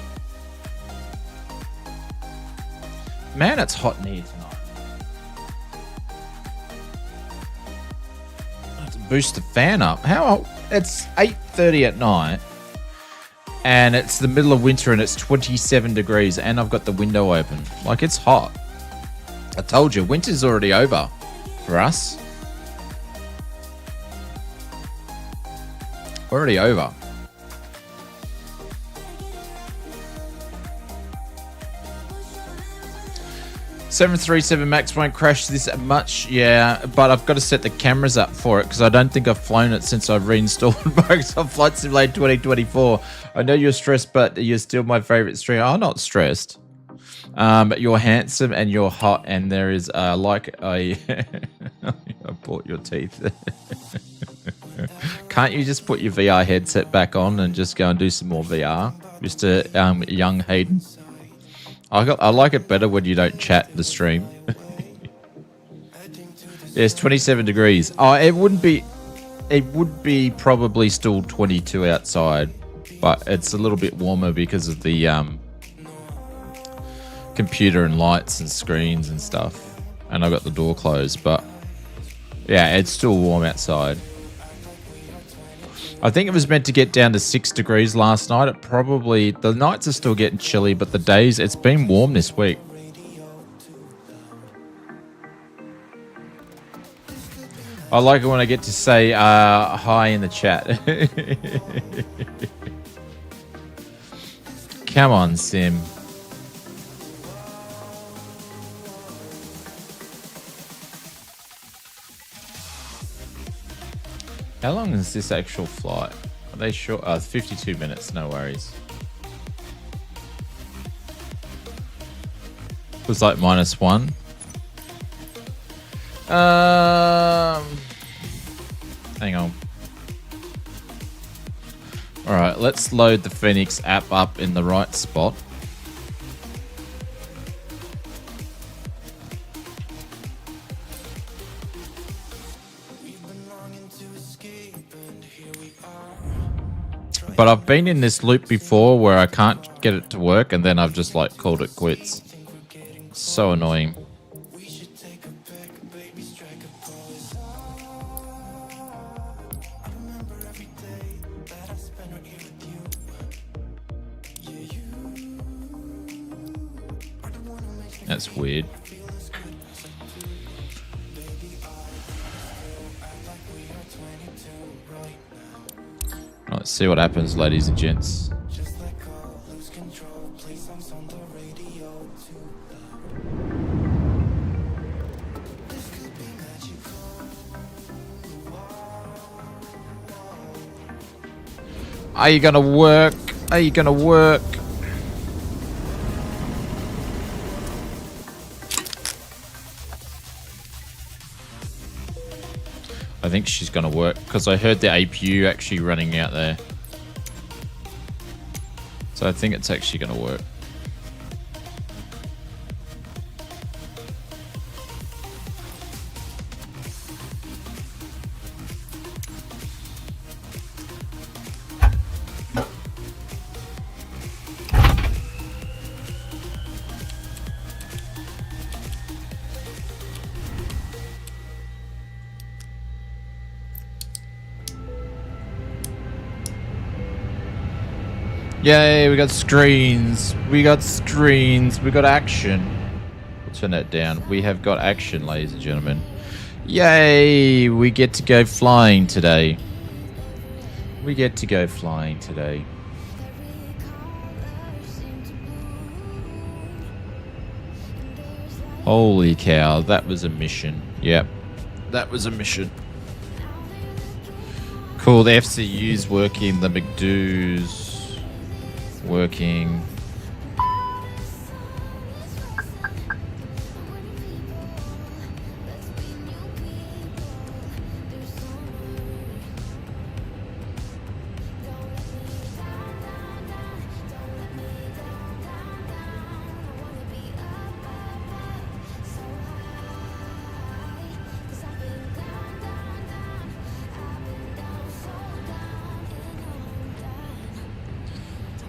Man, it's hot in here tonight. I have to boost the fan up. How... It's 8:30 at night, and it's the middle of winter, and it's 27 degrees, and I've got the window open. Like, it's hot. I told you, winter's already over for us. Already over. 737 MAX won't crash this much, yeah, but I've got to set the cameras up for it because I don't think I've flown it since I've reinstalled Microsoft Flight Simulator 2024. I know you're stressed, but you're still my favorite streamer. I'm not stressed. You're handsome and you're hot, and there is like I bought your teeth. Can't you just put your VR headset back on and just go and do some more VR, Mr. Young Hayden? I like it better when you don't chat the stream. Yes, 27 degrees. Oh, it would be probably still 22 outside, but it's a little bit warmer because of the computer and lights and screens and stuff. And I got the door closed, but yeah, it's still warm outside. I think it was meant to get down to 6 degrees last night. The nights are still getting chilly, but the days, it's been warm this week. I like it when I get to say hi in the chat. Come on, Sim. How long is this actual flight? Are they short? 52 minutes, no worries. It was like -1. Hang on. Alright, let's load the Phoenix app up in the right spot. But I've been in this loop before where I can't get it to work, and then I've just like called it quits. So annoying. That's weird. Let's see what happens, ladies and gents. Are you gonna work? Are you gonna work? I think she's gonna work because I heard the APU actually running out there. So I think it's actually gonna work. Yay, we got screens. We got screens. We got action. We'll turn that down. We have got action, ladies and gentlemen. Yay, we get to go flying today. We get to go flying today. Holy cow, that was a mission. Yep, that was a mission. Cool, the FCU's working, the McDo's working.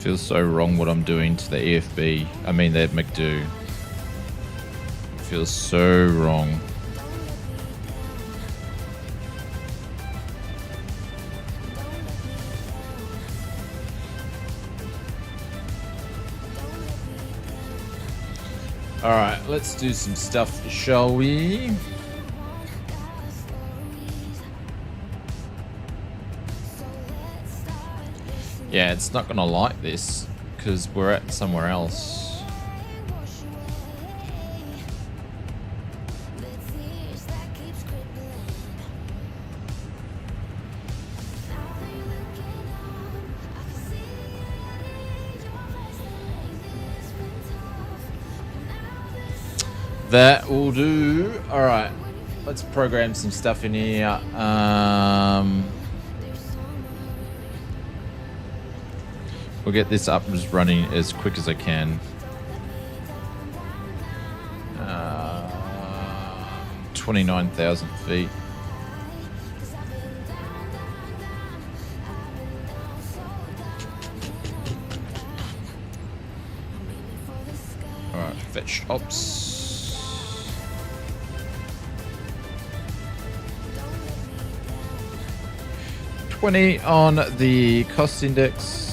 Feels so wrong what I'm doing to the EFB. I mean, the McDo. Feels so wrong. Alright, let's do some stuff, shall we? Yeah, it's not gonna like this because we're at somewhere else. That will do. All right, let's program some stuff in here. We'll get this up and running as quick as I can. 29,000 feet. All right, fetch ops. $20 on the cost index.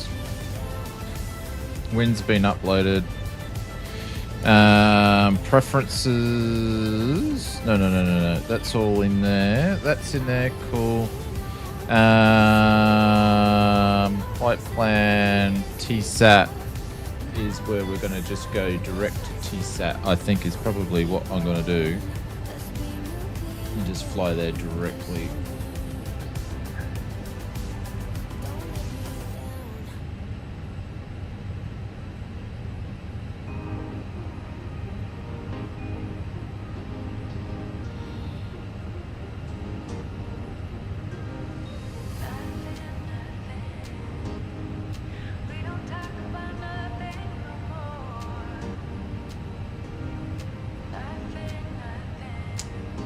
Wind's been uploaded. Preferences. No. That's all in there. That's in there. Cool. Flight plan. TSAT is where we're going to just go direct to TSAT. I think is probably what I'm going to do. And just fly there directly.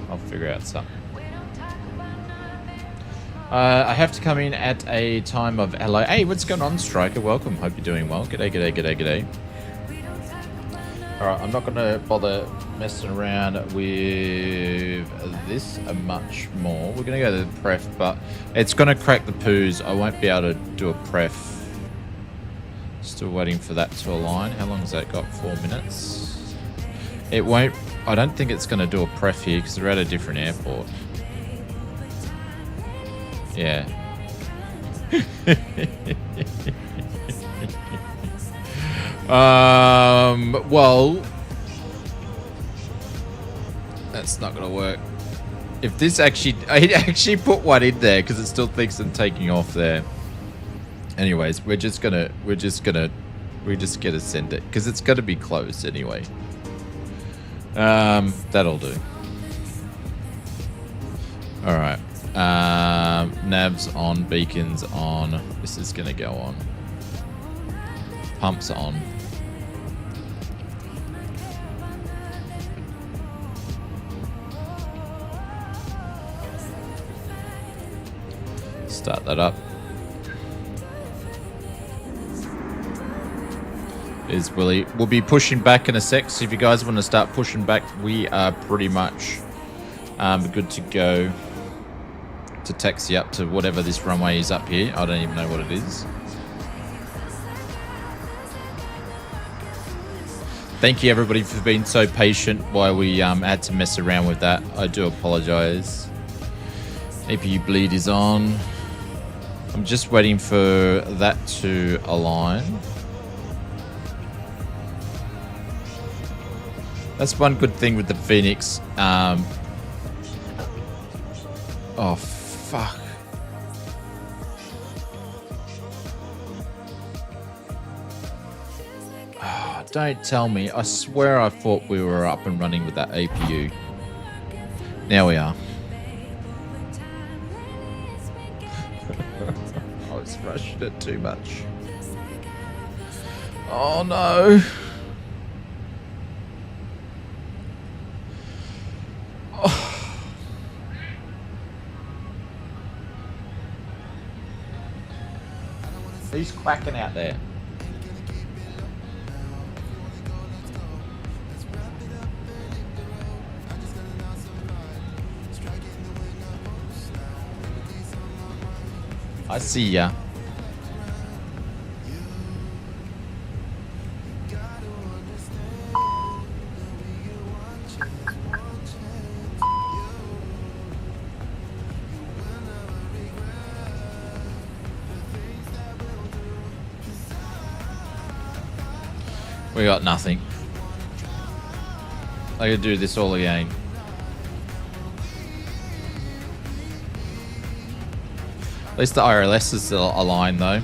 I'll figure out something. I have to come in at a time of hello. Hey, what's going on, Striker? Welcome. Hope you're doing well. G'day. Alright, I'm not going to bother messing around with this much more. We're going to go to the pref, but it's going to crack the poos. I won't be able to do a pref. Still waiting for that to align. How long has that got? 4 minutes. It won't. I don't think it's going to do a pref here because they're at a different airport. Yeah. Well, that's not going to work. If this actually, I actually put one in there because it still thinks I'm taking off there. Anyways, we're just gonna send it because it's gonna be close anyway. That'll do. All right. Navs on, beacons on. This is gonna go on. Pumps on. Start that up. Is Willie. We'll be pushing back in a sec, so if you guys want to start pushing back, we are pretty much good to go to taxi up to whatever this runway is up here. I don't even know what it is. Thank you everybody for being so patient while we had to mess around with that. I do apologize. APU bleed is on. I'm just waiting for that to align. That's one good thing with the Phoenix. Oh, fuck. Oh, don't tell me. I swear I thought we were up and running with that APU. Now we are. I was rushing it too much. Oh, no. Who's quacking out there? I see ya. We got nothing. I could do this all again. At least the RLS is still aligned though.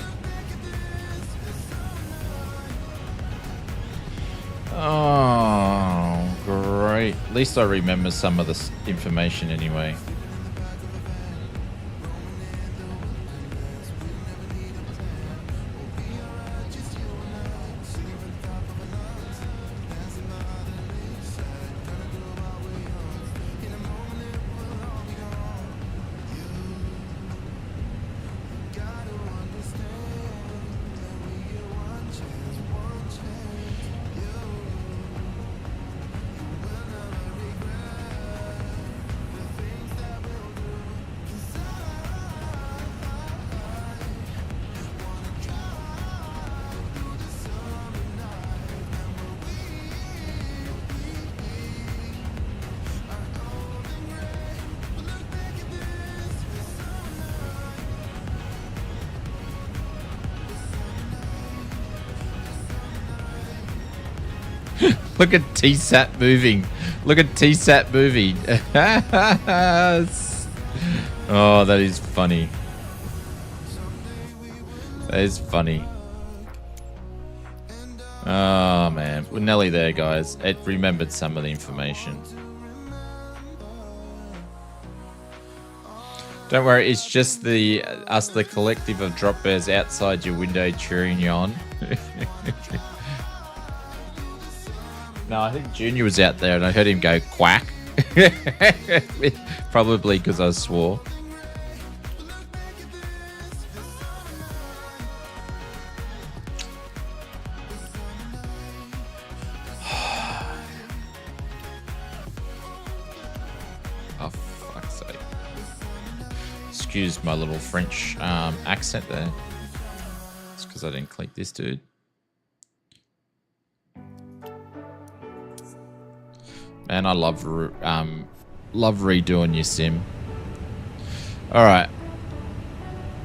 Oh, great. At least I remember some of this information anyway. Look at TSAT moving. Look at TSAT moving. Oh, that is funny. That is funny. Oh, man. We're nearly there, guys. It remembered some of the information. Don't worry, it's just us, the collective of drop bears outside your window cheering you on. No, I think Junior was out there and I heard him go quack. Probably because I swore. Oh, fuck's sake. Excuse my little French accent there. It's because I didn't click this, dude. Man, I love redoing your sim. Alright.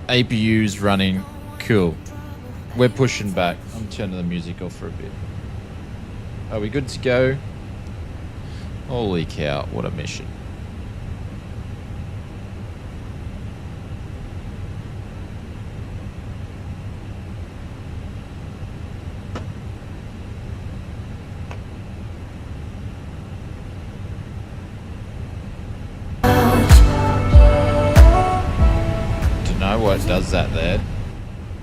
APU's running. Cool. We're pushing back. I'm turning the music off for a bit. Are we good to go? Holy cow, what a mission. know what does that there.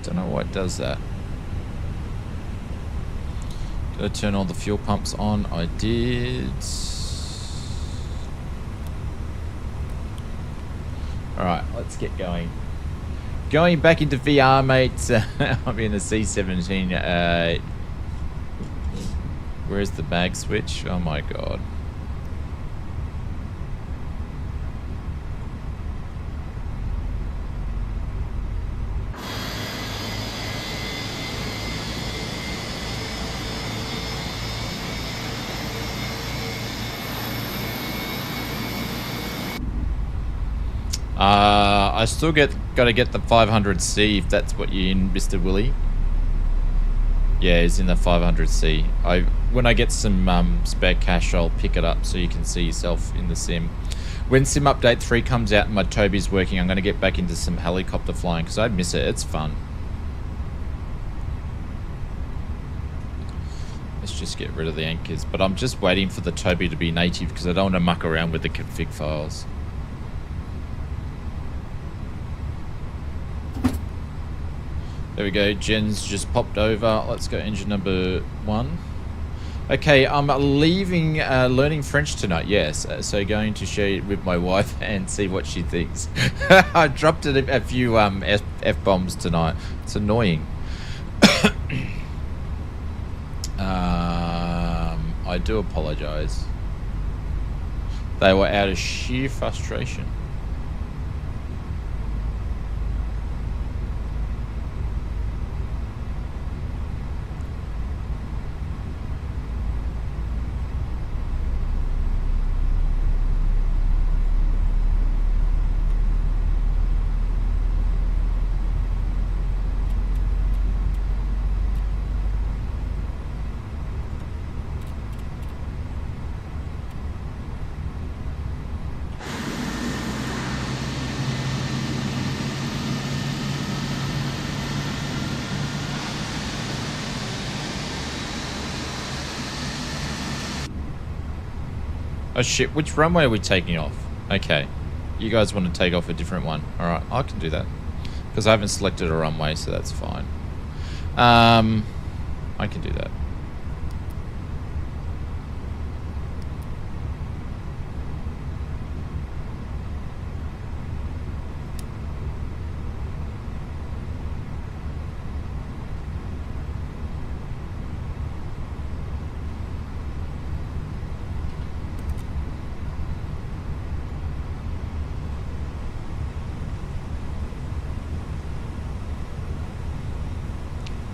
Don't know what does that. Did I turn all the fuel pumps on? I did. Alright, let's get going. Going back into VR, mates. I'm in a C-17. Where's the mag switch? Oh my god. I still gotta get the 500C if that's what you're in, Mr. Willie. Yeah, it's in the 500C. When I get some spare cash, I'll pick it up so you can see yourself in the sim. When Sim Update 3 comes out and my Toby's working, I'm gonna get back into some helicopter flying because I miss it. It's fun. Let's just get rid of the anchors. But I'm just waiting for the Toby to be native because I don't want to muck around with the config files. There we go, Jen's just popped over. Let's go engine number 1. Okay, I'm leaving learning French tonight, yes. So going to share it with my wife and see what she thinks. I dropped a few F-bombs tonight. It's annoying. I do apologize. They were out of sheer frustration. Oh shit, which runway are we taking off? Okay. You guys want to take off a different one. Alright, I can do that. Because I haven't selected a runway, so that's fine. I can do that.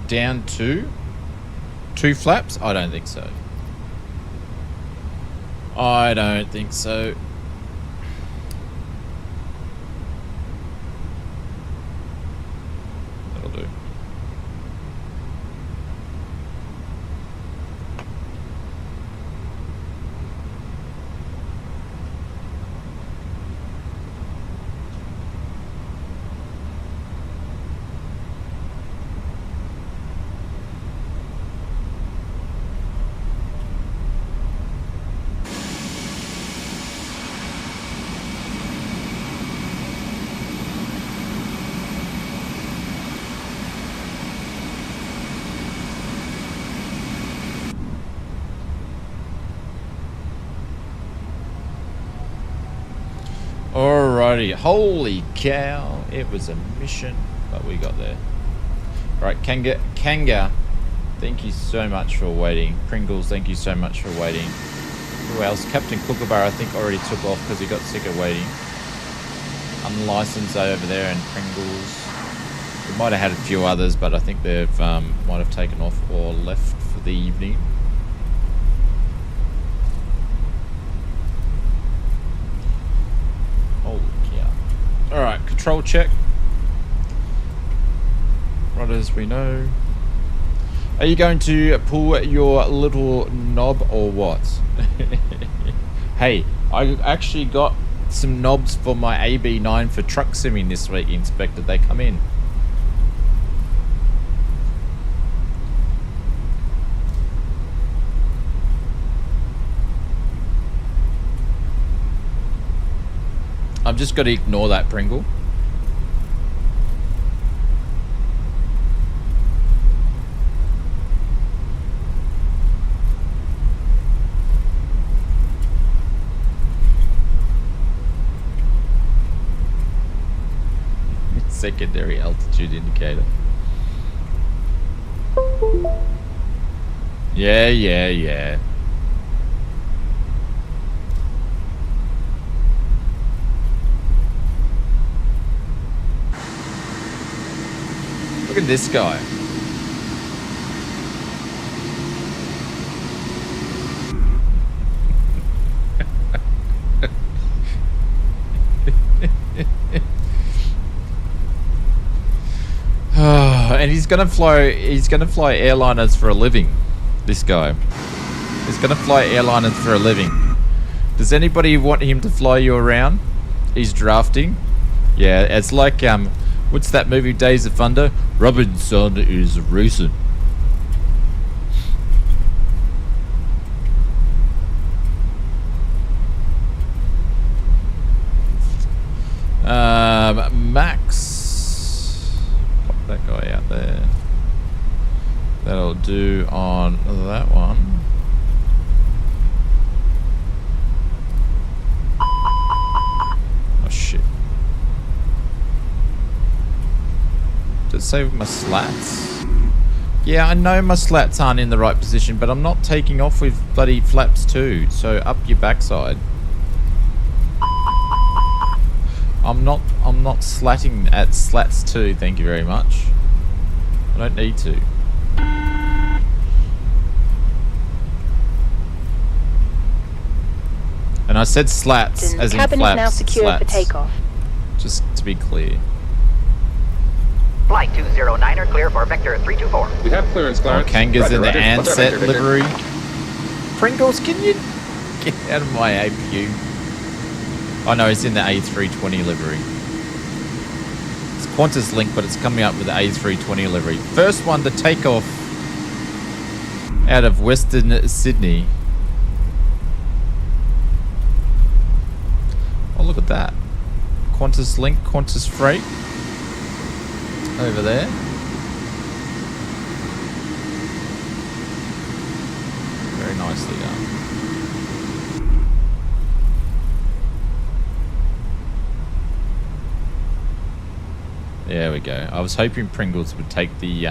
Down to 2 flaps? I don't think so. I don't think so. That'll do. Alrighty, holy cow, it was a mission, but we got there. Alright, Kanga, thank you so much for waiting. Pringles, thank you so much for waiting. Who else? Captain Kookaburra, I think already took off because he got sick of waiting. Unlicensed over there and Pringles. We might have had a few others, but I think they've might have taken off or left for the evening. Holy cow. Alright, control check. Right as we know. Are you going to pull your little knob or what? Hey, I actually got some knobs for my AB9 for truck simming this week, Inspector. They come in. I'm just got to ignore that, Pringle. secondary altitude indicator. Yeah. Look at this guy. And he's gonna fly airliners for a living. This guy. He's gonna fly airliners for a living. Does anybody want him to fly you around? He's drafting. Yeah, it's like what's that movie, Days of Thunder? Robinson is racing. Max, pop that guy out there. That'll do on that one. Oh shit. Did it say my slats? Yeah, I know my slats aren't in the right position, but I'm not taking off with bloody flaps too, so up your backside. I'm not slatting at slats too, thank you very much. I don't need to. And I said slats as in flaps. Cabin is now secured slats. for takeoff. Just to be clear. Flight 209er clear for vector 324. We have clearance, Clarence. Kanga's in the Roger. What's our Ansett vector, Victor? livery. Pringles, can you get out of my APU? Oh no, it's in the A320 livery. It's Qantas Link, but it's coming up with the A320 livery. First one to take off out of Western Sydney. Oh, look at that. Qantas Link, Qantas Freight. Over there. Very nicely done. There we go. I was hoping Pringles would take the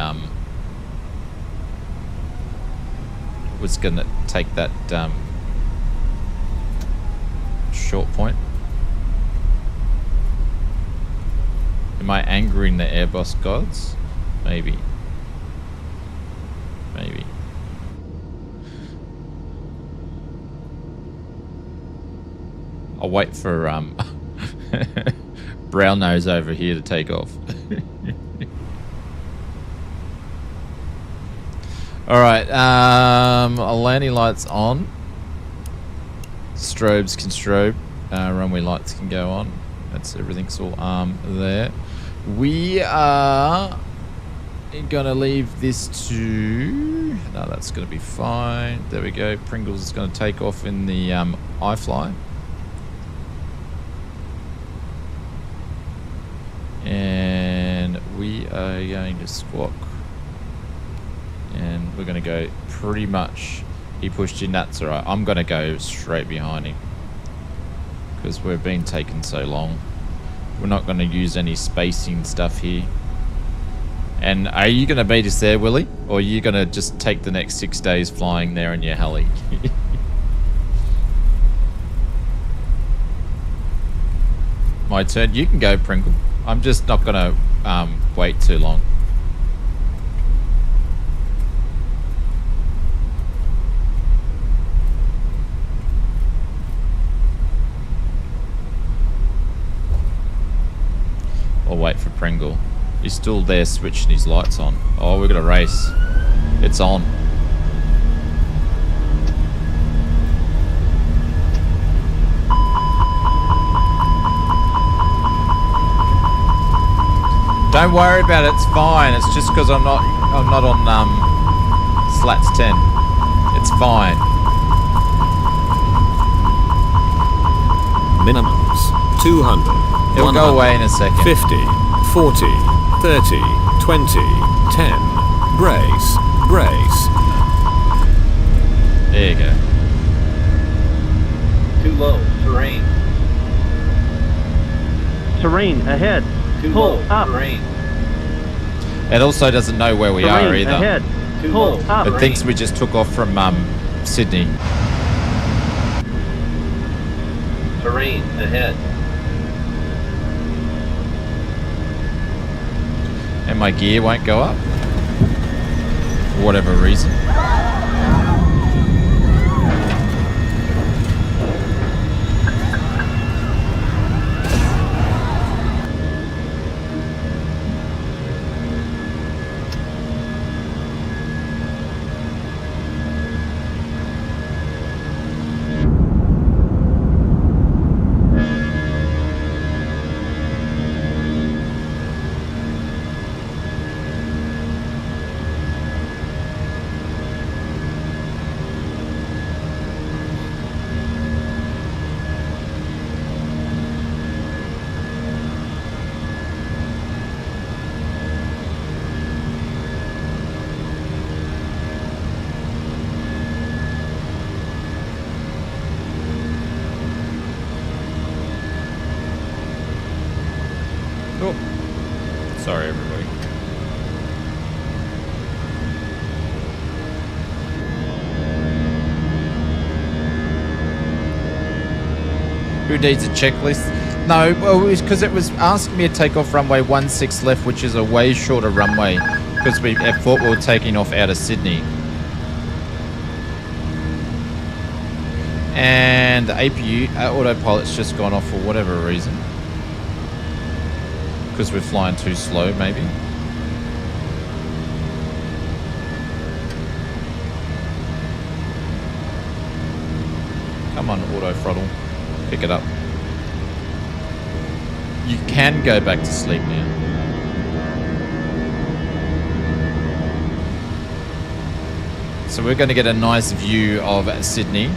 was gonna take that short point. Am I angering the Airbus gods? Maybe. Maybe. I'll wait for brown nose over here to take off. Alright, landing lights on. Strobes can strobe. Runway lights can go on. That's everything's all there. We are gonna leave this to... No, that's gonna be fine. There we go. Pringles is gonna take off in the iFly. And we are going to squawk. And we're gonna go pretty much... He pushed your nuts, alright. I'm gonna go straight behind him. Because we've been taking so long. We're not going to use any spacing stuff here. And are you going to beat us there, Willie? Or are you going to just take the next 6 days flying there in your heli? My turn. You can go, Pringle. I'm just not going to wait too long. I'll wait for Pringle. He's still there switching his lights on. Oh, we've got a race. It's on. Don't worry about it, it's fine. It's just because I'm not on slats 10. It's fine. Minimums 200. It'll go away in a second. 50, 40, 30, 20, 10. Brace, brace. There you go. Too low, terrain. Terrain ahead. Too Pull up. Green. It also doesn't know where we are either. Ahead. Pull up. It thinks we just took off from Sydney. Terrain ahead. And my gear won't go up. For whatever reason. Cool. Sorry, everybody. Who needs a checklist? No, well, it was because it was asking me to take off runway 16 left, which is a way shorter runway, because we thought we were taking off out of Sydney. And the APU, autopilot's just gone off for whatever reason. Because we're flying too slow, maybe. Come on, auto throttle. Pick it up. You can go back to sleep now. So we're going to get a nice view of Sydney.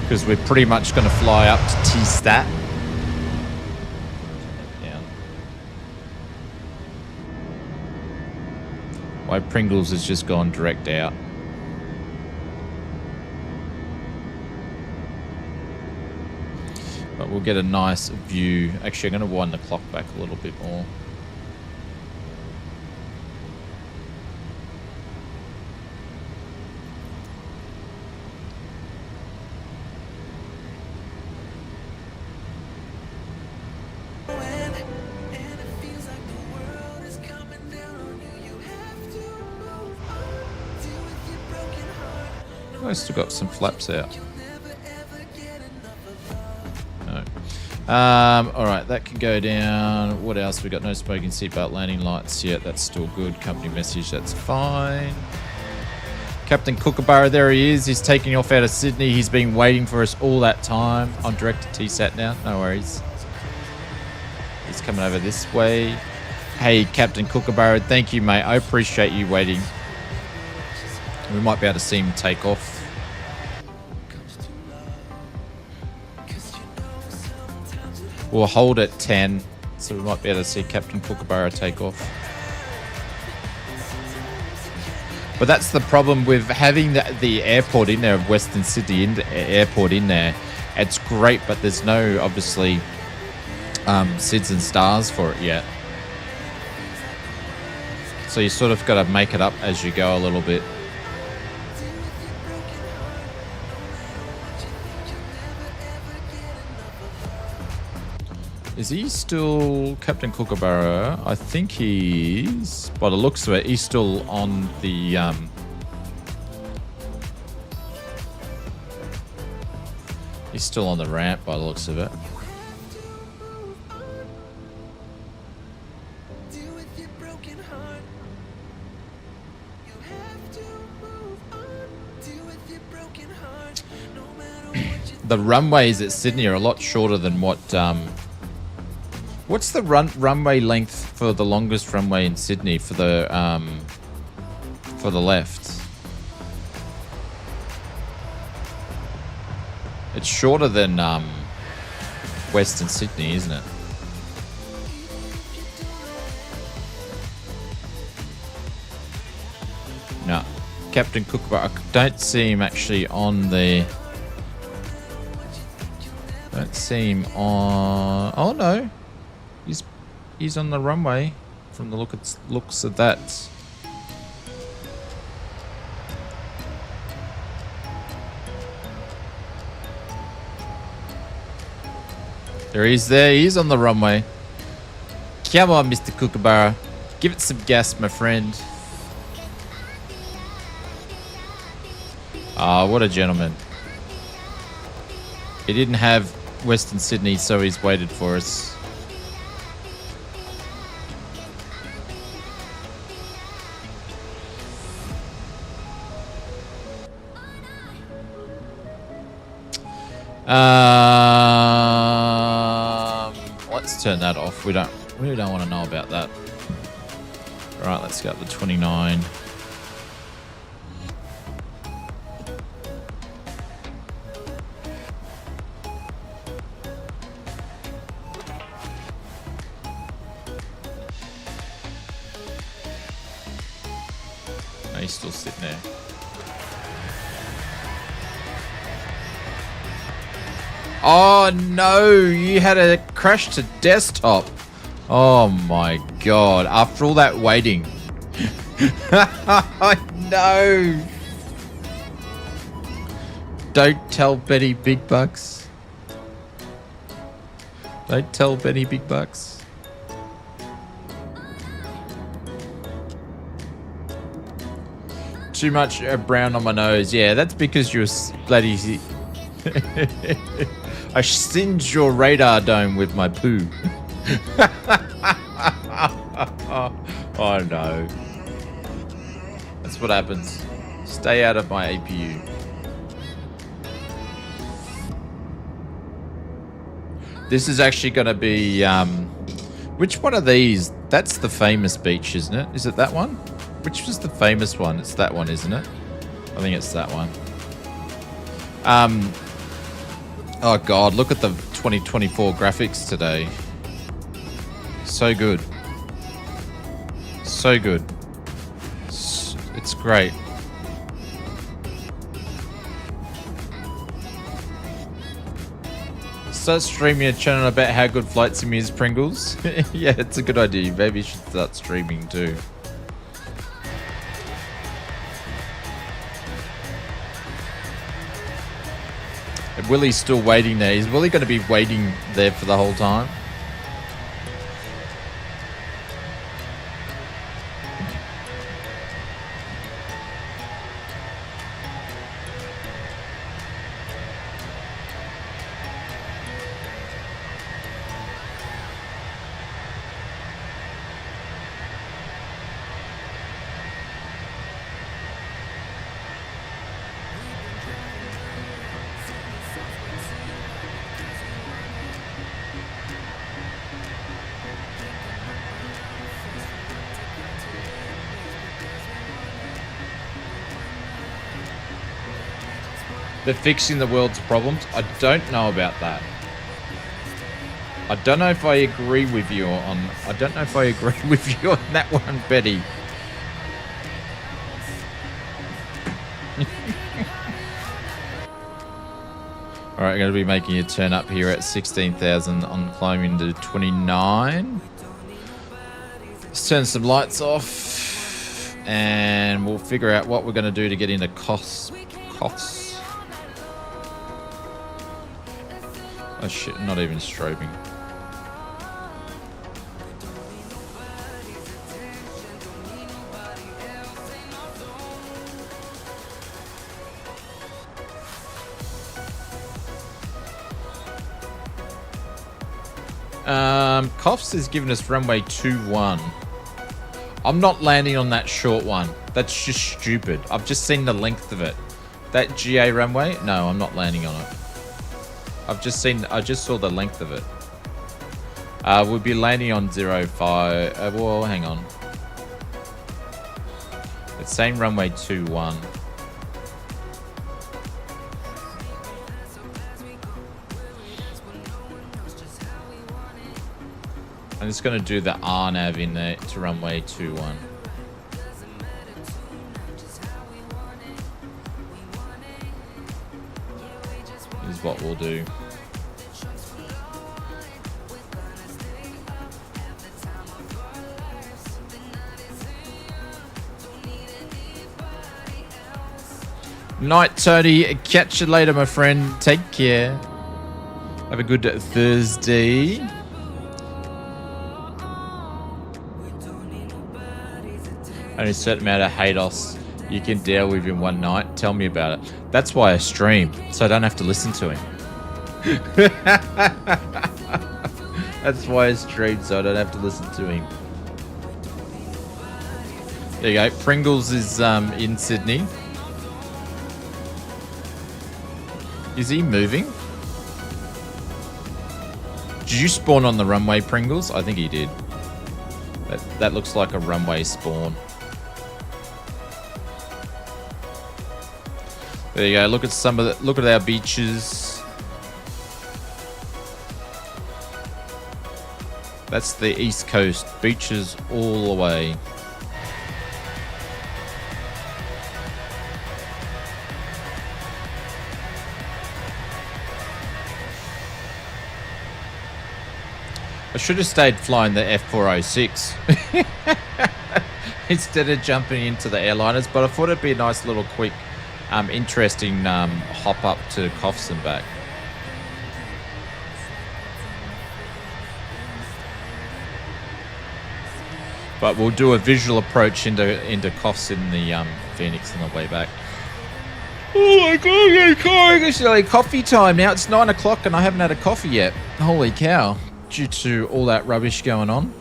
Because we're pretty much going to fly up to T-Stat. Why Pringles has just gone direct out. But we'll get a nice view. Actually, I'm going to wind the clock back a little bit more. I still got some flaps out. No. Alright, that can go down. What else? We got no smoking seatbelt landing lights yet. That's still good. Company message, that's fine. Captain Kookaburra, there he is. He's taking off out of Sydney. He's been waiting for us all that time. I'm direct to TSAT now. No worries. He's coming over this way. Hey, Captain Kookaburra, thank you, mate. I appreciate you waiting. We might be able to see him take off. We'll hold at 10, so we might be able to see Captain Kookaburra take off. But that's the problem with having the airport in there, of Western Sydney airport in there. It's great, but there's no, obviously, SIDS and stars for it yet. So you sort of got to make it up as you go a little bit. Is he still Captain Kookaburra? I think he's, by the looks of it, he's still on the he's still on the ramp by the looks of it. The runways at Sydney are a lot shorter than what what's the runway length for the longest runway in Sydney for the left? It's shorter than Western Sydney, isn't it? No. Captain Kookaburra, I don't see him actually on the... Don't see him on... Oh no. He's on the runway from the looks of that. There he is there. He's on the runway. Come on, Mr. Kookaburra. Give it some gas, my friend. Ah, what a gentleman. He didn't have Western Sydney, so he's waited for us. Let's turn that off. We don't want to know about that. All right, let's go up to 29. No, he's still sitting there. Oh no, you had a crash to desktop. Oh my god, after all that waiting. No. Don't tell Benny Big Bucks. Don't tell Benny Big Bucks. Too much brown on my nose. Yeah, that's because you're bloody... I singed your radar dome with my poo. Oh no. That's what happens. Stay out of my APU. This is actually going to be... which one of these? That's the famous beach, isn't it? Is it that one? Which was the famous one? It's that one, isn't it? I think it's that one. Oh god, look at the 2024 graphics today. So good. So good. It's great. Start streaming a channel about how good Flight Sim is, Pringles. Yeah, it's a good idea. Maybe you should start streaming too. Willie's still waiting there. Is Willie going to be waiting there for the whole time? They're fixing the world's problems. I don't know about that. I don't know if I agree with you on... I don't know if I agree with you on that one, Betty. Alright, I'm going to be making a turn up here at 16,000 on climbing to 29. Let's turn some lights off. And we'll figure out what we're going to do to get into costs. Oh shit, not even strobing. Coffs has given us runway 21. I'm not landing on that short one. That's just stupid. I've just seen the length of it. That GA runway? No, I'm not landing on it. I just saw the length of it. We'll be landing on 05. Well, hang on. It's saying runway 21. I'm just going to do the RNAV in there to runway 21. Is what we'll do. Night, Tony. Catch you later, my friend. Take care. Have a good Thursday. Only a certain amount of HATOS you can deal with in one night. Tell me about it. That's why I stream, so I don't have to listen to him. That's why I stream, so I don't have to listen to him. There you go. Pringles is in Sydney. Is he moving? Did you spawn on the runway, Pringles? I think he did. That looks like a runway spawn. There you go. Look at some of the. Look at our beaches. That's the East Coast. Beaches all the way. I should have stayed flying the F406 instead of jumping into the airliners, but I thought it'd be a nice little quick, interesting hop up to Coffs and back. But we'll do a visual approach into Coffs in the Phoenix on the way back. Oh my god, it's nearly coffee time now. It's 9 o'clock and I haven't had a coffee yet. Holy cow. Due to all that rubbish going on.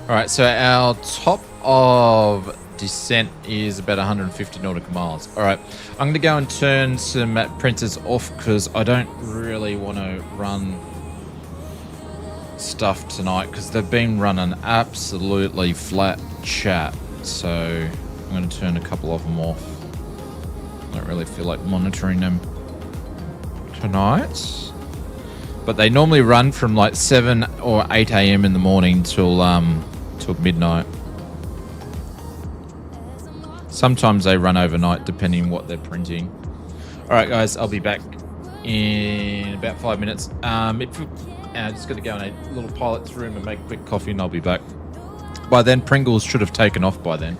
Alright, so our top of descent is about 150 nautical miles. Alright, I'm going to go and turn some printers off because I don't really want to run stuff tonight because they've been running absolutely flat chat. So I'm going to turn a couple of them off. I don't really feel like monitoring them tonight. But they normally run from like 7 or 8 a.m. in the morning till midnight. Sometimes they run overnight depending on what they're printing. Alright guys, I'll be back in about 5 minutes. I'm just going to go in a little pilot's room and make a quick coffee and I'll be back. By then, Pringles should have taken off by then.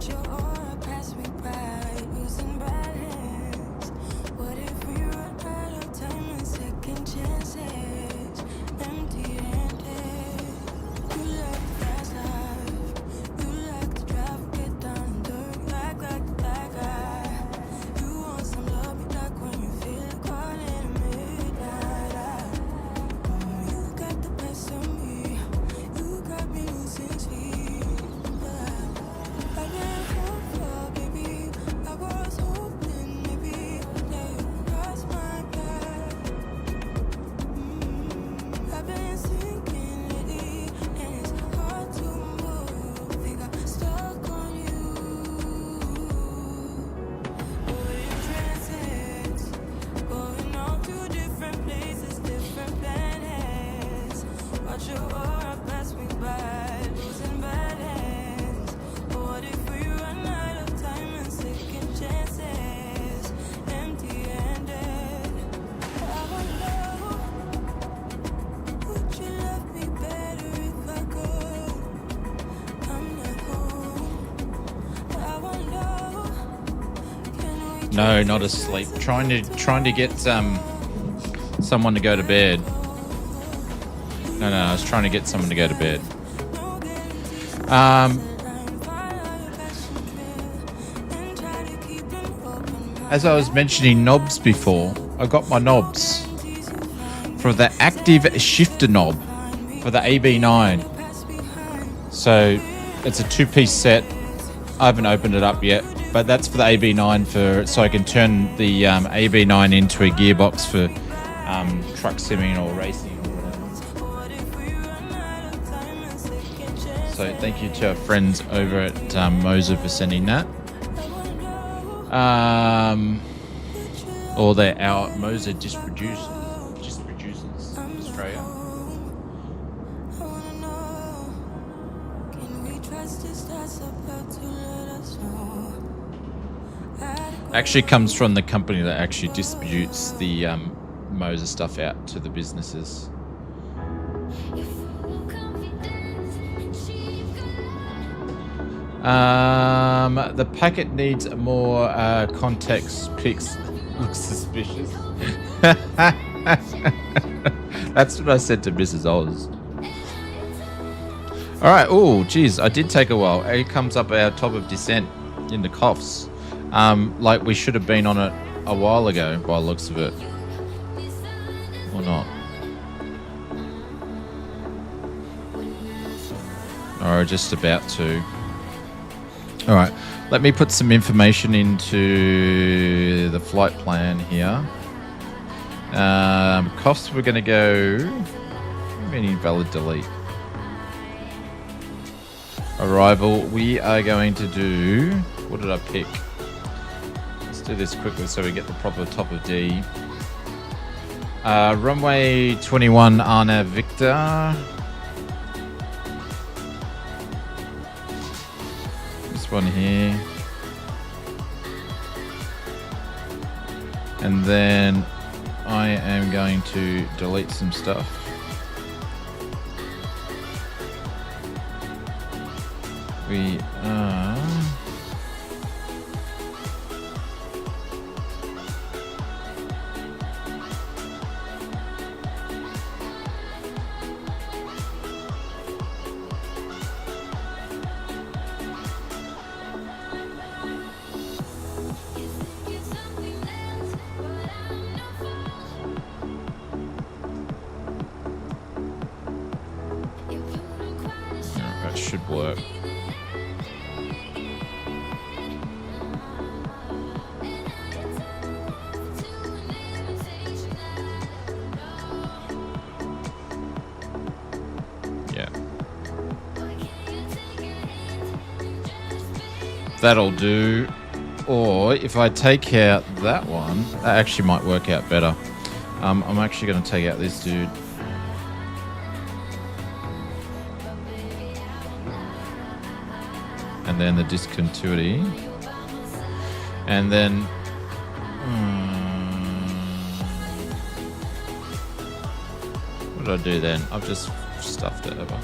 Watch your aura pass me by, losing balance. What if we run out of time and second chances? Empty-handed. You like the fast life. You like to drive, get down dirt, like that guy. You want some love, be like when you feel it calling midnight. You got the best of me. You got me losing sleep. I can't hope, baby. I was hoping maybe that you cross my path. I've been sinking lately, and it's hard to move. Think I'm stuck on you. We're in transits, going on to different places, different planets. Watch your aura pass me by, losing balance. What if we run out of time and second chances? Empty-handed. I wonder, would you love me better if I could? I'm not home. I wonder, can we No, not asleep. Trying to get someone to go to bed. No, I was trying to get someone to go to bed. As I was mentioning knobs before, I got my knobs for the active shifter knob for the AB9. So it's a 2-piece set. I haven't opened it up yet, but that's for the AB9 so I can turn the AB9 into a gearbox for truck simming or racing or whatever. So thank you to our friends over at Moser for sending that. Or they're our Moser distributors in Australia. Actually comes from the company that actually distributes the Moser stuff out to the businesses. The packet needs more context pics. Looks suspicious. That's what I said to Mrs. Oz. Alright, oh geez, I did take a while. It comes up our top of descent in the coughs. Like we should have been on it a while ago by the looks of it. Or not. Or just about to. Alright, let me put some information into the flight plan here. Costs, we're going to go... invalid delete. Arrival, we are going to do... What did I pick? Let's do this quickly so we get the proper top of D. Runway 21 Arnav Victor. One here, and then I am going to delete some stuff. We are should work. Yeah. That'll do. Or if I take out that one, that actually might work out better. I'm actually going to take out this dude. And then the discontinuity. And then... what did I do then? I've just stuffed it over.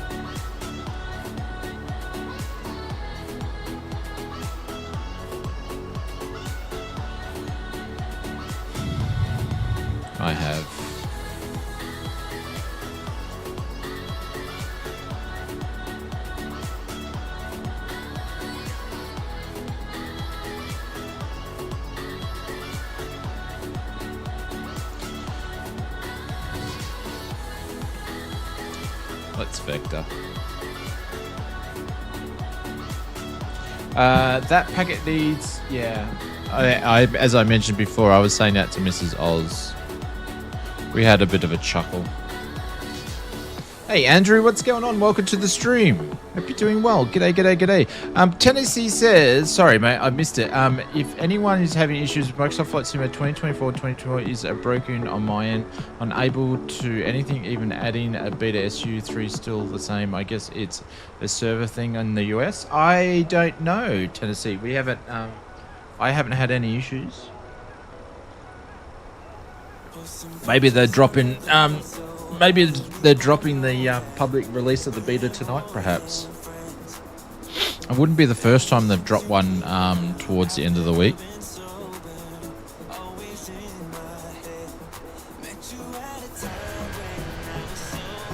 I have. Let's vector. That packet needs, yeah. I as I mentioned before, I was saying that to Mrs. Oz. We had a bit of a chuckle. Hey Andrew, what's going on? Welcome to the stream. Hope you're doing well. G'day, g'day, g'day. Tennessee says, sorry mate, I missed it. If anyone is having issues with Microsoft Flight Simulator 2024 is broken on my end, unable to anything, even adding a beta SU3 still the same. I guess it's a server thing in the US. I don't know, Tennessee. We haven't, I haven't had any issues. Maybe they're dropping, maybe they're dropping the public release of the beta tonight, perhaps. It wouldn't be the first time they've dropped one towards the end of the week.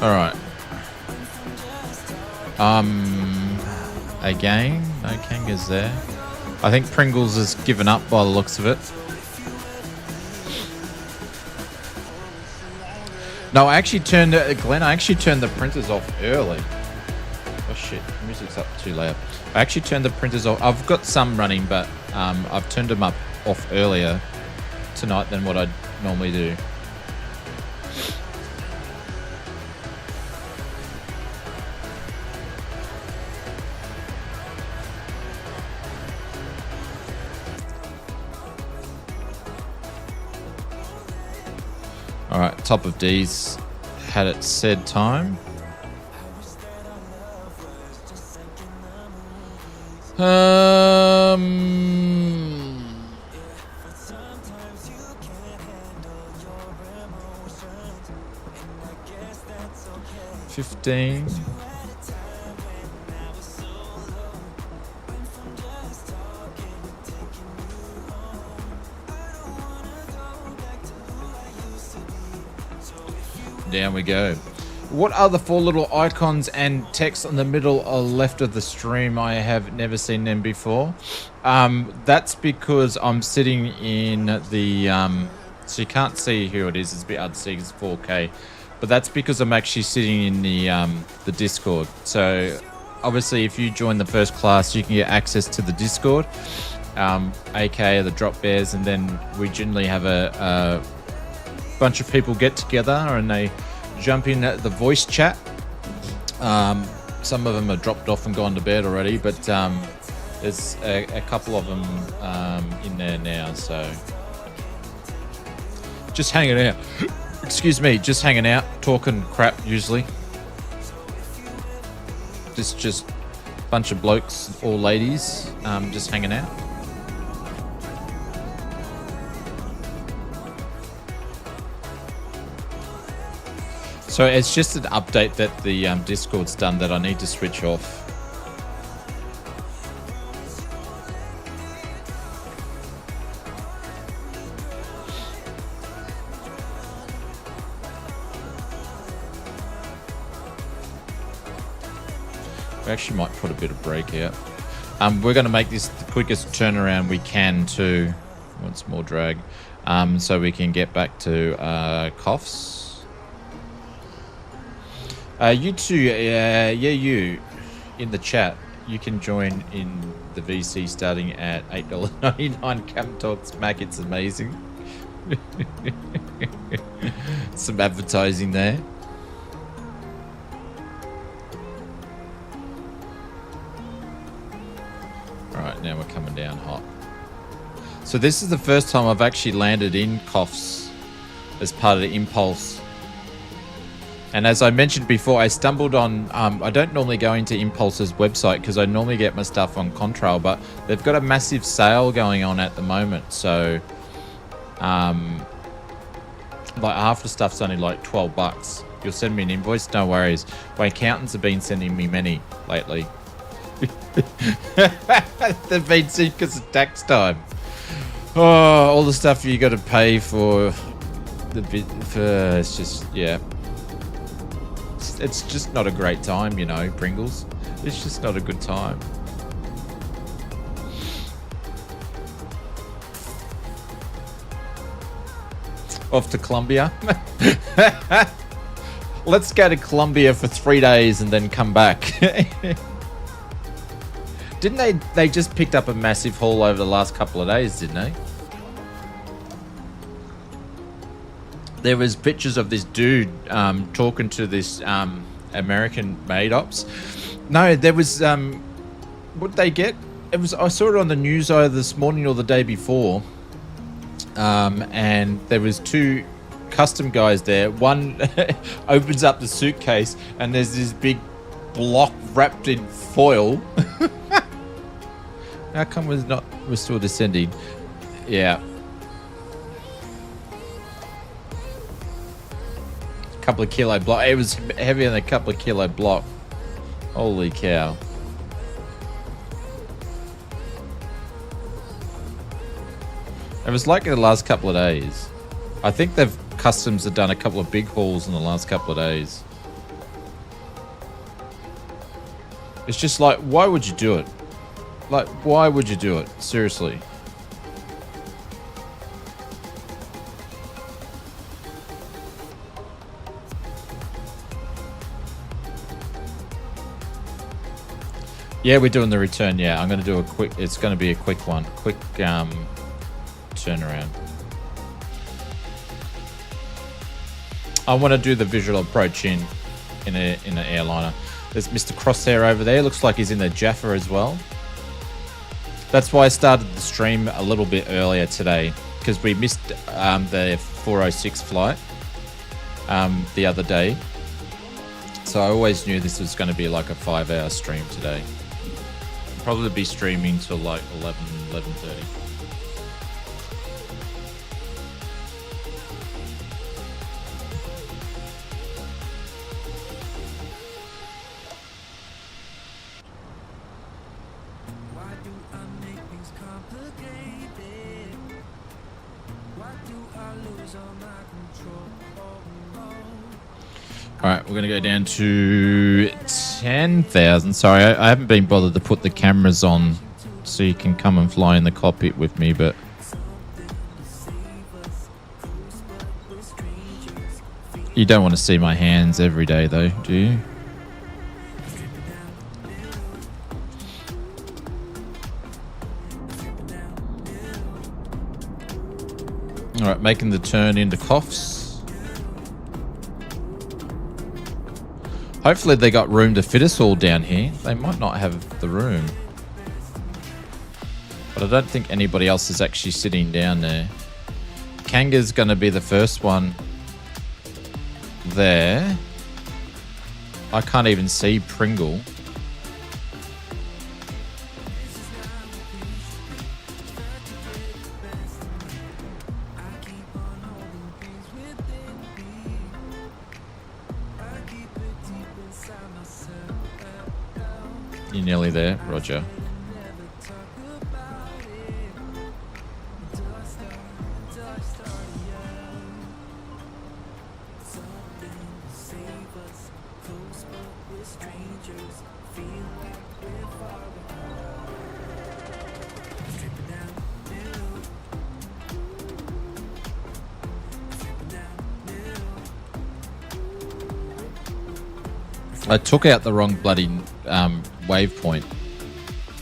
Alright. Again, no Kangas there. I think Pringles has given up by the looks of it. No, I actually turned, Glenn, I actually turned the printers off early. Oh shit, the music's up too loud. I actually turned the printers off. I've got some running, but I've turned them off earlier tonight than what I normally do. Alright, top of D's had its said time. $15. Down we go. What are the four little icons and text on the middle or left of the stream? I have never seen them before. That's because I'm sitting in the so you can't see who it is. It's a bit hard to see because it's 4K, but that's because I'm actually sitting in the Discord. So obviously, if you join the first class, you can get access to the Discord, aka the Drop Bears, and then we generally have a bunch of people get together and they jump in at the voice chat. Some of them have dropped off and gone to bed already, but there's a couple of them in there now, so just hanging out. Excuse me, just hanging out, talking crap usually. Just a bunch of blokes or ladies just hanging out. So it's just an update that the Discord's done that I need to switch off. We actually might put a bit of break out. We're going to make this the quickest turnaround we can too. Want some more drag. So we can get back to coughs. You two, you in the chat, you can join in the VC starting at $8.99. Cam Talks Mac, it's amazing. Some advertising there. Alright, now we're coming down hot. So this is the first time I've actually landed in coughs as part of the Impulse. And as I mentioned before, I stumbled on, I don't normally go into Impulse's website because I normally get my stuff on Contrail, but they've got a massive sale going on at the moment. So, like half the stuff's only like $12. You'll send me an invoice, no worries. My accountants have been sending me many lately. They've been sick because of tax time. Oh, all the stuff you got to pay for It's just, yeah. It's just not a great time, you know, Pringles. It's just not a good time. Off to Colombia. Let's go to Colombia for 3 days and then come back. Didn't they just picked up a massive haul over the last couple of days, didn't they? There was pictures of this dude talking to this American maid ops. No, there was what did they get? It was, I saw it on the news either this morning or the day before. And there was 2 custom guys there. One opens up the suitcase and there's this big block wrapped in foil. How come we're still descending? Yeah. Couple of kilo block. It was heavier than a couple of kilo block. Holy cow. It was like the last couple of days. I think customs have done a couple of big hauls in the last couple of days. It's just like, why would you do it? Like, why would you do it? Seriously. Yeah, we're doing the return. Yeah, I'm going to do a quick... It's going to be a quick one. Quick turnaround. I want to do the visual approach in an airliner. There's Mr. Crosshair over there. Looks like he's in the Jaffa as well. That's why I started the stream a little bit earlier today, because we missed the 406 flight the other day. So I always knew this was going to be like a 5-hour stream today. Probably be streaming till like 11:30. All right, we're going to go down to 10,000. Sorry, I haven't been bothered to put the cameras on so you can come and fly in the cockpit with me, but... You don't want to see my hands every day, though, do you? All right, making the turn into Coffs. Hopefully they got room to fit us all down here. They might not have the room. But I don't think anybody else is actually sitting down there. Kanga's going to be the first one there. I can't even see Pringle. You're nearly there, Roger. I took out the wrong bloody waypoint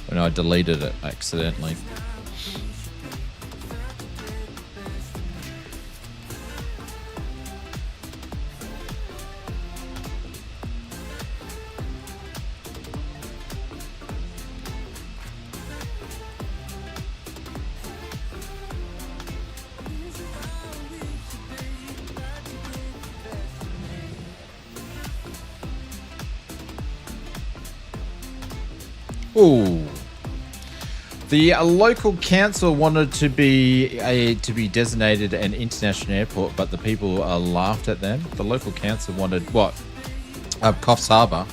when I deleted it accidentally. Ooh. The local council wanted to be designated an international airport, but the people laughed at them. The local council wanted what? Coffs Harbour.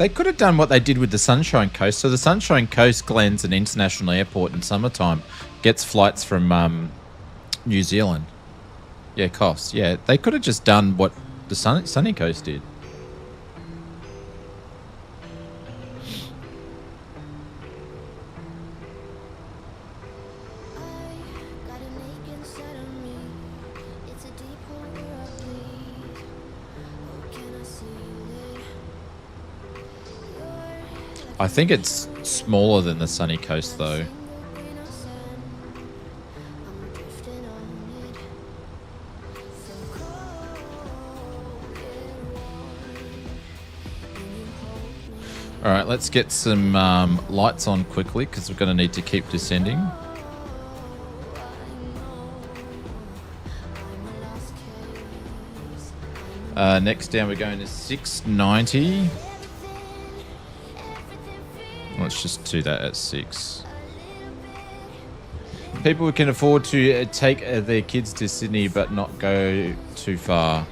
They could have done what they did with the Sunshine Coast. So the Sunshine Coast, Glenn's an international airport in summertime, gets flights from New Zealand. Yeah, costs. Yeah, they could have just done what the Sunny Coast did. I think it's smaller than the Sunny Coast, though. All right, let's get some lights on quickly because we're going to need to keep descending. Next down, we're going to 690. Let's just do that at 6. People who can afford to take their kids to Sydney but not go too far.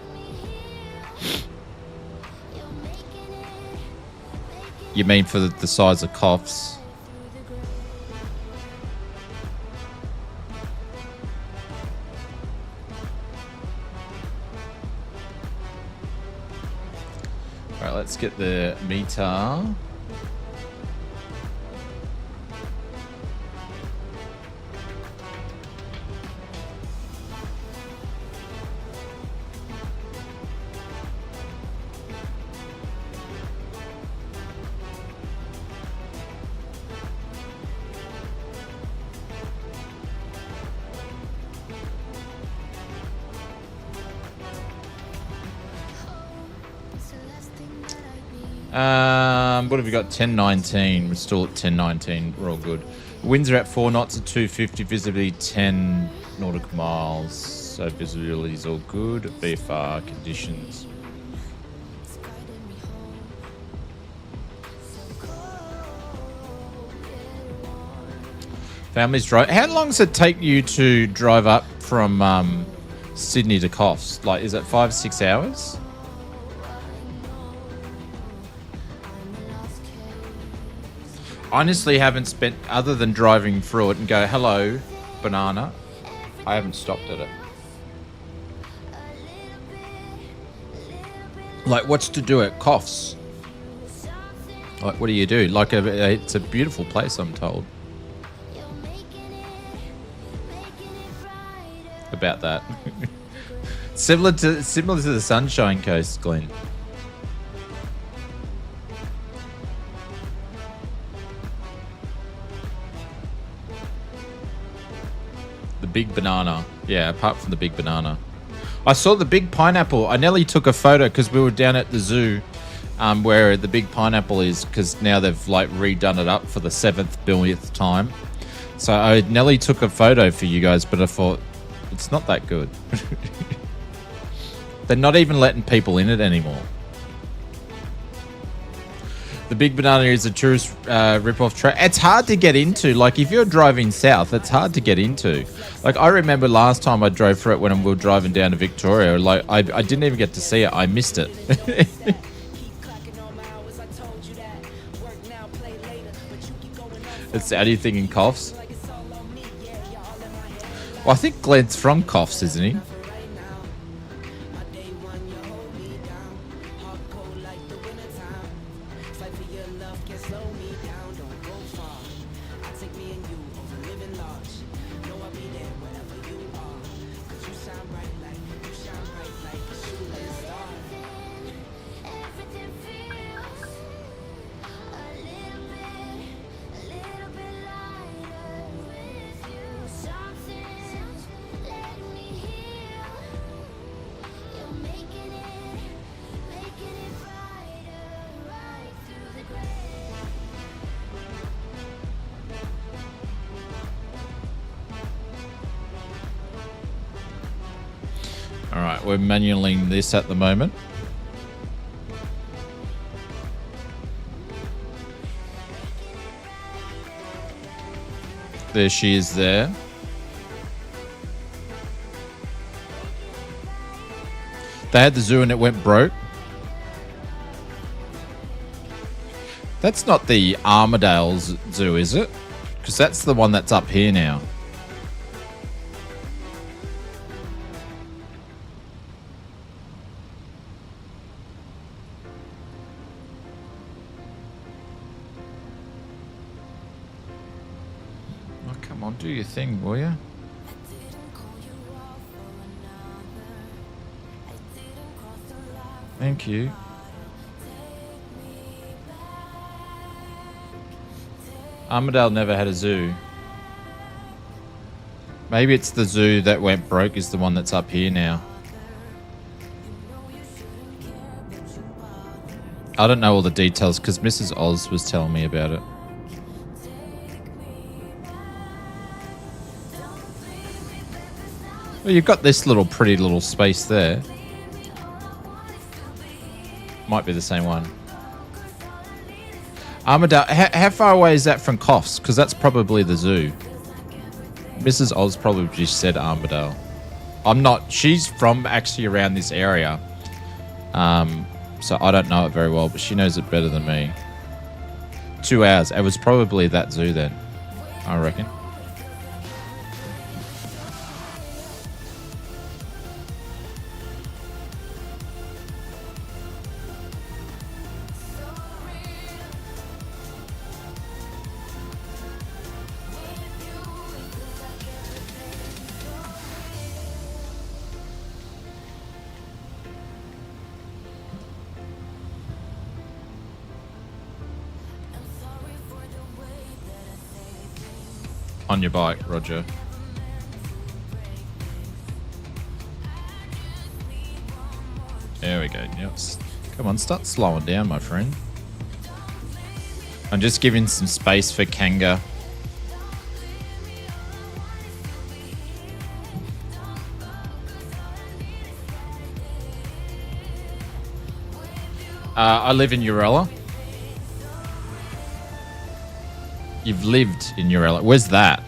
You mean for the size of coughs? All right, let's get the meter. What have we got? 1019. We're still at 1019. We're all good. Winds are at 4 knots at 250. Visibility 10 nautical miles. So visibility is all good. VFR conditions. Families drive. How long does it take you to drive up from Sydney to Coffs? Like, is it 5-6 hours? Honestly, haven't spent, other than driving through it and go, hello, banana. I haven't stopped at it. Like, what's to do at Coffs? Like, what do you do? Like, it's a beautiful place, I'm told. About that. Similar to the Sunshine Coast, Glenn. Big banana. Yeah, apart from the big banana. I saw the big pineapple. I nearly took a photo because we were down at the zoo where the big pineapple is, because now they've like redone it up for the 7th billionth time. So I nearly took a photo for you guys, but I thought it's not that good. They're not even letting people in it anymore. The big banana is a tourist rip-off track. It's hard to get into. Like, if you're driving south, it's hard to get into. Like, I remember last time I drove through it when we were driving down to Victoria. Like, I didn't even get to see it. I missed it. It's how do you think in Coffs? Well, I think Glenn's from Coffs, isn't he? All right, we're manualing this at the moment. There she is there. They had the zoo and it went broke. That's not the Armadale Zoo, is it? Because that's the one that's up here now. Oh, come on, do your thing, will you? Thank you. Armadale never had a zoo. Maybe it's the zoo that went broke is the one that's up here now. I don't know all the details because Mrs. Oz was telling me about it. Well, you've got this little pretty little space there. Might be the same one. Armadale, how far away is that from Coffs? Because that's probably the zoo. Mrs. Oz probably just said Armadale. I'm not, she's from actually around this area. So I don't know it very well, but she knows it better than me. 2 hours. It was probably that zoo then, I reckon. On your bike, Roger. There we go. Yep. Come on, start slowing down, my friend. I'm just giving some space for Kanga. I live in Urella. You've lived in Urella. Where's that?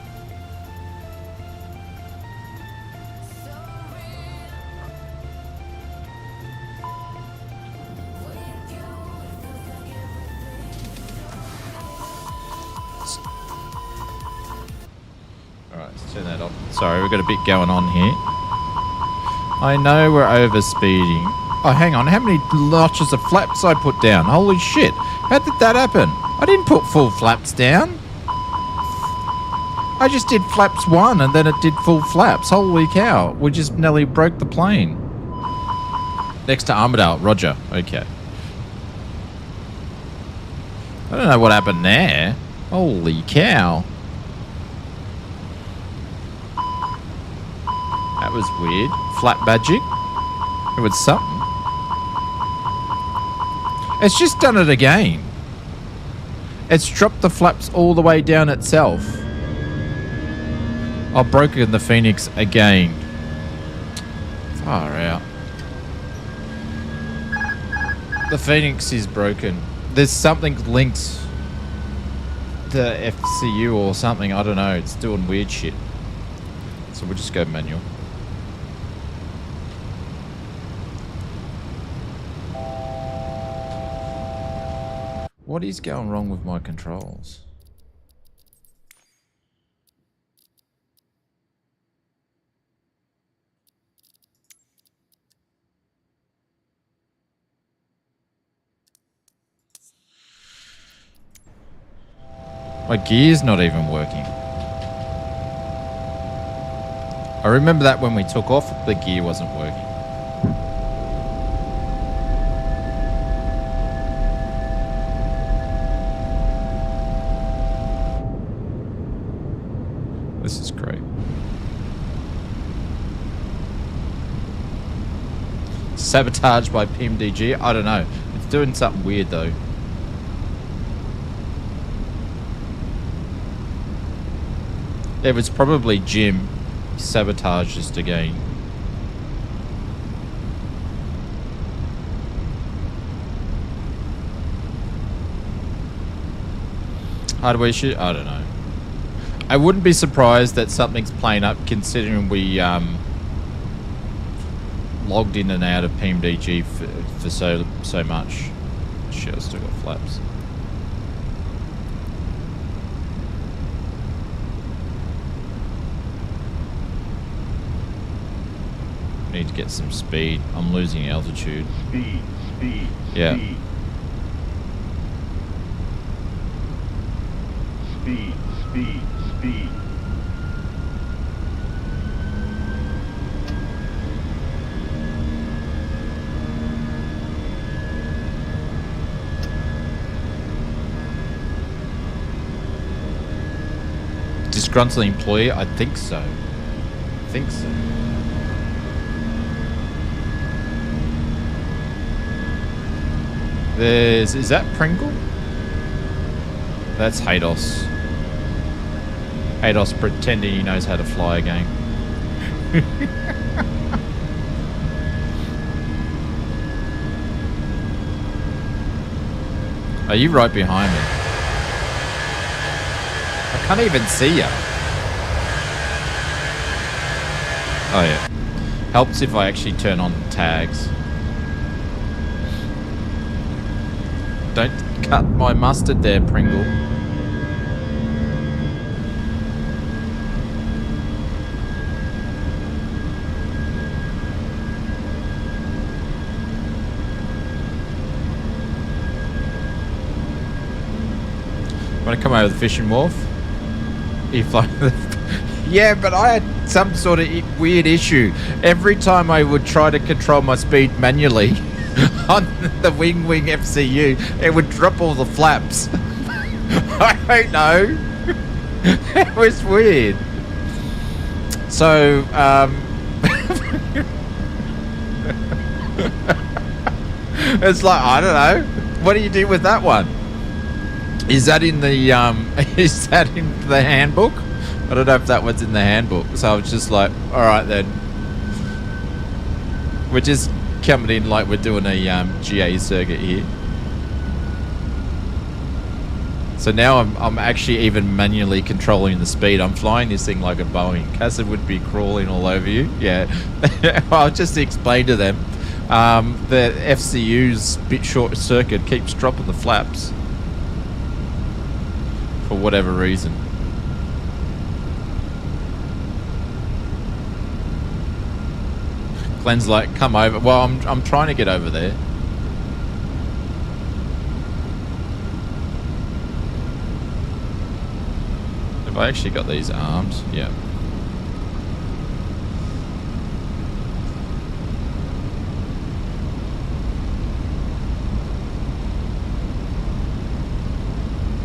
Alright, let's turn that off. Sorry, we've got a bit going on here. I know we're over speeding. Oh, hang on. How many notches of flaps I put down? Holy shit. How did that happen? I didn't put full flaps down. I just did flaps 1 and then it did full flaps. Holy cow. We just nearly broke the plane. Next to Armadale. Roger. Okay. I don't know what happened there. Holy cow. That was weird. Flap badging. It was something. It's just done it again. It's dropped the flaps all the way down itself. I've broken the Phoenix again. Far out. The Phoenix is broken. There's something linked to FCU or something. I don't know. It's doing weird shit. So we'll just go manual. What is going wrong with my controls? My gear's not even working. I remember that when we took off, the gear wasn't working. This is great. Sabotage by PMDG? I don't know. It's doing something weird though. It was probably Jim. He sabotaged us again. Hardware issue? I don't know. I wouldn't be surprised that something's playing up considering we logged in and out of PMDG for so much. Shit, I still got flaps. get some speed. I'm losing altitude. Speed, speed, Yeah. speed. Speed, speed, speed. Disgruntled employee? I think so. I think so. Is that Pringle? That's Hados. Hados pretending he knows how to fly again. Are you right behind me? I can't even see you. Oh yeah. Helps if I actually turn on tags. Don't cut my mustard there, Pringle. Want to come over the fishing wharf? You fly yeah, but I had some sort of weird issue. Every time I would try to control my speed manually on the Wing FCU, it would drop all the flaps. I don't know. It was weird. So, it's like, I don't know. What do you do with that one? Is that in the is that in the handbook? I don't know if that one's in the handbook. So I was just like, all right then. We're just coming in like we're doing a GA circuit here. So now I'm actually even manually controlling the speed. I'm flying this thing like a Boeing. Casa would be crawling all over you. Yeah. I'll just explain to them. The FCU's bit short circuit keeps dropping the flaps. For whatever reason. Glenn's like, come over. Well, I'm trying to get over there. Have I actually got these arms? Yeah.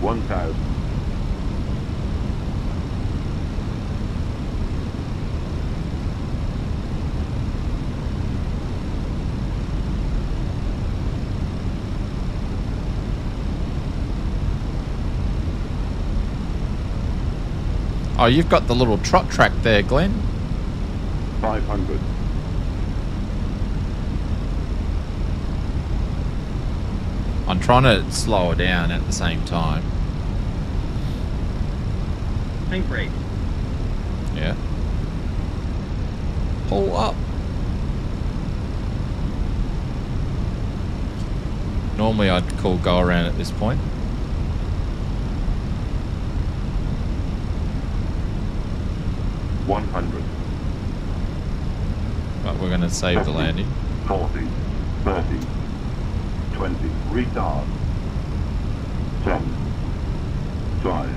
$1,000. Oh, you've got the little trot track there, Glenn. 500. I'm trying to slow it down at the same time. Tank brake. Yeah. Pull up. Normally I'd call go around at this point. $100. But we're going to save 50, the landing. 40, 30, 20, retard. 10, 5.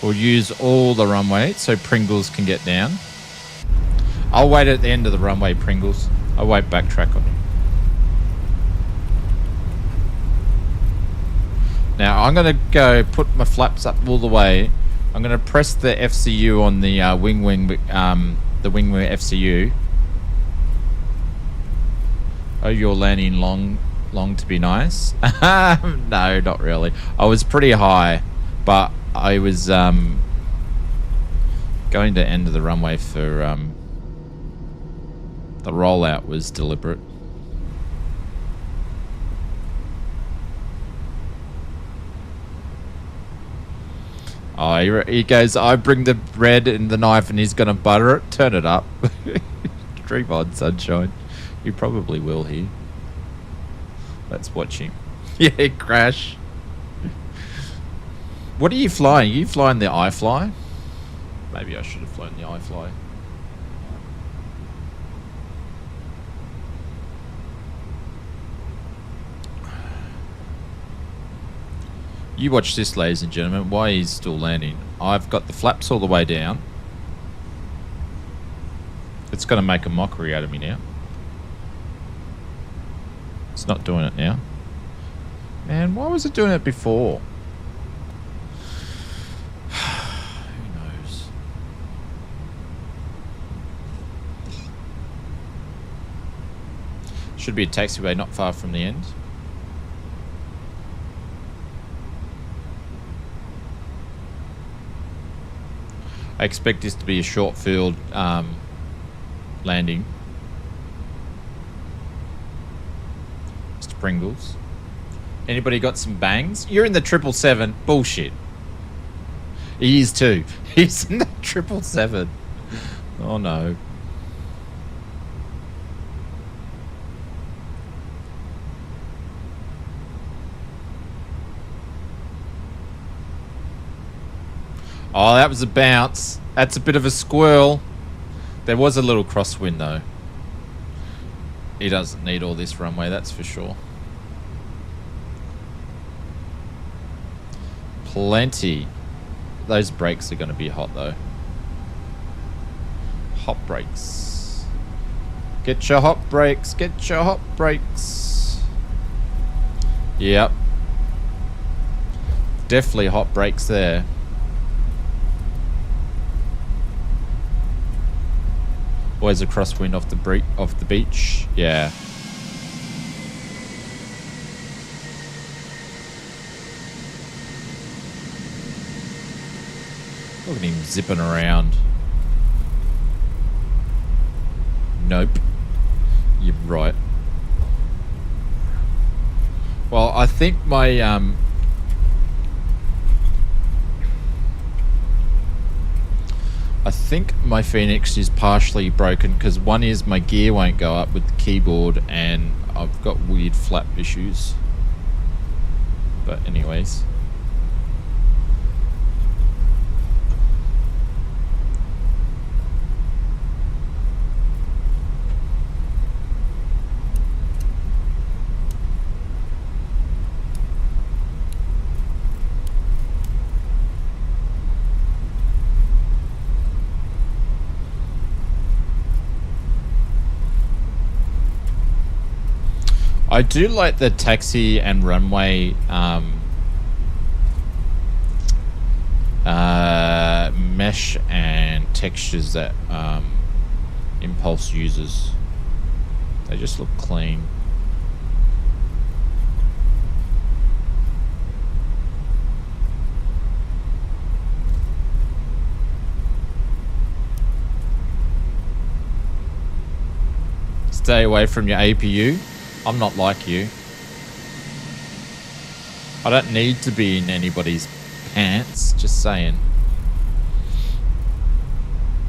We'll use all the runway so Pringles can get down. I'll wait at the end of the runway, Pringles. I won't backtrack on you. Now I'm going to go put my flaps up all the way. I'm going to press the FCU on the wing FCU. Oh, you're landing long to be nice. No, not really. I was pretty high, but I was going to end of the runway for the rollout was deliberate. Oh, he goes, I bring the bread and the knife and he's going to butter it. Turn it up. Dream on, sunshine. You probably will here. Let's watch him. Yeah, crash. What are you flying? Are you flying the iFly? Maybe I should have flown the iFly. You watch this, ladies and gentlemen. Why he's still landing. I've got the flaps all the way down. It's going to make a mockery out of me now. It's not doing it now. Man, why was it doing it before? Who knows? Should be a taxiway not far from the end. I expect this to be a short field landing. Mr. Pringles. Anybody got some bangs? You're in the 777. Bullshit. He is too. He's in the 777. Oh no. Oh, that was a bounce. That's a bit of a squirrel. There was a little crosswind though. He doesn't need all this runway, that's for sure. Plenty. Those brakes are going to be hot though. Hot brakes. Get your hot brakes. Get your hot brakes. Yep. Definitely hot brakes there. Always a crosswind off the beach. Yeah. Look at him zipping around. Nope. You're right. Well, I think my Phoenix is partially broken because one is my gear won't go up with the keyboard and I've got weird flap issues. But anyways. I do like the taxi and runway mesh and textures that Impulse uses. They just look clean. Stay away from your APU. I'm not like you. I don't need to be in anybody's pants, just saying.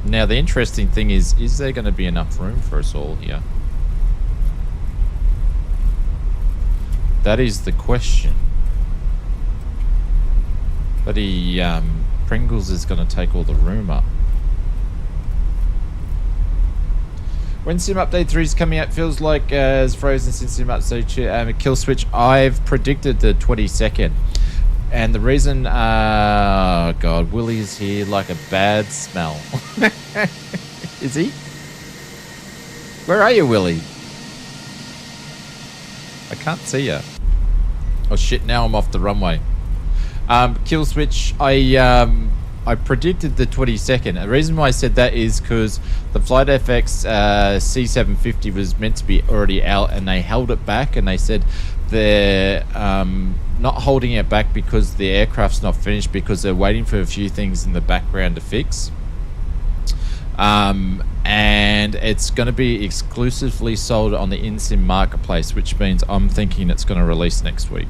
Now the interesting thing is there going to be enough room for us all here? That is the question. But Pringles is going to take all the room up. When Sim Update 3 is coming out, feels like it's frozen since Sim Update 2. Kill Switch, I've predicted the 22nd. And the reason, God, Willie's here like a bad smell. Is he? Where are you, Willie? I can't see you. Oh shit, now I'm off the runway. Kill Switch, I predicted the 22nd. The reason why I said that is because the Flight FX C750 was meant to be already out and they held it back and they said they're not holding it back because the aircraft's not finished because they're waiting for a few things in the background to fix. And it's going to be exclusively sold on the InSim marketplace, which means I'm thinking it's going to release next week.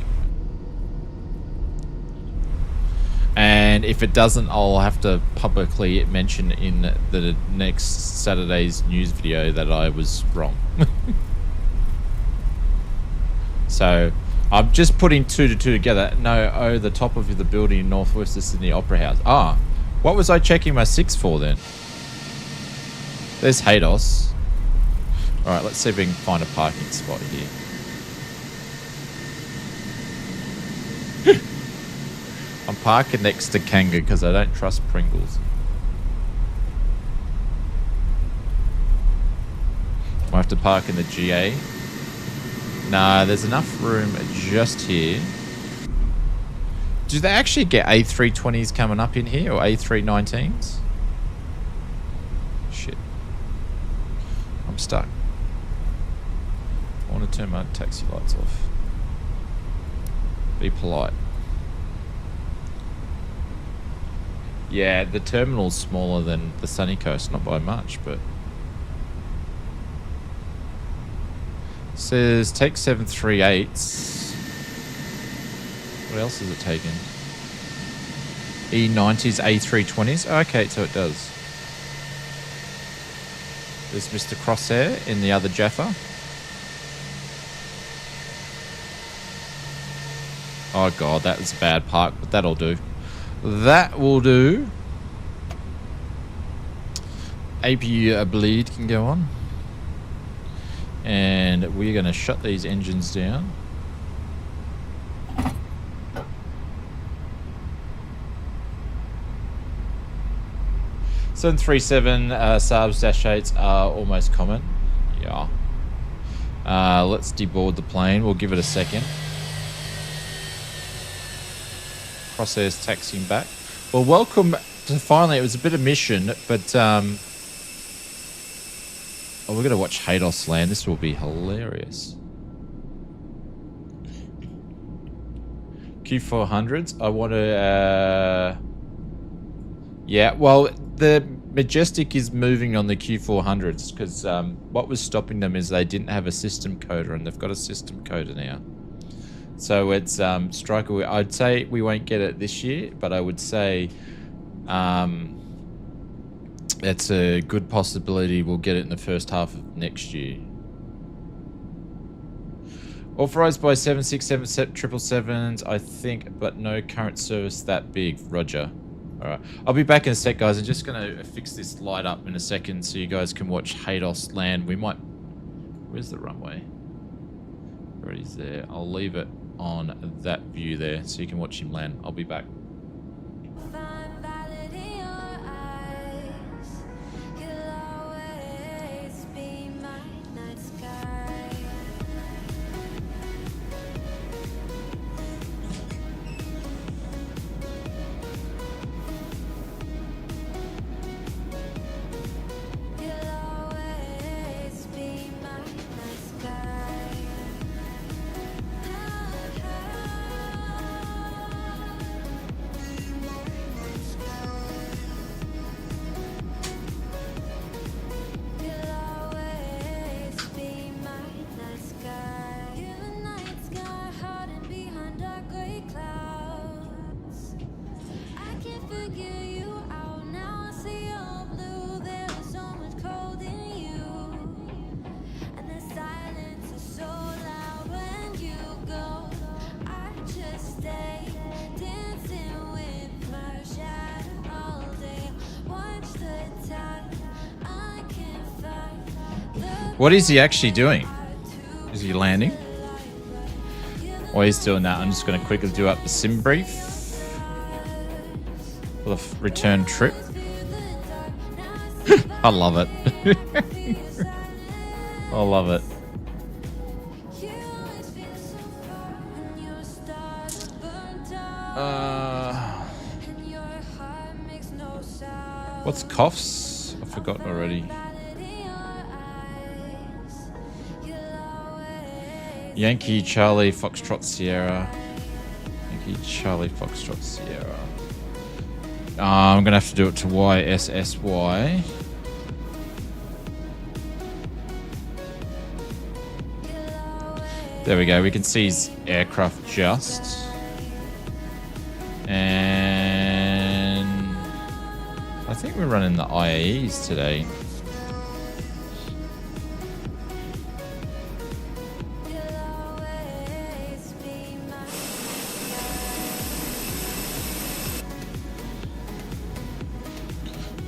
And And if it doesn't, I'll have to publicly mention in the next Saturday's news video that I was wrong. So I'm just putting 2 to 2 together. No, the top of the building in Northwest Sydney Opera House. Ah, what was I checking my 6 for then? There's Haydos. All right, let's see if we can find a parking spot here. I'm parking next to Kanga because I don't trust Pringles. I have to park in the GA. Nah, there's enough room just here. Do they actually get A320s coming up in here or A319s? Shit. I'm stuck. I want to turn my taxi lights off. Be polite. Yeah, the terminal's smaller than the Sunny Coast, not by much, but... Says take 738s. What else is it taken? E90s, A320s? Oh, okay, so it does. There's Mr. Crosshair in the other Jaffa. Oh god, that was a bad park, but that'll do. That will do. APU bleed can go on. And we're going to shut these engines down. Seven 737 Saabs dash 8s are almost common. Yeah. Let's deboard the plane. We'll give it a second. Crosshair's taxiing back. Well, welcome to finally. It was a bit of mission, but oh, we're going to watch Haydos land. This will be hilarious. Q400s. I want to... yeah, well, the Majestic is moving on the Q400s because what was stopping them is they didn't have a system coder, and they've got a system coder now. So it's Striker. I'd say we won't get it this year, but I would say... it's a good possibility we'll get it in the first half of next year. Authorized by 767 777s, I think, but no current service that big. Roger. Alright. I'll be back in a sec, guys. I'm just going to fix this light up in a second so you guys can watch Haydos land. We might... Where's the runway? Already's there. I'll leave it on that view there so you can watch him land. I'll be back. What is he actually doing? Is he landing? While he's doing that, I'm just going to quickly do up the sim brief for the return trip. I love it. I love it. What's coughs? I've forgotten already. Yankee, Charlie, Foxtrot, Sierra. Yankee, Charlie, Foxtrot, Sierra. I'm going to have to do it to YSSY. There we go. We can see his aircraft just. And... I think we're running the IAEs today.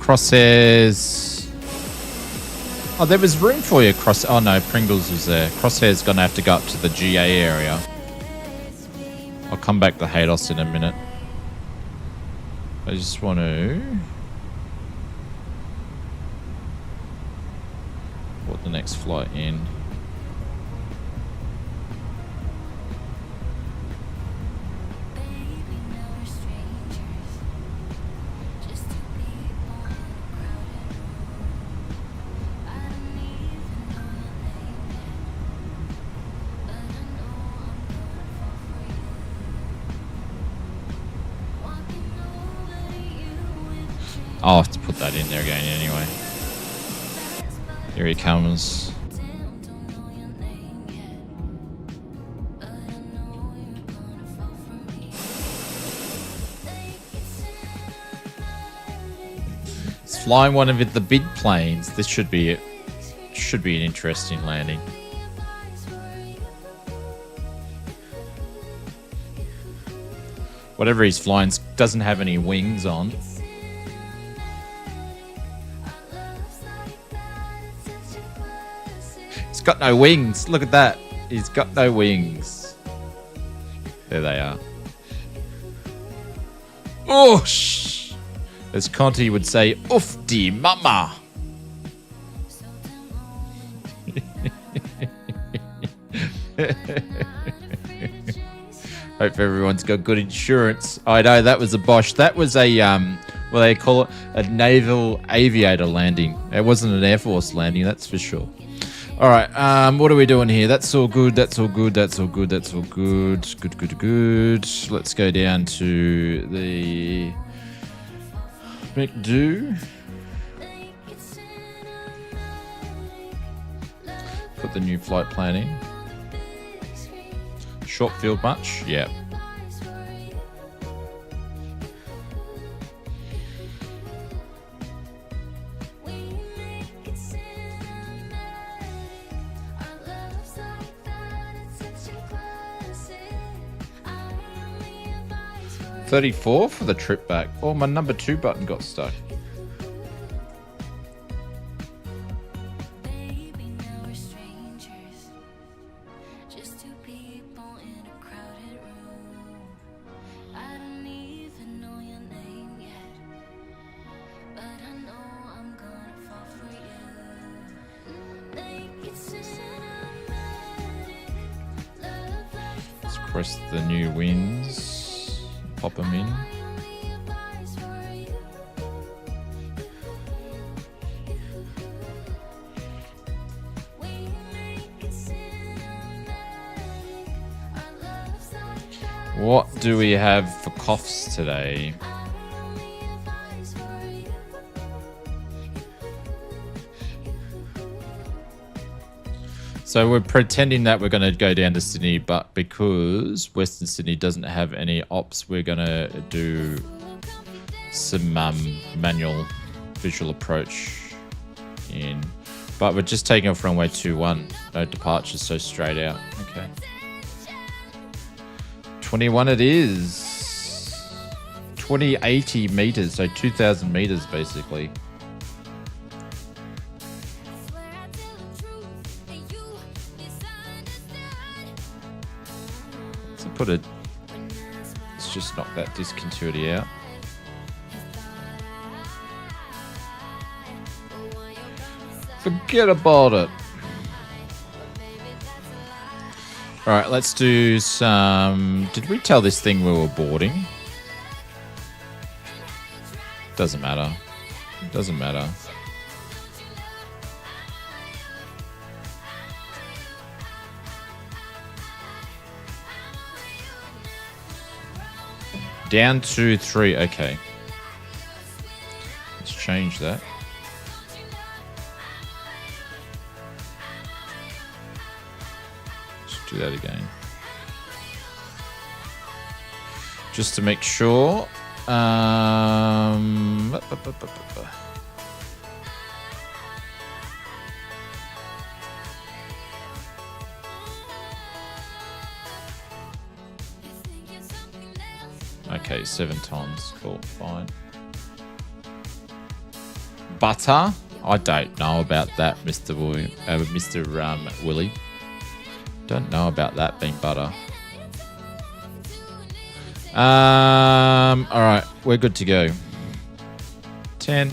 Crosshairs. Oh, there was room for you, Oh no, Pringles was there. Crosshair's gonna have to go up to the GA area. I'll come back to Haydos in a minute. I just want to... put the next flight in. I'll have to put that in there again anyway. Here he comes. He's flying one of the big planes. This should be it. Should be an interesting landing. Whatever he's flying doesn't have any wings on. He's got no wings. Look at that. He's got no wings. There they are. Oh, shh. As Conti would say, oof de mama. Hope everyone's got good insurance. I know that was a Bosch. That was a what they call it, a naval aviator landing. It wasn't an Air Force landing, that's for sure. All right, what are we doing here? That's all good. That's all good. That's all good. That's all good. Good, good, good. Let's go down to the McDo. Put the new flight plan in. Short field much? Yeah. $34 for the trip back. Oh, my number 2 button got stuck. Let's press the new wings. Pop them in. What do we have for coughs today? So we're pretending that we're going to go down to Sydney, but because Western Sydney doesn't have any ops, we're going to do some manual visual approach in. But we're just taking off runway 21. No departures, so straight out. Okay. 21 it is. 2080 meters, so 2,000 meters basically. Put it. Let's just knock that discontinuity out. Forget about it. All right, let's do some. Did we tell this thing we were boarding? Doesn't matter. Doesn't matter. Down to 3, okay. Let's change that. Let's do that again. Just to make sure Okay, 7 tons. Cool, fine. Butter? I don't know about that, Mr. Willie. Don't know about that being butter. All right, we're good to go. 10.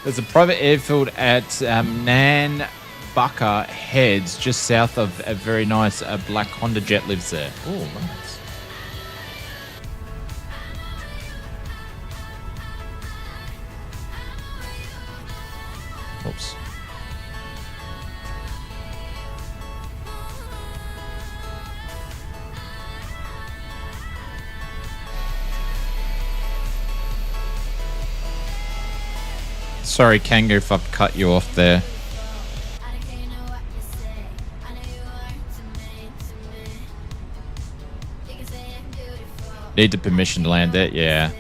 There's a private airfield at Nanbucker Heads, just south of a very nice black Honda Jet lives there. Oh, nice. Oops. Sorry, Kango, if I've cut you off there. Need the permission to land it? Yeah.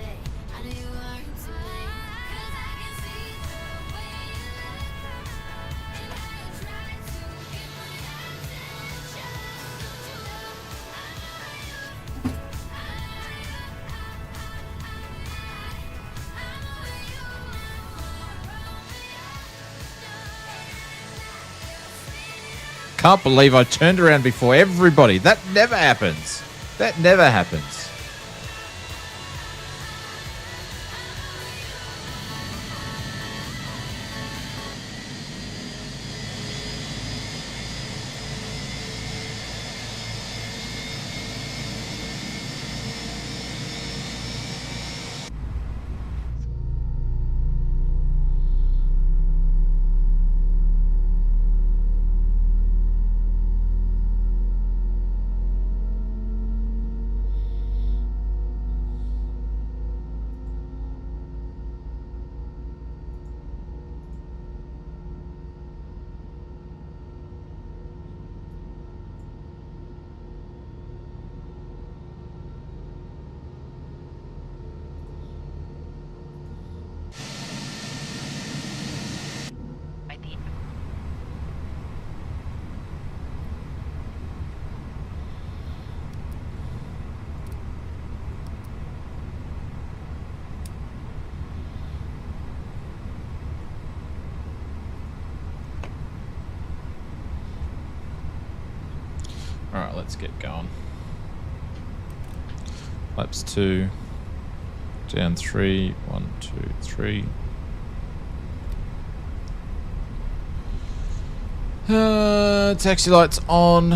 Can't believe I turned around before everybody. That never happens. That never happens. Alright, let's get going. Laps 2. Down 3. 1, 2, 3. Taxi lights on.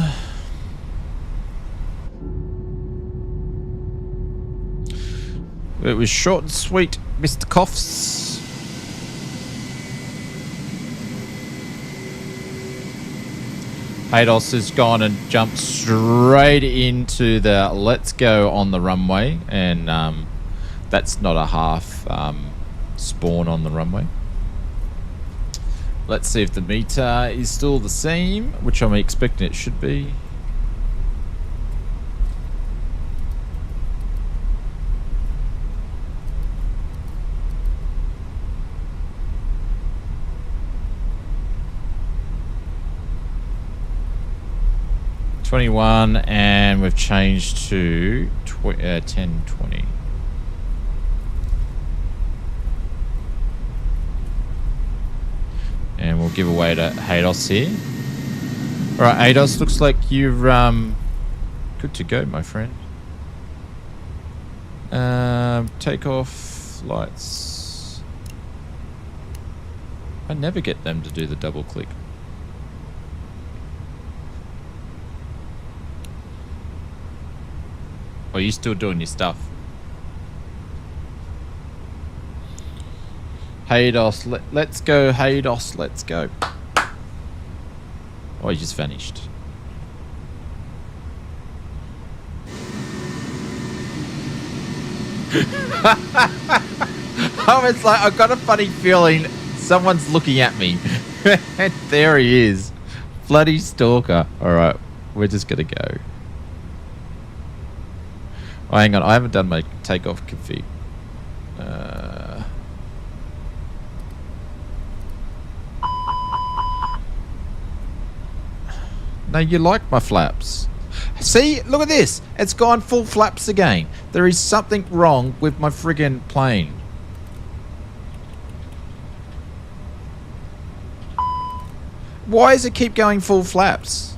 It was short and sweet, Mr. Coughs. Ados has gone and jumped straight into the let's go on the runway, and that's not a half spawn on the runway. Let's see if the meter is still the same, which I'm expecting it should be. $21, and we've changed to 10:20. And we'll give away to Ados here. Alright, Ados, looks like you're good to go, my friend. Takeoff lights. I never get them to do the double click. Or are you still doing your stuff? Haydos, let's go, Haydos, let's go. Oh, he just vanished. I was like, I've got a funny feeling someone's looking at me. And there he is. Bloody stalker. Alright, we're just gonna go. Oh, hang on, I haven't done my takeoff config. No, you like my flaps. See, look at this. It's gone full flaps again. There is something wrong with my friggin' plane. Why does it keep going full flaps?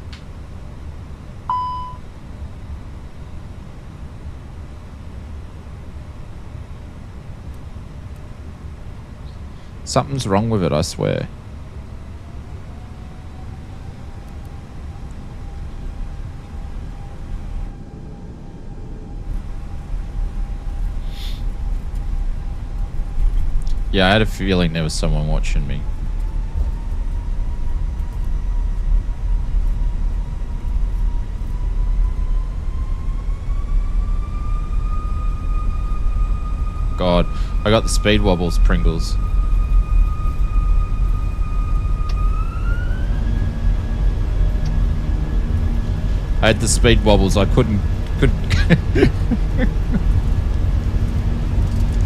Something's wrong with it, I swear. Yeah, I had a feeling there was someone watching me. God, I got the speed wobbles, Pringles. I had the speed wobbles. I couldn't.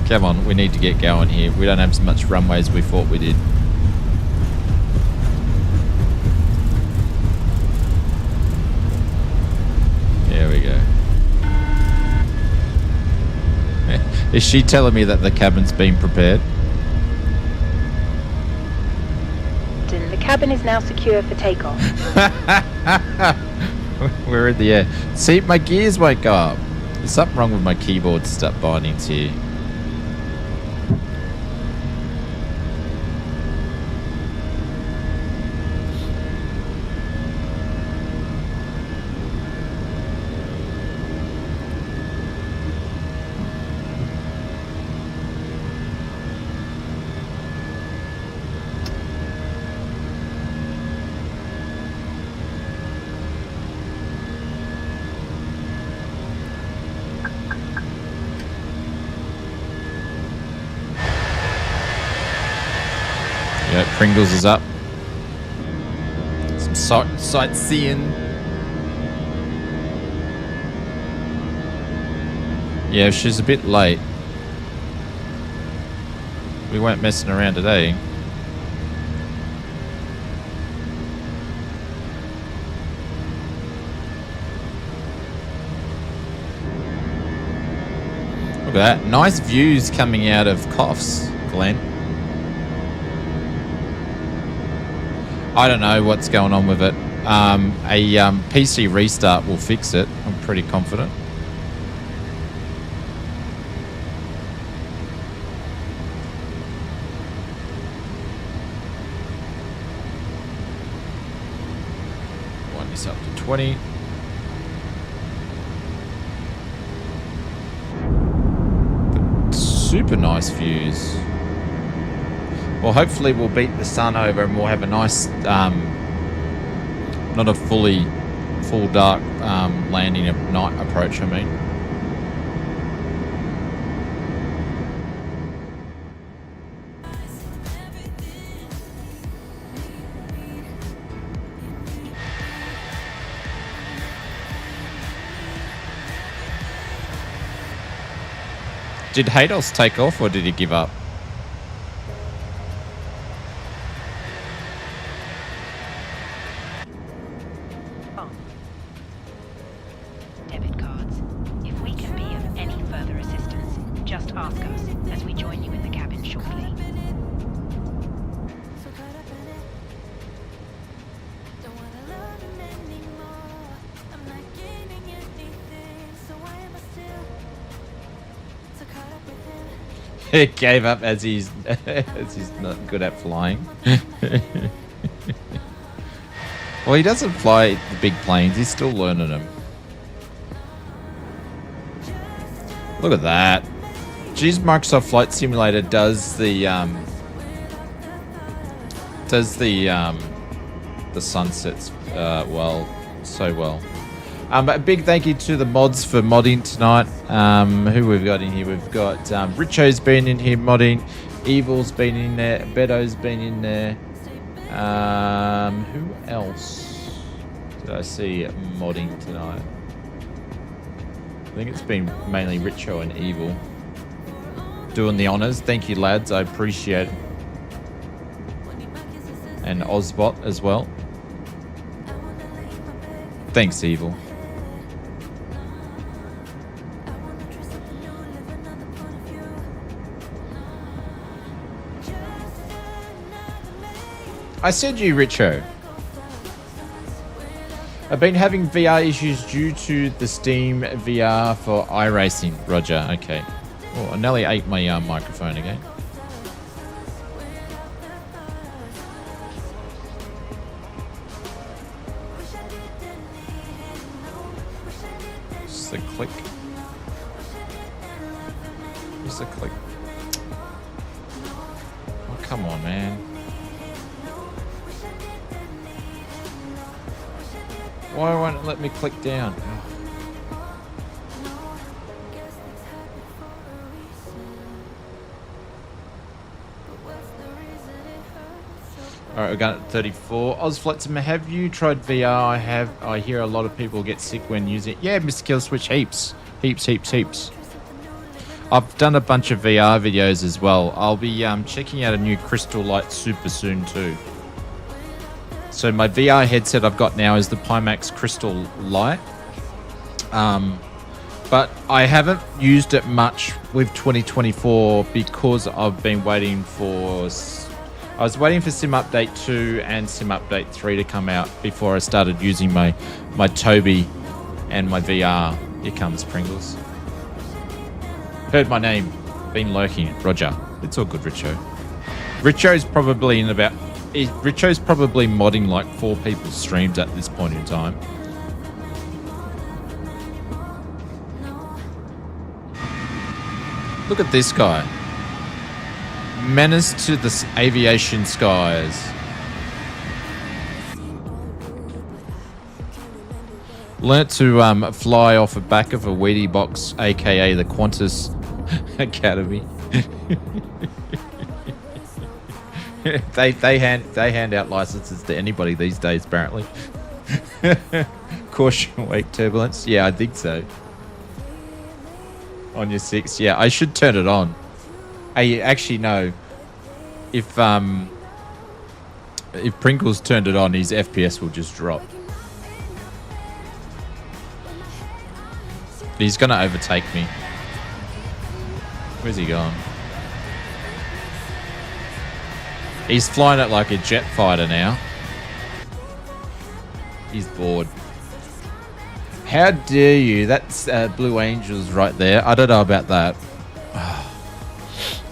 Come on, we need to get going here. We don't have as much runway as we thought we did. There we go. Is she telling me that the cabin's been prepared? The cabin is now secure for takeoff. We're in the air. See, my gears won't go up. There's something wrong with my keyboard start bindings here. Yeah, Pringles is up. Some sightseeing. Yeah, she's a bit late. We weren't messing around today. Look at that. Nice views coming out of Coughs, Glenn. I don't know what's going on with it. A PC restart will fix it. I'm pretty confident. Wind this up to 20. But super nice views. Well, hopefully we'll beat the sun over and we'll have a nice, not a full dark landing of night approach, I mean. Did Haydos take off or did he give up? It gave up as he's not good at flying. Well, he doesn't fly the big planes. He's still learning them. Look at that. Geez, Microsoft Flight Simulator does the sunsets well, so well. A big thank you to the mods for modding tonight. Who we've got in here? We've got Richo's been in here modding. Evil's been in there. Bedo's been in there. Who else did I see modding tonight? I think it's been mainly Richo and Evil doing the honors. Thank you, lads. I appreciate it. And Ozbot as well. Thanks, Evil. I said you, Richo. I've been having VR issues due to the Steam VR for iRacing. Roger, okay. Oh, I nearly ate my microphone again. Just a click. Just a click. Oh, come on, man. Why won't it let me click down? Alright, we've got it at 34. Ozfletzim, have you tried VR? I have. I hear a lot of people get sick when using it. Yeah, Mr. Killswitch, heaps. Heaps. I've done a bunch of VR videos as well. I'll be checking out a new Crystal Light super soon too. So my VR headset I've got now is the Pimax Crystal Light. But I haven't used it much with 2024 because I've been waiting for... I was waiting for Sim Update 2 and Sim Update 3 to come out before I started using my Toby and my VR. Here comes Pringles. Heard my name. Been lurking. Roger. It's all good, Richo. Richo's probably modding like 4 people's streams at this point in time. Look at this guy. Menace to the aviation skies. Learnt to fly off the back of a Wheatie box, aka the Qantas Academy. they hand out licenses to anybody these days, apparently. Caution wake turbulence. Yeah, I think so. On your 6, yeah, I should turn it on. Actually, no. If Pringles turned it on, his FPS will just drop. He's gonna overtake me. Where's he going? He's flying it like a jet fighter now. He's bored. How dare you? That's Blue Angels right there. I don't know about that.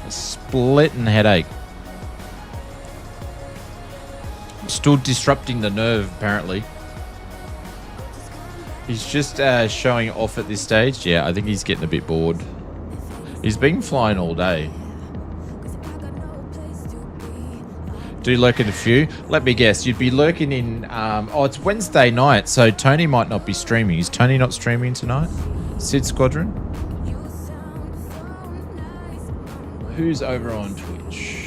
Splitting headache. Still disrupting the nerve, apparently. He's just showing off at this stage. Yeah, I think he's getting a bit bored. He's been flying all day. Do you lurk in a few? Let me guess. You'd be lurking in... oh, it's Wednesday night, so Tony might not be streaming. Is Tony not streaming tonight? Sid Squadron? Who's over on Twitch?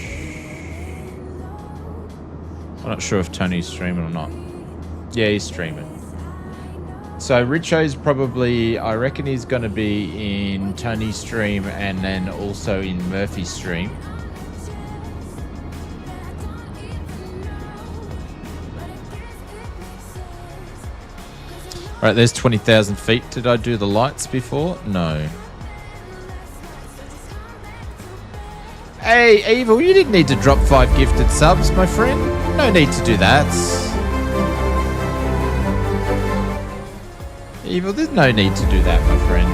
I'm not sure if Tony's streaming or not. Yeah, he's streaming. So Richo's probably, I reckon he's going to be in Tony's stream and then also in Murphy's stream. All right, there's 20,000 feet. Did I do the lights before? No. Hey, Evil, you didn't need to drop 5 gifted subs, my friend. No need to do that. Evil, there's no need to do that, my friend.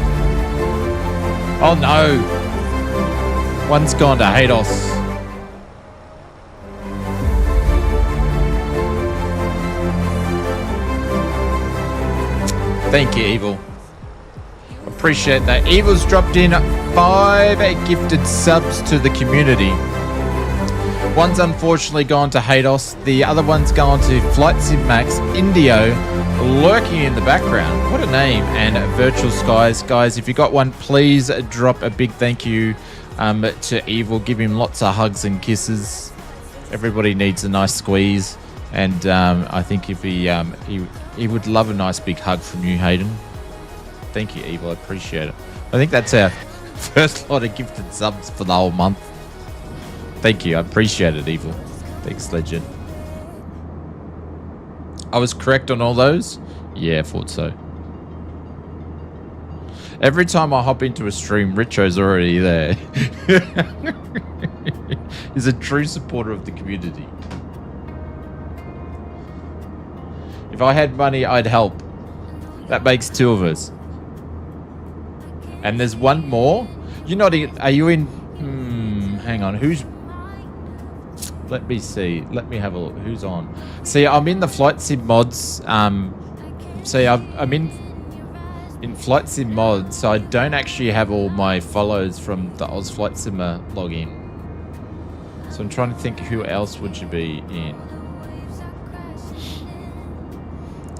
Oh, no. One's gone to Hados. Thank you, Evil. Appreciate that. Evil's dropped in 5 gifted subs to the community. One's unfortunately gone to Hados. The other one's gone to Flight Sim Max Indio, lurking in the background. What a name. And Virtual Skies. Guys, if you got one, please drop a big thank you to Evil. Give him lots of hugs and kisses. Everybody needs a nice squeeze. And I think if he would love a nice big hug from you, Hayden. Thank you, Evil. I appreciate it. I think that's our first lot of gifted subs for the whole month. Thank you. I appreciate it, Evil. Thanks, Legend. I was correct on all those? Yeah, I thought so. Every time I hop into a stream, Richo's already there. He's a true supporter of the community. If I had money, I'd help. That makes 2 of us. And there's one more. You're not in... Are you in... hang on. Who's... Let me see. Let me have a look. Who's on? See, I'm in the Flight Sim mods. See, I'm in Flight Sim mods, so I don't actually have all my follows from the Oz Flight Simmer login. So I'm trying to think who else would you be in.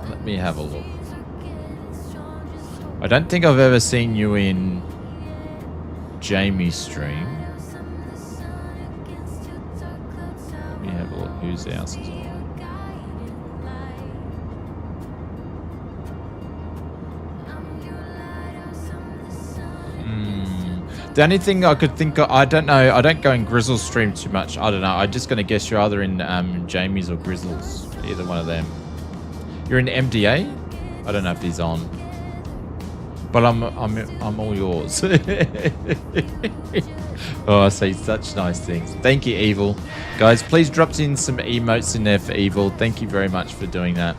Let me have a look. I don't think I've ever seen you in Jamie's stream. Let me have a look. Whose else is on? The only thing I could think of, I don't know. I don't go in Grizzle's stream too much. I don't know. I'm just going to guess you're either in Jamie's or Grizzle's. Either one of them. You're in MDA? I don't know if he's on. But I'm all yours. Oh, I say such nice things. Thank you, Evil. Guys, please drop in some emotes in there for Evil. Thank you very much for doing that.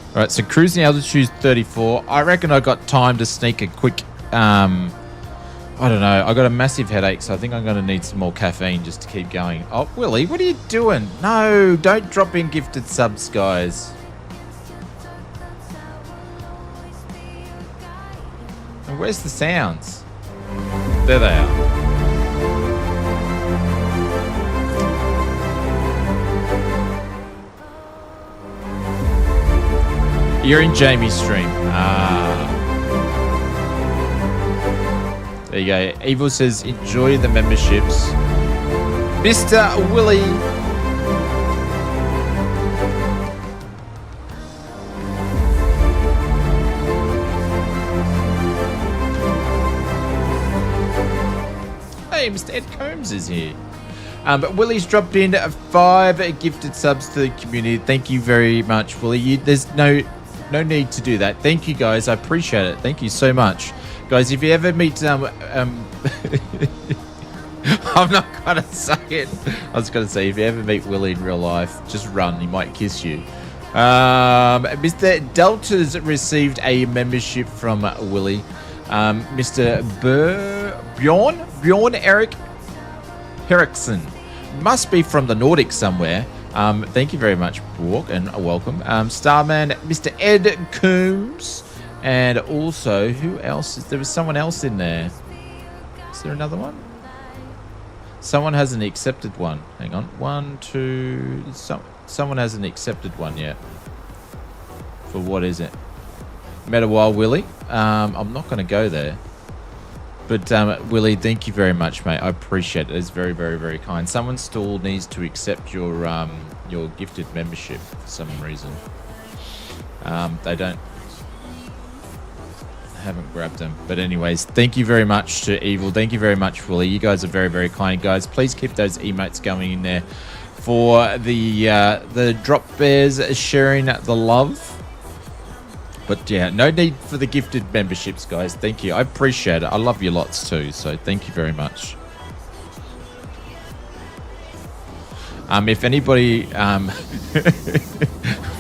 All right, so cruising altitude 34. I reckon I got time to sneak a quick... I don't know. I got a massive headache, so I think I'm going to need some more caffeine just to keep going. Oh, Willie, what are you doing? No, don't drop in gifted subs, guys. And where's the sounds? There they are. You're in Jamie's stream. There you go. Evil says, enjoy the memberships. Mr. Willie. Hey, Mr. Ed Combs is here. But Willie's dropped in 5 gifted subs to the community. Thank you very much, Willie. There's no need to do that. Thank you, guys. I appreciate it. Thank you so much. Guys, if you ever meet... I'm not going to say it. I was going to say, if you ever meet Willie in real life, just run. He might kiss you. Mr. Delta's received a membership from Willie. Mr. Bjorn Eric Henriksen. Must be from the Nordics somewhere. Thank you very much, Brooke, and welcome. Starman, Mr. Ed Coombs, and also, who else? There was someone else in there. Is there another one? Someone hasn't accepted one. Hang on. 1, 2... Someone hasn't accepted one yet. For what is it? Met a while, Willie. I'm not going to go there. But, Willie, thank you very much, mate. I appreciate it. It's very, very, very kind. Someone still needs to accept your gifted membership for some reason. They haven't grabbed them. But anyways, thank you very much to Evil. Thank you very much, Willie. You guys are very, very kind, guys. Please keep those emotes going in there for the drop bears sharing the love. But yeah, no need for the gifted memberships, guys. Thank you. I appreciate it. I love you lots too. So thank you very much. If anybody...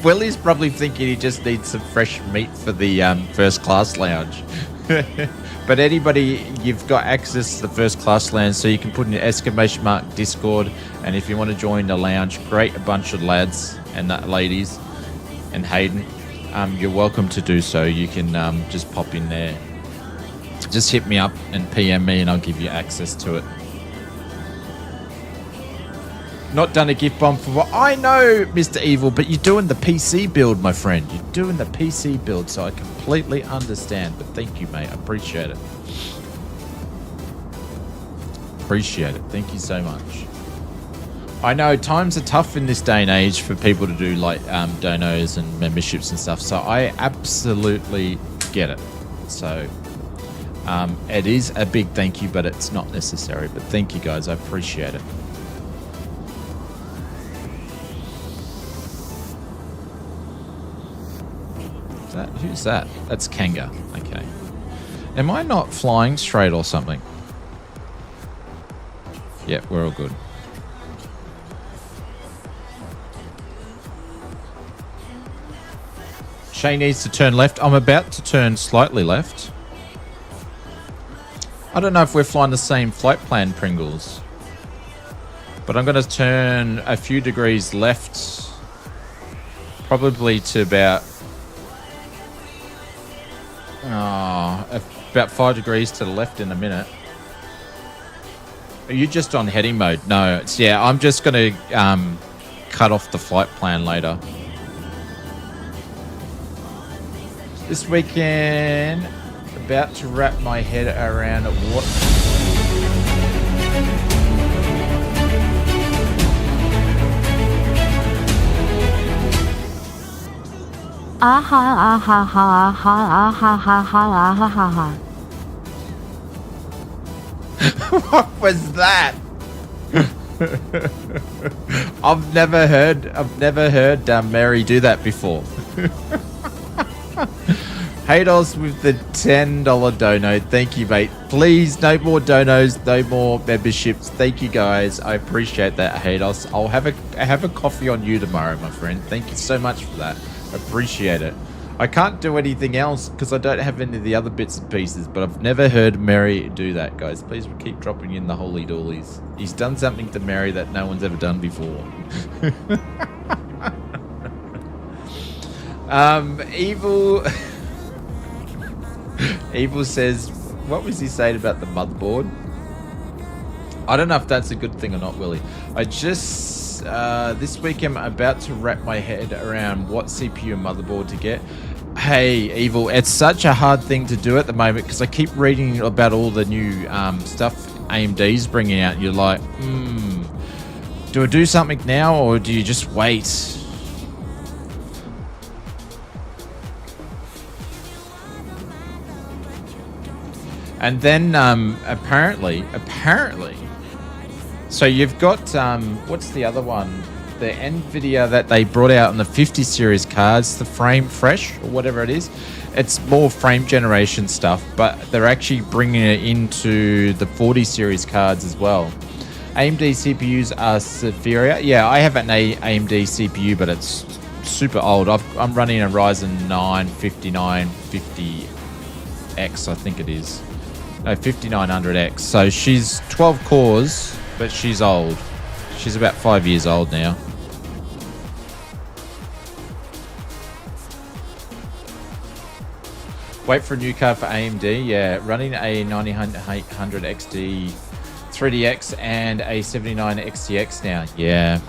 Willie's probably thinking he just needs some fresh meat for the first class lounge. But anybody, you've got access to the first class lounge, so you can put in your exclamation mark Discord, and if you want to join the lounge, great, a bunch of lads and ladies and Hayden, you're welcome to do so. You can just pop in there. Just hit me up and PM me and I'll give you access to it. Not done a gift bomb for what? I know, Mr. Evil, but you're doing the PC build, my friend. You're doing the PC build, so I completely understand. But thank you, mate. I appreciate it. Appreciate it. Thank you so much. I know times are tough in this day and age for people to do like donos and memberships and stuff, so I absolutely get it. So it is a big thank you, but it's not necessary. But thank you, guys. I appreciate it. Who's that? That's Kanga. Okay. Am I not flying straight or something? Yeah, we're all good. Shay needs to turn left. I'm about to turn slightly left. I don't know if we're flying the same flight plan, Pringles. But I'm going to turn a few degrees left. Probably to about 5 degrees to the left in a minute. Are you just on heading mode? No, it's, yeah, I'm just going to cut off the flight plan later. This weekend, about to wrap my head around what... What was that? I've never heard Mary do that before. Haydos with the $10 dono. Thank you, mate. Please, no more donos, no more memberships. Thank you, guys. I appreciate that, Haydos. I'll have a coffee on you tomorrow, my friend. Thank you so much for that. Appreciate it. I can't do anything else because I don't have any of the other bits and pieces, but I've never heard Mary do that, guys. Please keep dropping in the holy doolies. He's done something to Mary that no one's ever done before. Evil says, what was he saying about the motherboard? I don't know if that's a good thing or not, Willie. I just... this week I'm about to wrap my head around what CPU and motherboard to get. Hey, Evil, it's such a hard thing to do at the moment because I keep reading about all the new stuff AMD's bringing out. You're like, do I do something now or do you just wait? And then apparently, so you've got, what's the other one? The NVIDIA that they brought out on the 50 series cards, the Frame Fresh or whatever it is. It's more frame generation stuff, but they're actually bringing it into the 40 series cards as well. AMD CPUs are superior. Yeah, I have an AMD CPU, but it's super old. I'm running a Ryzen 9 5950X, I think it is. No, 5900X. So she's 12 cores, but she's old. She's about 5 years old now. Wait for a new card for AMD. Yeah, running a 9800 XT 3DX and a 79 XTX now. Yeah.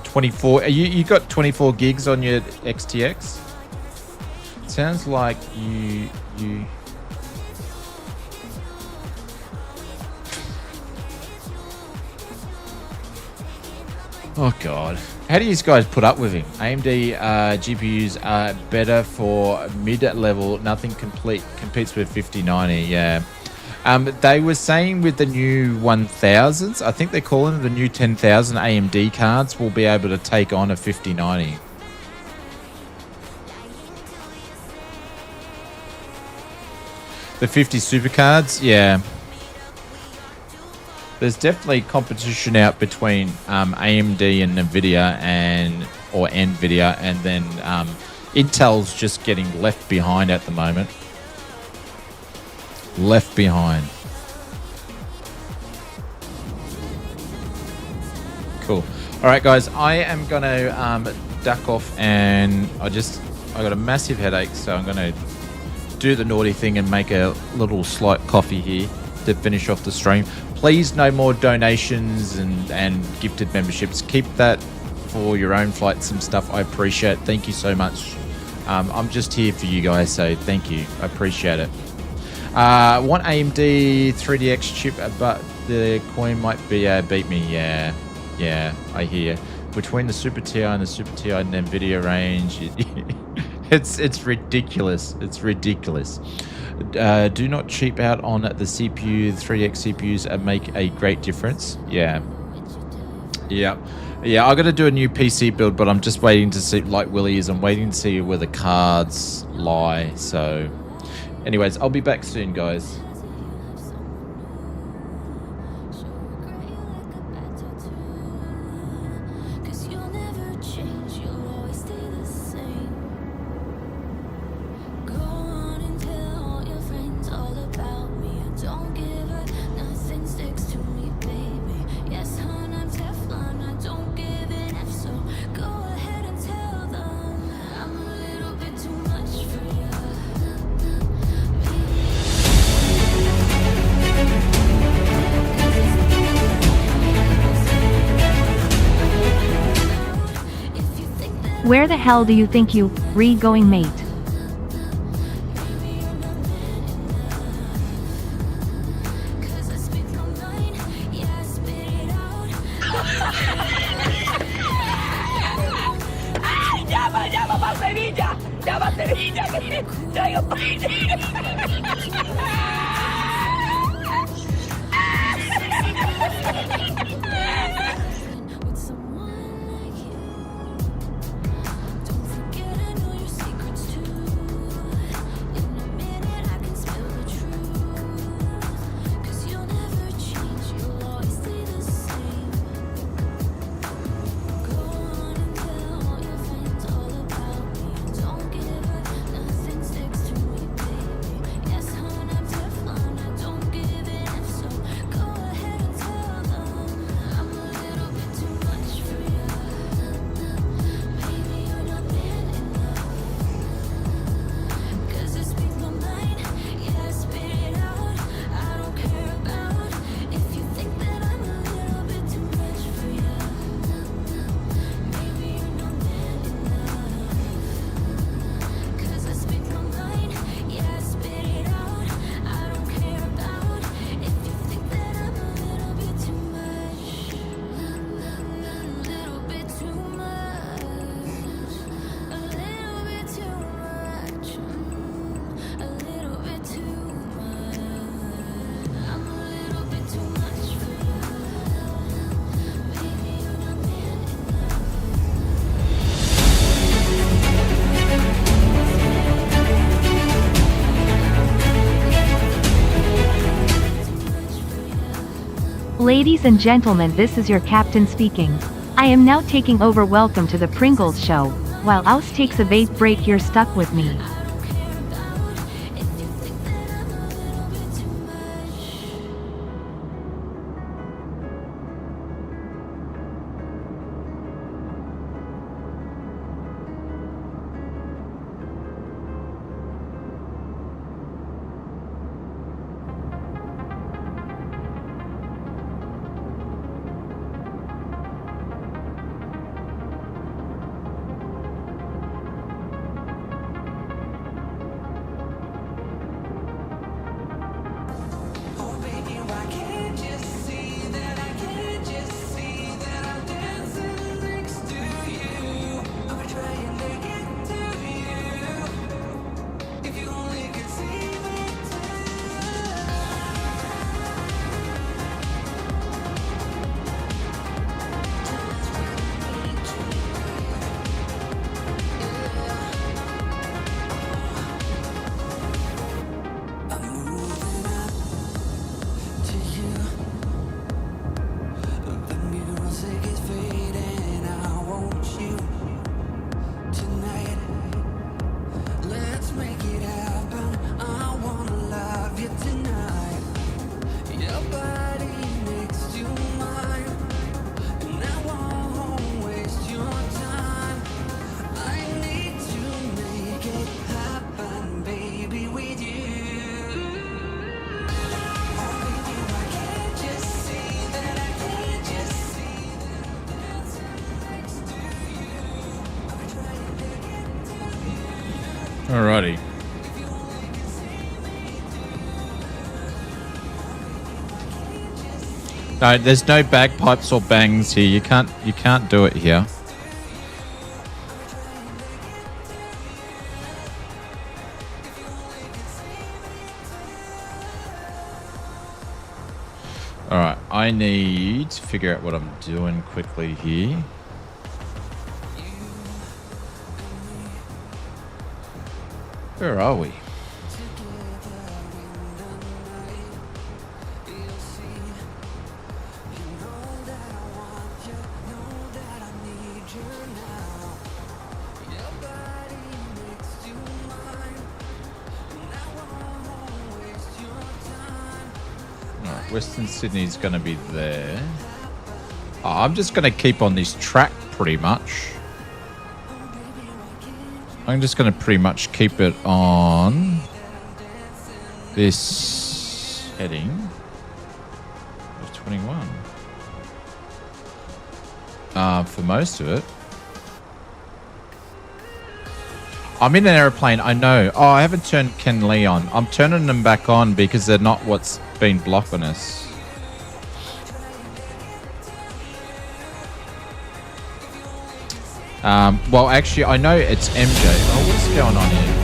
24. You got 24 gigs on your XTX? Sounds like you Oh God, how do you guys put up with him? AMD GPUs are better for mid-level. Nothing competes with 5090. Yeah, they were saying with the new 1000s, I think they're calling it the new 10,000 AMD cards will be able to take on a 5090. The 50 super cards, yeah. There's definitely competition out between AMD and NVIDIA or NVIDIA, and then Intel's just getting left behind at the moment. left behind. Cool. All right, guys, I am going to duck off, and I got a massive headache, so I'm going to do the naughty thing and make a little slight coffee here to finish off the stream. Please, no more donations and gifted memberships. Keep that for your own flights and stuff. I appreciate it. Thank you so much. I'm just here for you guys, so thank you. I appreciate it. Want AMD 3DX chip, but the coin might be beat me. Yeah, I hear. Between the Super TI and the Super TI and NVIDIA range, it's ridiculous. It's ridiculous. Do not cheap out on the CPU. 3DX CPUs make a great difference. Yeah. I got to do a new PC build, but I'm just waiting to see, like Willie is, I'm waiting to see where the cards lie. So, anyways, I'll be back soon, guys. Where the hell do you think you going, mate? Ladies and gentlemen, this is your captain speaking. I am now taking over. Welcome to the Pringles show. While Aus takes a vape break, you're stuck with me. Alrighty. No, there's no bagpipes or bangs here. You can't do it here. Alright, I need to figure out what I'm doing quickly here. Where are we? Western Sydney's going to be there. Oh, I'm just going to keep on this track pretty much. I'm just going to pretty much keep it on this heading of 21 for most of it. I'm in an airplane, I know. Oh, I haven't turned Ken Lee on. I'm turning them back on because they're not what's been blocking us. Well, actually, I know it's MJ. Oh, what's going on here?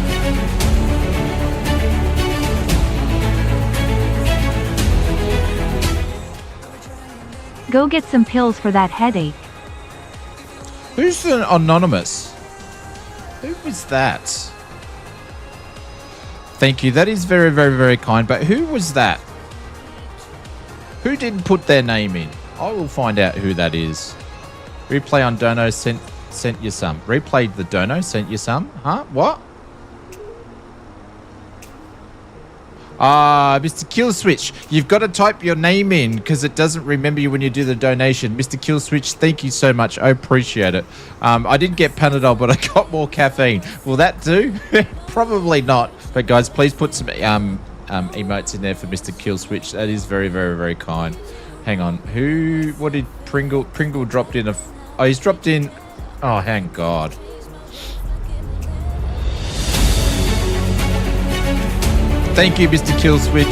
Go get some pills for that headache. Who's the anonymous? Who was that? Thank you. That is very, very, very kind. But who was that? Who didn't put their name in? I will find out who that is. Replay on Dono sent you some. Replayed the Dono sent you some. Huh? What? Mr. Killswitch, you've got to type your name in because it doesn't remember you when you do the donation. Mr. Killswitch, thank you so much. I appreciate it. I didn't get Panadol, but I got more caffeine. Will that do? Probably not. But guys, please put some emotes in there for Mr. Killswitch. That is very, very, very kind. Hang on. What did Pringle dropped in? Oh, he's dropped in. Oh, thank God. Thank you, Mr. Killswitch.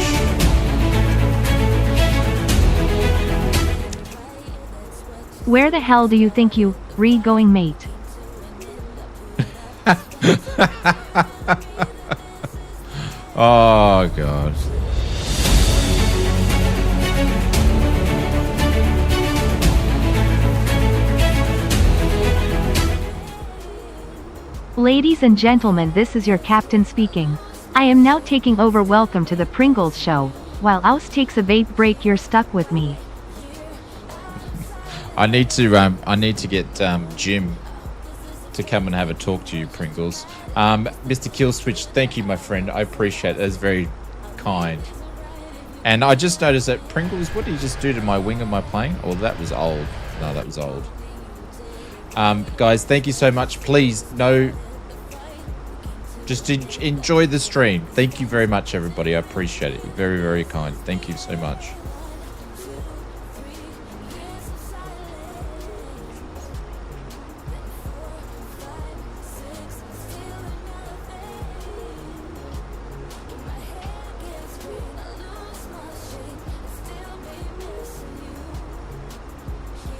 Where the hell do you think you going, mate? Oh, God. Ladies and gentlemen, this is your captain speaking. I am now taking over. Welcome to the Pringles show. While Aus takes a vape break, you're stuck with me. I need to get Jim to come and have a talk to you, Pringles. Mr. Killswitch, thank you, my friend. I appreciate it. That's very kind. And I just noticed that Pringles, what did you just do to my wing of my plane? Oh, that was old. No, that was old. Guys, thank you so much. Please, just enjoy the stream. Thank you very much, everybody. I appreciate it. You're very, very kind. Thank you so much.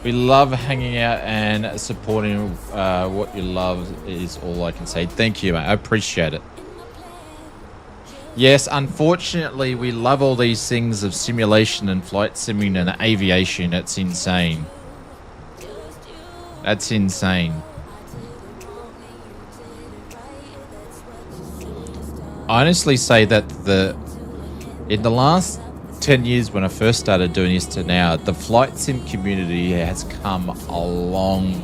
We love hanging out and supporting what you love is all I can say. Thank you, mate. I appreciate it. Yes, unfortunately, we love all these things of simulation and flight simming and aviation. It's insane. That's insane. I honestly say that in the last 10 years when I first started doing this to now, the flight sim community has come a long,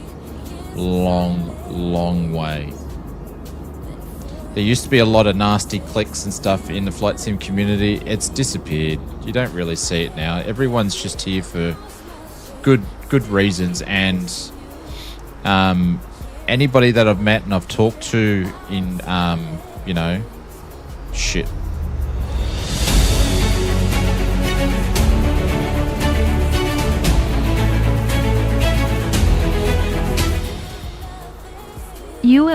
long, long way. There used to be a lot of nasty cliques and stuff in the flight sim community. It's disappeared. You don't really see it now. Everyone's just here for good reasons, and anybody that I've met and I've talked to in shit. You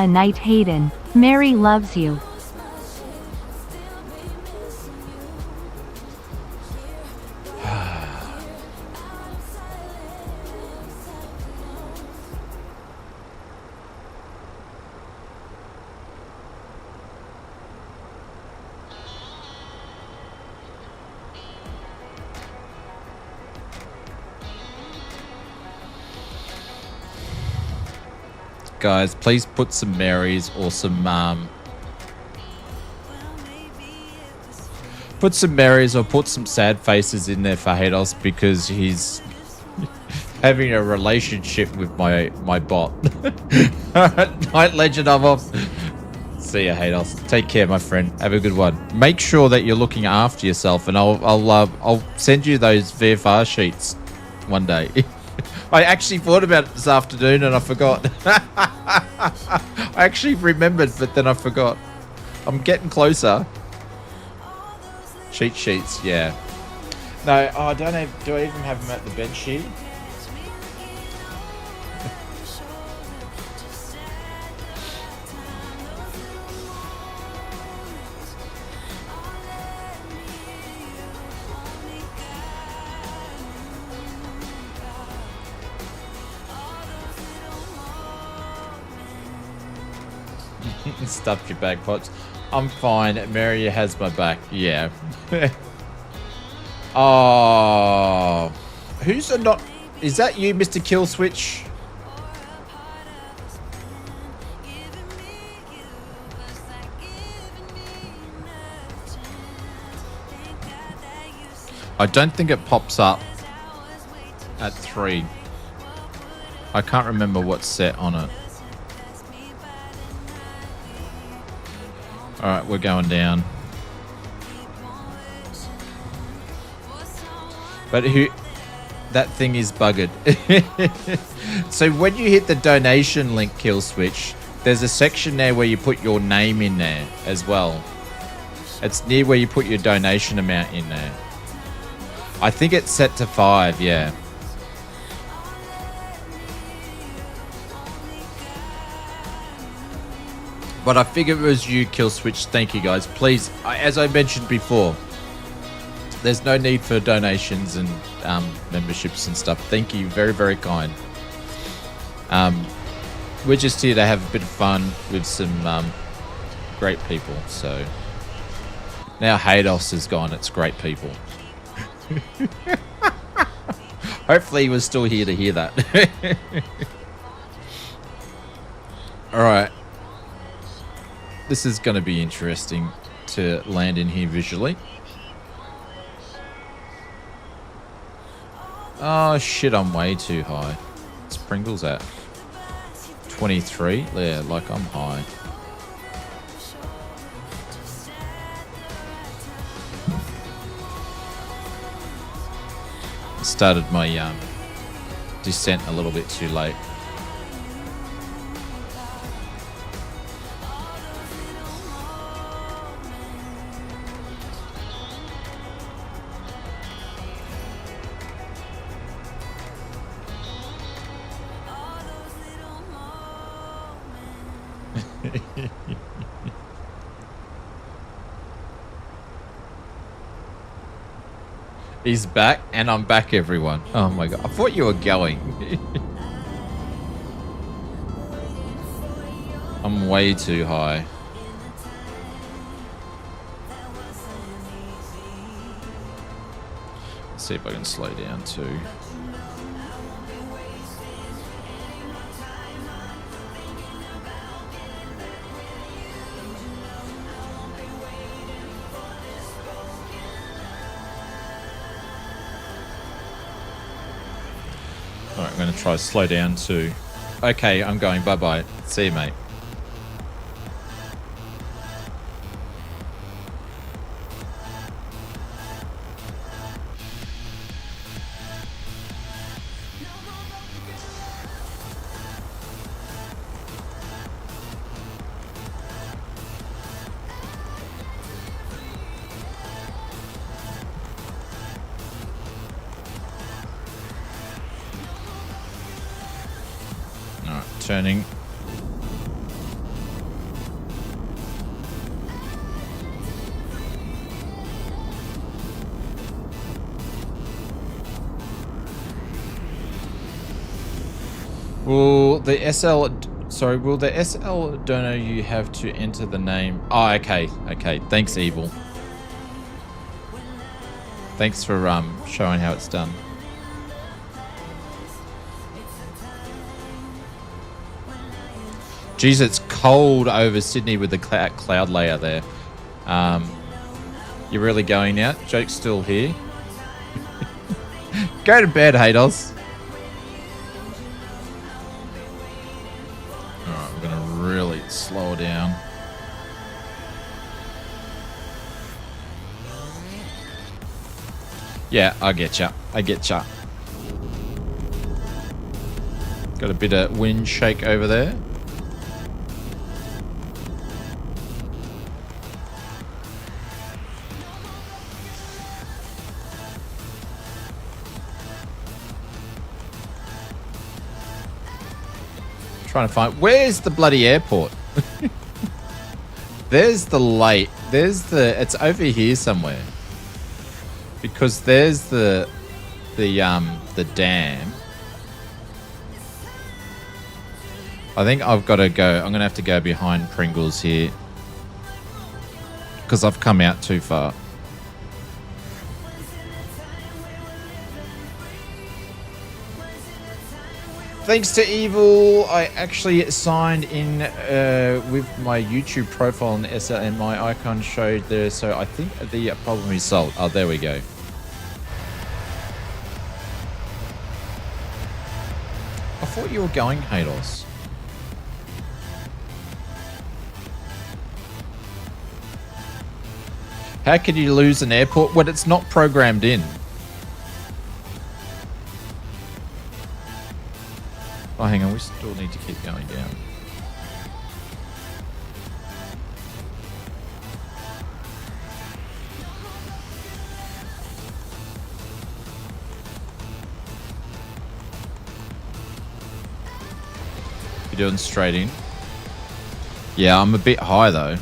Night Hayden. Mary loves you. Guys, please put some Marys or some put some Marys or put some sad faces in there for Hados because he's having a relationship with my bot. Night Legend, I'm off. See ya, Hados. Take care, my friend. Have a good one. Make sure that you're looking after yourself, and I'll send you those VFR sheets one day. I actually thought about it this afternoon and I forgot. I actually remembered, but then I forgot. I'm getting closer. Cheat sheets, yeah. No, I don't have. Do I even have them at the bench here? Stuff your bagpots. I'm fine. Maria has my back. Yeah. Oh, who's a not? Is that you, Mr. Kill Switch? I don't think it pops up at 3. I can't remember what's set on it. All right, we're going down. But that thing is buggered. So when you hit the donation link, Kill Switch, there's a section there where you put your name in there as well. It's near where you put your donation amount in there. I think it's set to 5, yeah. But I figured it was you, Kill Switch. Thank you, guys. Please, as I mentioned before, there's no need for donations and memberships and stuff. Thank you. Very, very kind. We're just here to have a bit of fun with some great people. So now Hados is gone. It's great people. Hopefully he was still here to hear that. All right. This is going to be interesting to land in here visually. Oh shit, I'm way too high. What's Pringles at? 23? Yeah, like I'm high. Started my descent a little bit too late. He's back, and I'm back, everyone. Oh my god, I thought you were going. I'm way too high. Let's see if I can slow down too. Alright, I'm going to try to slow down too. Okay, I'm going. Bye-bye. See you, mate. Turning. Will the SL... Sorry, will the SL donor you have to enter the name? Oh, okay. Okay. Thanks, Evil. Thanks for showing how it's done. Geez, it's cold over Sydney with the cloud layer there. You're really going out? Joke's still here. Go to bed, Hados. Alright, we're going to really slow down. Yeah, I get ya. I get ya. Got a bit of wind shake over there. Trying to find... Where's the bloody airport? There's the light. There's the... It's over here somewhere. Because there's the dam. I think I've got to go. I'm going to have to go behind Pringles here. Because I've come out too far. Thanks to Evil, I actually signed in with my YouTube profile on SL and my icon showed there, so I think the problem is solved. Oh, there we go. I thought you were going, Hados. How could you lose an airport when it's not programmed in? Oh, hang on, we still need to keep going down. You're doing straight in? Yeah, I'm a bit high though.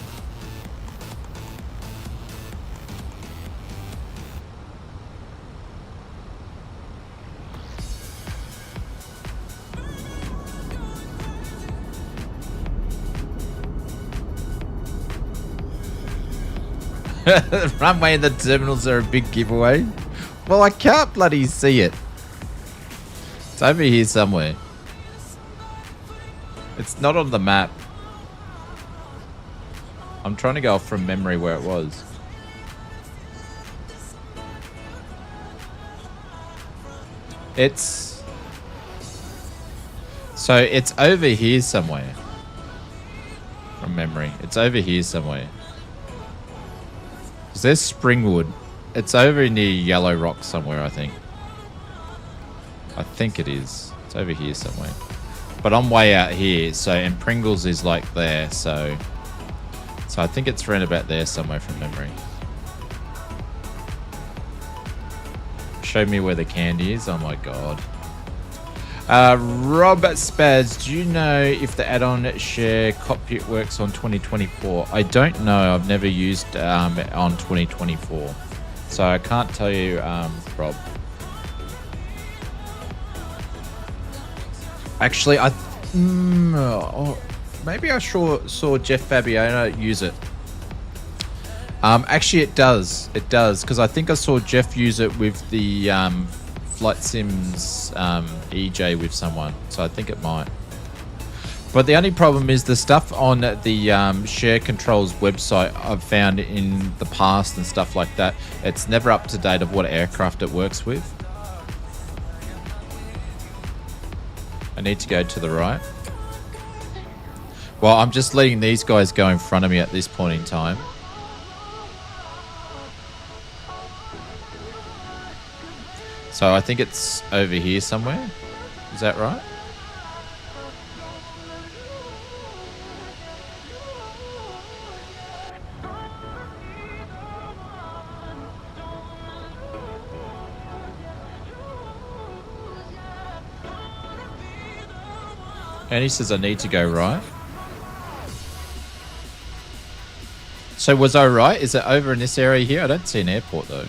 The runway and the terminals are a big giveaway. Well, I can't bloody see it. It's over here somewhere. It's not on the map. I'm trying to go off from memory where it was. It's... So it's over here somewhere. From memory. It's over here somewhere. There's Springwood. It's over near Yellow Rock somewhere, I think. I think it is. It's over here somewhere. But I'm way out here, so, and Pringles is like there, so I think it's around about there somewhere from memory. Show me where the candy is. Oh my god. Rob Spaz, do you know if the add-on share cockpit works on 2024? I don't know. I've never used on 2024, so I can't tell you, Rob. Actually, maybe I saw Jeff Fabiano use it. Actually, it does. It does, because I think I saw Jeff use it with the Flight Sims EJ with someone, so I think it might. But the only problem is the stuff on the Share Controls website I've found in the past and stuff like that, it's never up to date of what aircraft it works with. I need to go to the right. Well, I'm just letting these guys go in front of me at this point in time. So I think it's over here somewhere. Is that right? And he says I need to go right. So was I right? Is it over in this area here? I don't see an airport though.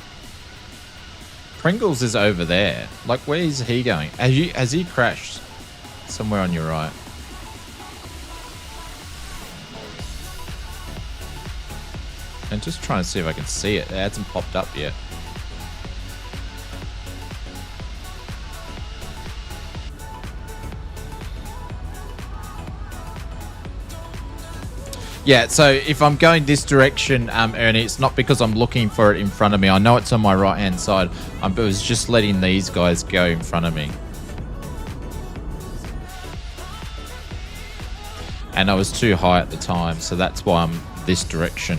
Pringles is over there. Like, where is he going? Has he crashed? Somewhere on your right. And just trying to see if I can see it. It hasn't popped up yet. Yeah, so if I'm going this direction, Ernie, it's not because I'm looking for it in front of me. I know it's on my right-hand side. I was just letting these guys go in front of me. And I was too high at the time, so that's why I'm this direction.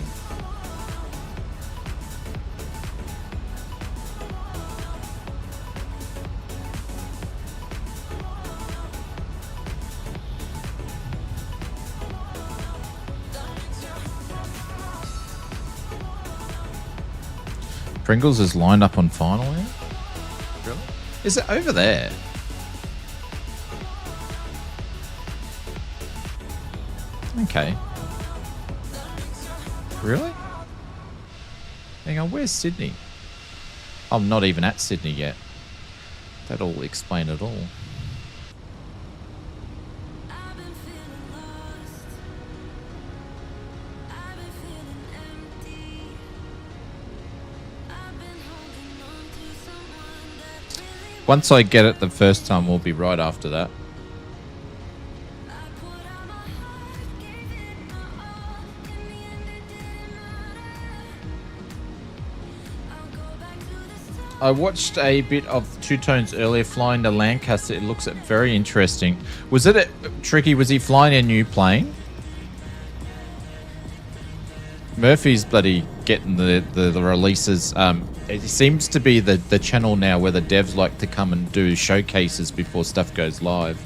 Pringles is lined up on final here? Really? Is it over there? Okay. Really? Hang on, where's Sydney? I'm not even at Sydney yet. That'll explain it all. Once I get it the first time, we'll be right after that. I watched a bit of Two Tones earlier flying the Lancaster. It looks very interesting. Was it Tricky? Was he flying a new plane? Murphy's bloody getting the releases. It seems to be the channel now where the devs like to come and do showcases before stuff goes live.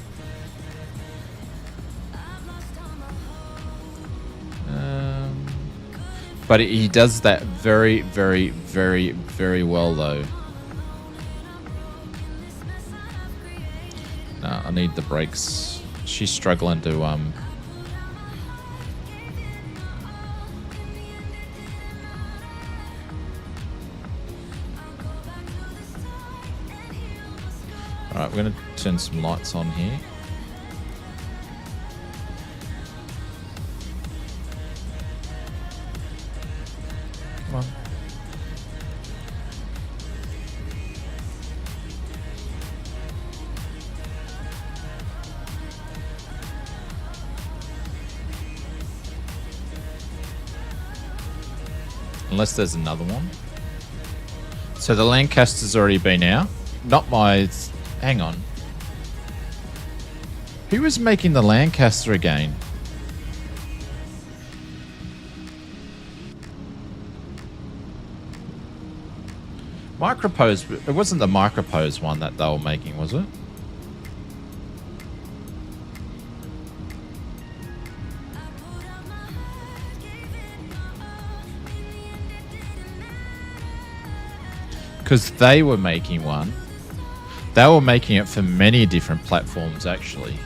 But he does that very, very, very, very well, though. No, I need the brakes. She's struggling to Alright, we're going to turn some lights on here. Come on. Unless there's another one. So the Lancaster's already been out. Not my... Hang on. Who was making the Lancaster again? Micropose. It wasn't the Micropose one that they were making, was it? Because they were making one. They were making it for many different platforms, actually.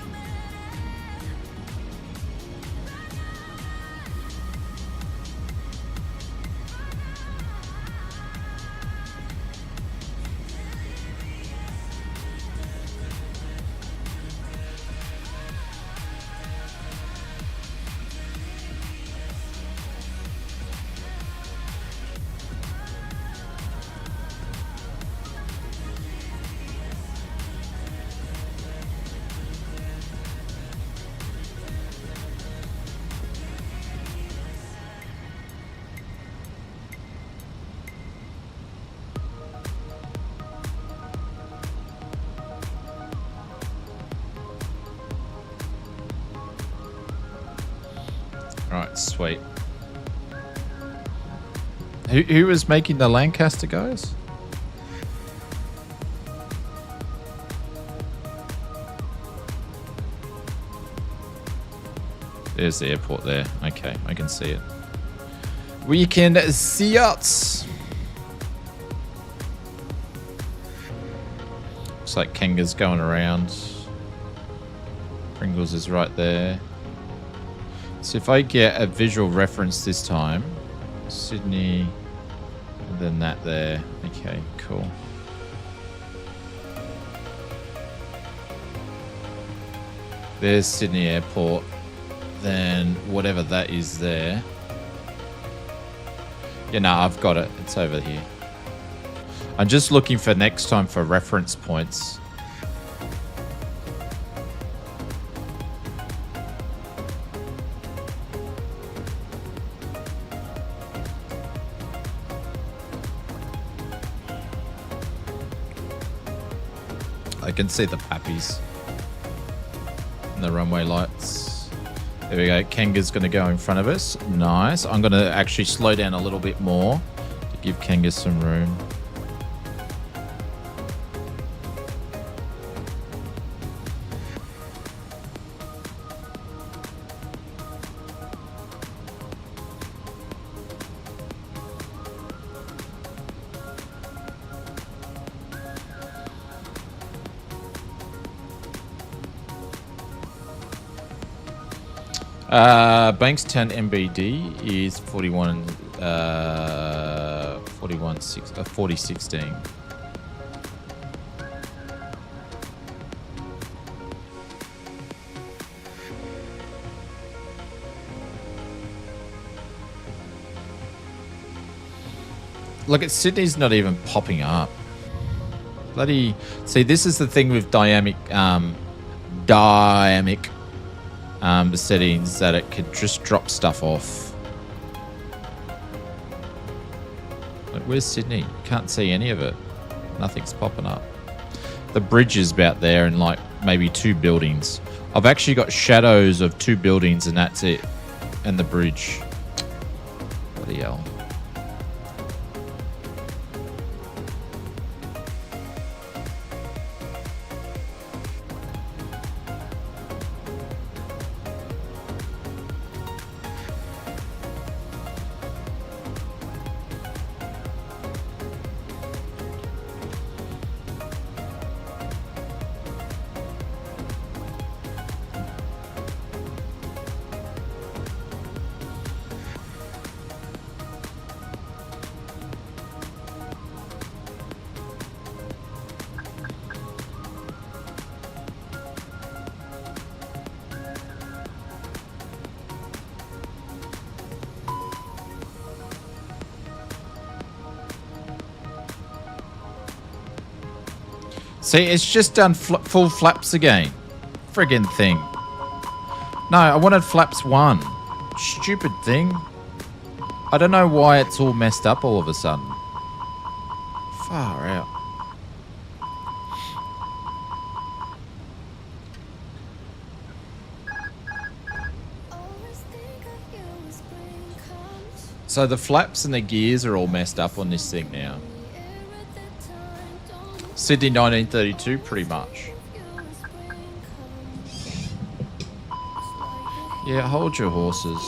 Right, sweet. Who was making the Lancaster, guys? There's the airport there. Okay, I can see it. We can see it. Looks like Kenga's going around. Pringles is right there. So if I get a visual reference this time, Sydney, and then that there. Okay, cool. There's Sydney Airport. Then whatever that is there. Yeah, no, I've got it. It's over here. I'm just looking for next time for reference points. I can see the pappies and the runway lights. There we go. Kanga's going to go in front of us. Nice. I'm going to actually slow down a little bit more to give Kanga some room. Bankstown MBD is 4016. Look, at Sydney's not even popping up. Bloody, see, this is the thing with dynamic the settings, that it could just drop stuff off. Like, where's Sydney? Can't see any of it. Nothing's popping up. The bridge is about there and like maybe 2 buildings. I've actually got shadows of 2 buildings and that's it. And the bridge. Bloody hell. See, it's just done full flaps again. Friggin' thing. No, I wanted flaps 1. Stupid thing. I don't know why it's all messed up all of a sudden. Far out. So the flaps and the gears are all messed up on this thing now. Sydney 1932, pretty much. Yeah, hold your horses.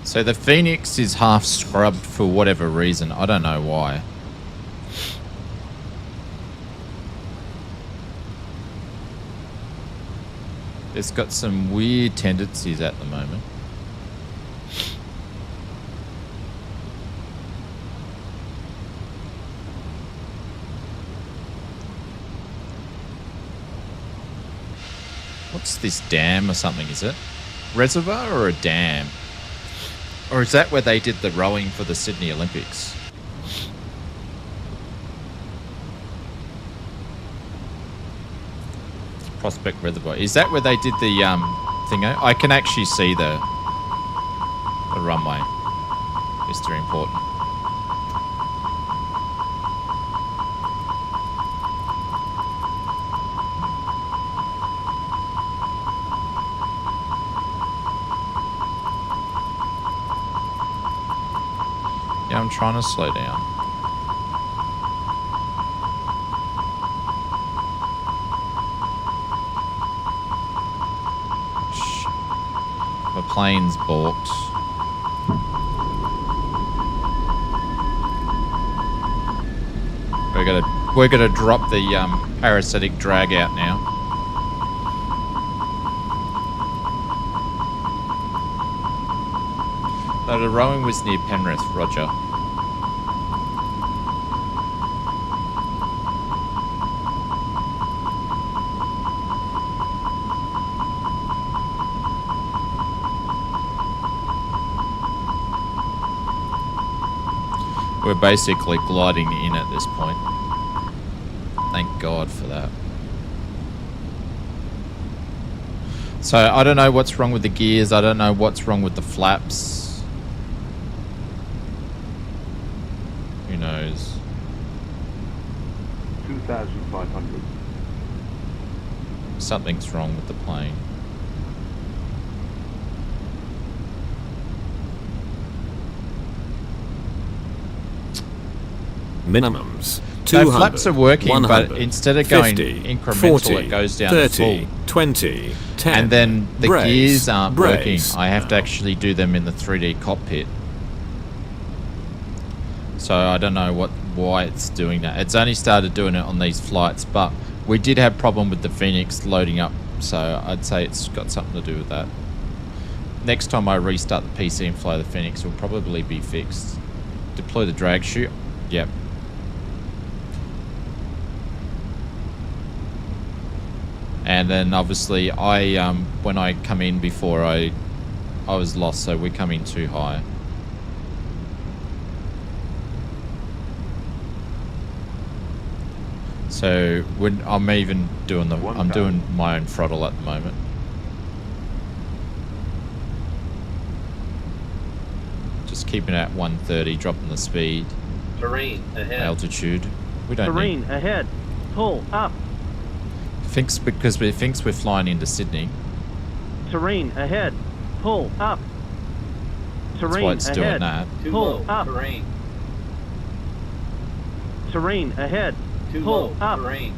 So the Phoenix is half scrubbed for whatever reason. I don't know why. It's got some weird tendencies at the moment. What's this dam or something, is it? Reservoir or a dam? Or is that where they did the rowing for the Sydney Olympics? Prospect Reservoir. Is that where they did the thingo? I can actually see the runway. Mr. Important. Yeah, I'm trying to slow down. The plane's balked. We're gonna drop the parasitic drag out now. No, the rowing was near Penrith, Roger. We're basically gliding in at this point. Thank God for that. So I don't know what's wrong with the gears. I don't know what's wrong with the flaps. Who knows? 2,500. Something's wrong with the plane. Minimums. No, 200, flaps are working, 100, but instead of going 50, incremental, 40, it goes down 30, to full. 20, 10. And then the brace, gears aren't working. brace. I have to actually do them in the 3D cockpit. So I don't know why it's doing that. It's only started doing it on these flights, but we did have problem with the Phoenix loading up, so I'd say it's got something to do with that. Next time I restart the PC and fly the Phoenix, it'll probably be fixed. Deploy the drag chute. Yep. And then obviously I when I come in before I was lost, so we come in too high. So when I'm even doing I'm doing my own throttle at the moment. Just keeping it at 130, dropping the speed. Terrain ahead. Altitude. We don't Terrain need. ahead. Pull up. Thinks because we thinks we're flying into Sydney. Terrain ahead. Pull up. Terrain That's why it's ahead. doing that. Too Pull low. up. Terrain. Terrain ahead. Too Pull low. up. Terrain.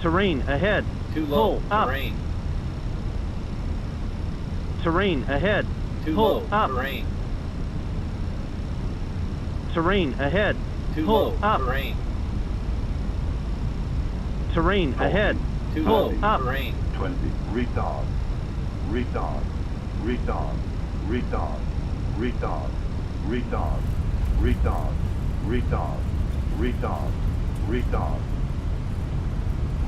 Terrain ahead. Too low. Pull up. Terrain. Terrain ahead. Too Pull low. up. Terrain. Terrain ahead. Too Pull low. up. Terrain. Terrain ahead. Too Pull low. up. Terrain. 20. Retard. Retard. Retard. Retard. Retard. Retard. Retard. Retard. Retard. Retard.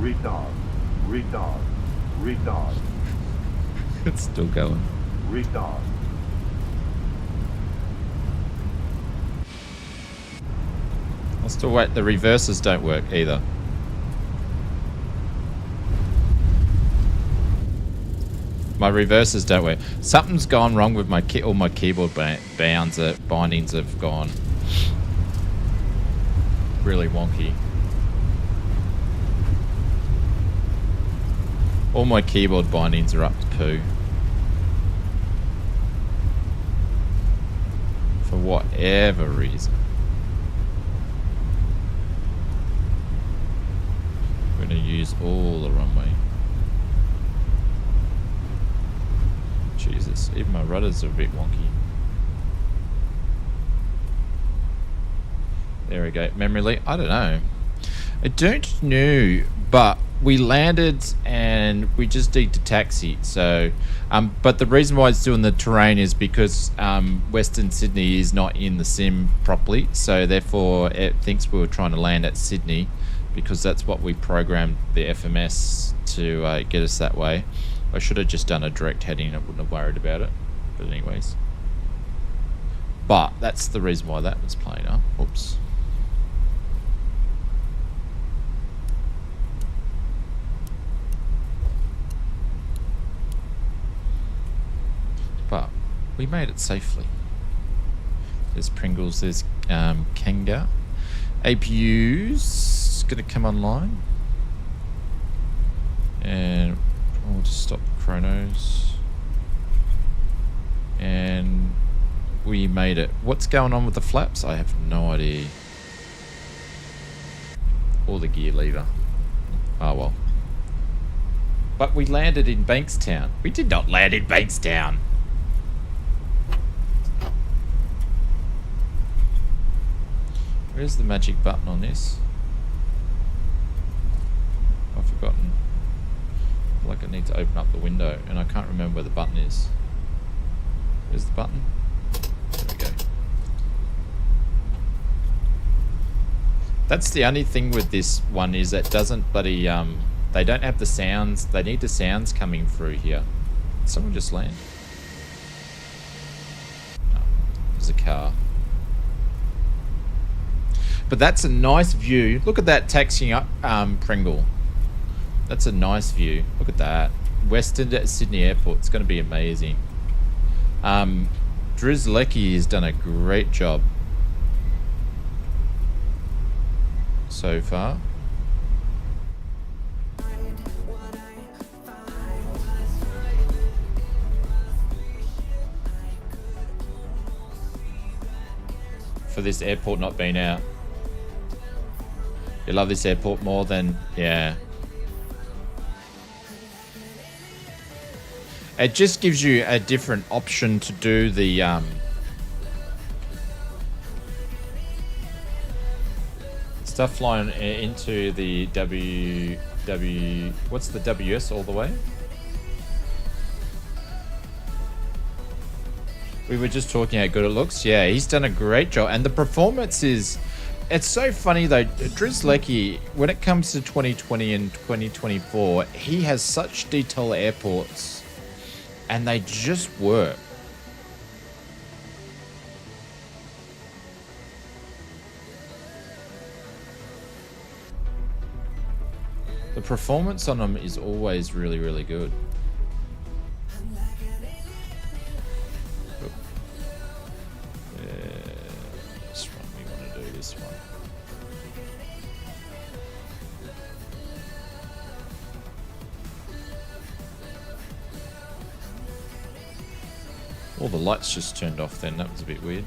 Retard. Retard. Retard. It's still going. Retard. I'll still wait. The reversers don't work either. My reversers don't work. Something's gone wrong with my all my keyboard bindings have gone really wonky. All my keyboard bindings are up to poo. For whatever reason. We're going to use all the runway. Jesus, even my rudders are a bit wonky. There we go. Memory leak. I don't know. I don't know, but we landed and we just need to taxi. So, but the reason why it's doing the terrain is because Western Sydney is not in the sim properly. So therefore, it thinks we were trying to land at Sydney because that's what we programmed the FMS to get us that way. I should have just done a direct heading. I wouldn't have worried about it. But anyways. But that's the reason why that was playing up. Oops. But we made it safely. There's Pringles, there's Kanga. APU's gonna come online. And we'll just stop the chronos. And we made it. What's going on with the flaps? I have no idea. Or the gear lever. Oh well. But we landed in Bankstown. We did not land in Bankstown. Where's the magic button on this? I've forgotten. I feel like I need to open up the window and I can't remember where the button is. Where's the button? There we go. That's the only thing with this one is it doesn't bloody they don't have the sounds. They need the sounds coming through here. Did someone just land? No, there's a car. But that's a nice view. Look at that taxiing up Pringle. That's a nice view. Look at that. Western Sydney Airport. It's going to be amazing. Drizlecki has done a great job so far. For this airport not being out. You love this airport more than, yeah. It just gives you a different option to do the stuff flying into the what's the WS all the way? We were just talking how good it looks. Yeah, he's done a great job. And the performance is... It's so funny, though. Drizlecki, when it comes to 2020 and 2024, he has such detailed airports. And they just work. The performance on them is always really, really good. This one, we want to do this one. All the lights just turned off then, that was a bit weird.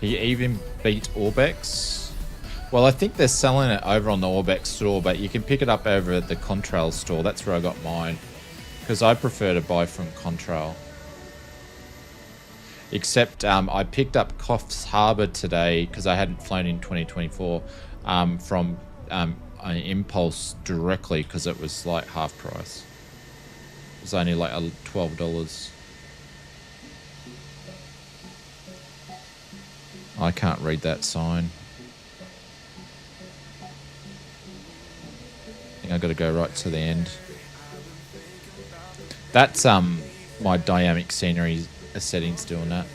He even beat Orbex. Well, I think they're selling it over on the Orbex store, but you can pick it up over at the Contrail store. That's where I got mine. Because I prefer to buy from Contrail. Except I picked up Coffs Harbour today, because I hadn't flown in 2024, from an Impulse directly, because it was like half price. It was only like $12. I can't read that sign. I think I've got to go right to the end. That's my dynamic scenery settings doing that.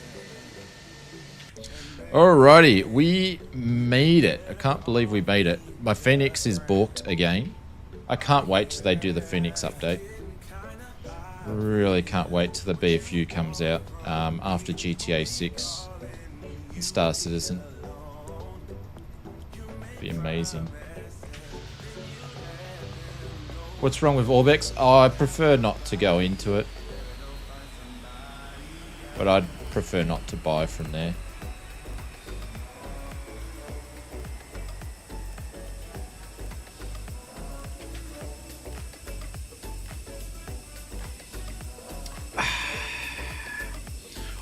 Alrighty, we made it. I can't believe we made it. My Phoenix is balked again. I can't wait till they do the Phoenix update. Really can't wait till the BFU comes out after GTA 6 and Star Citizen. Be amazing. What's wrong with Orbex? Oh, I prefer not to go into it. But I'd prefer not to buy from there.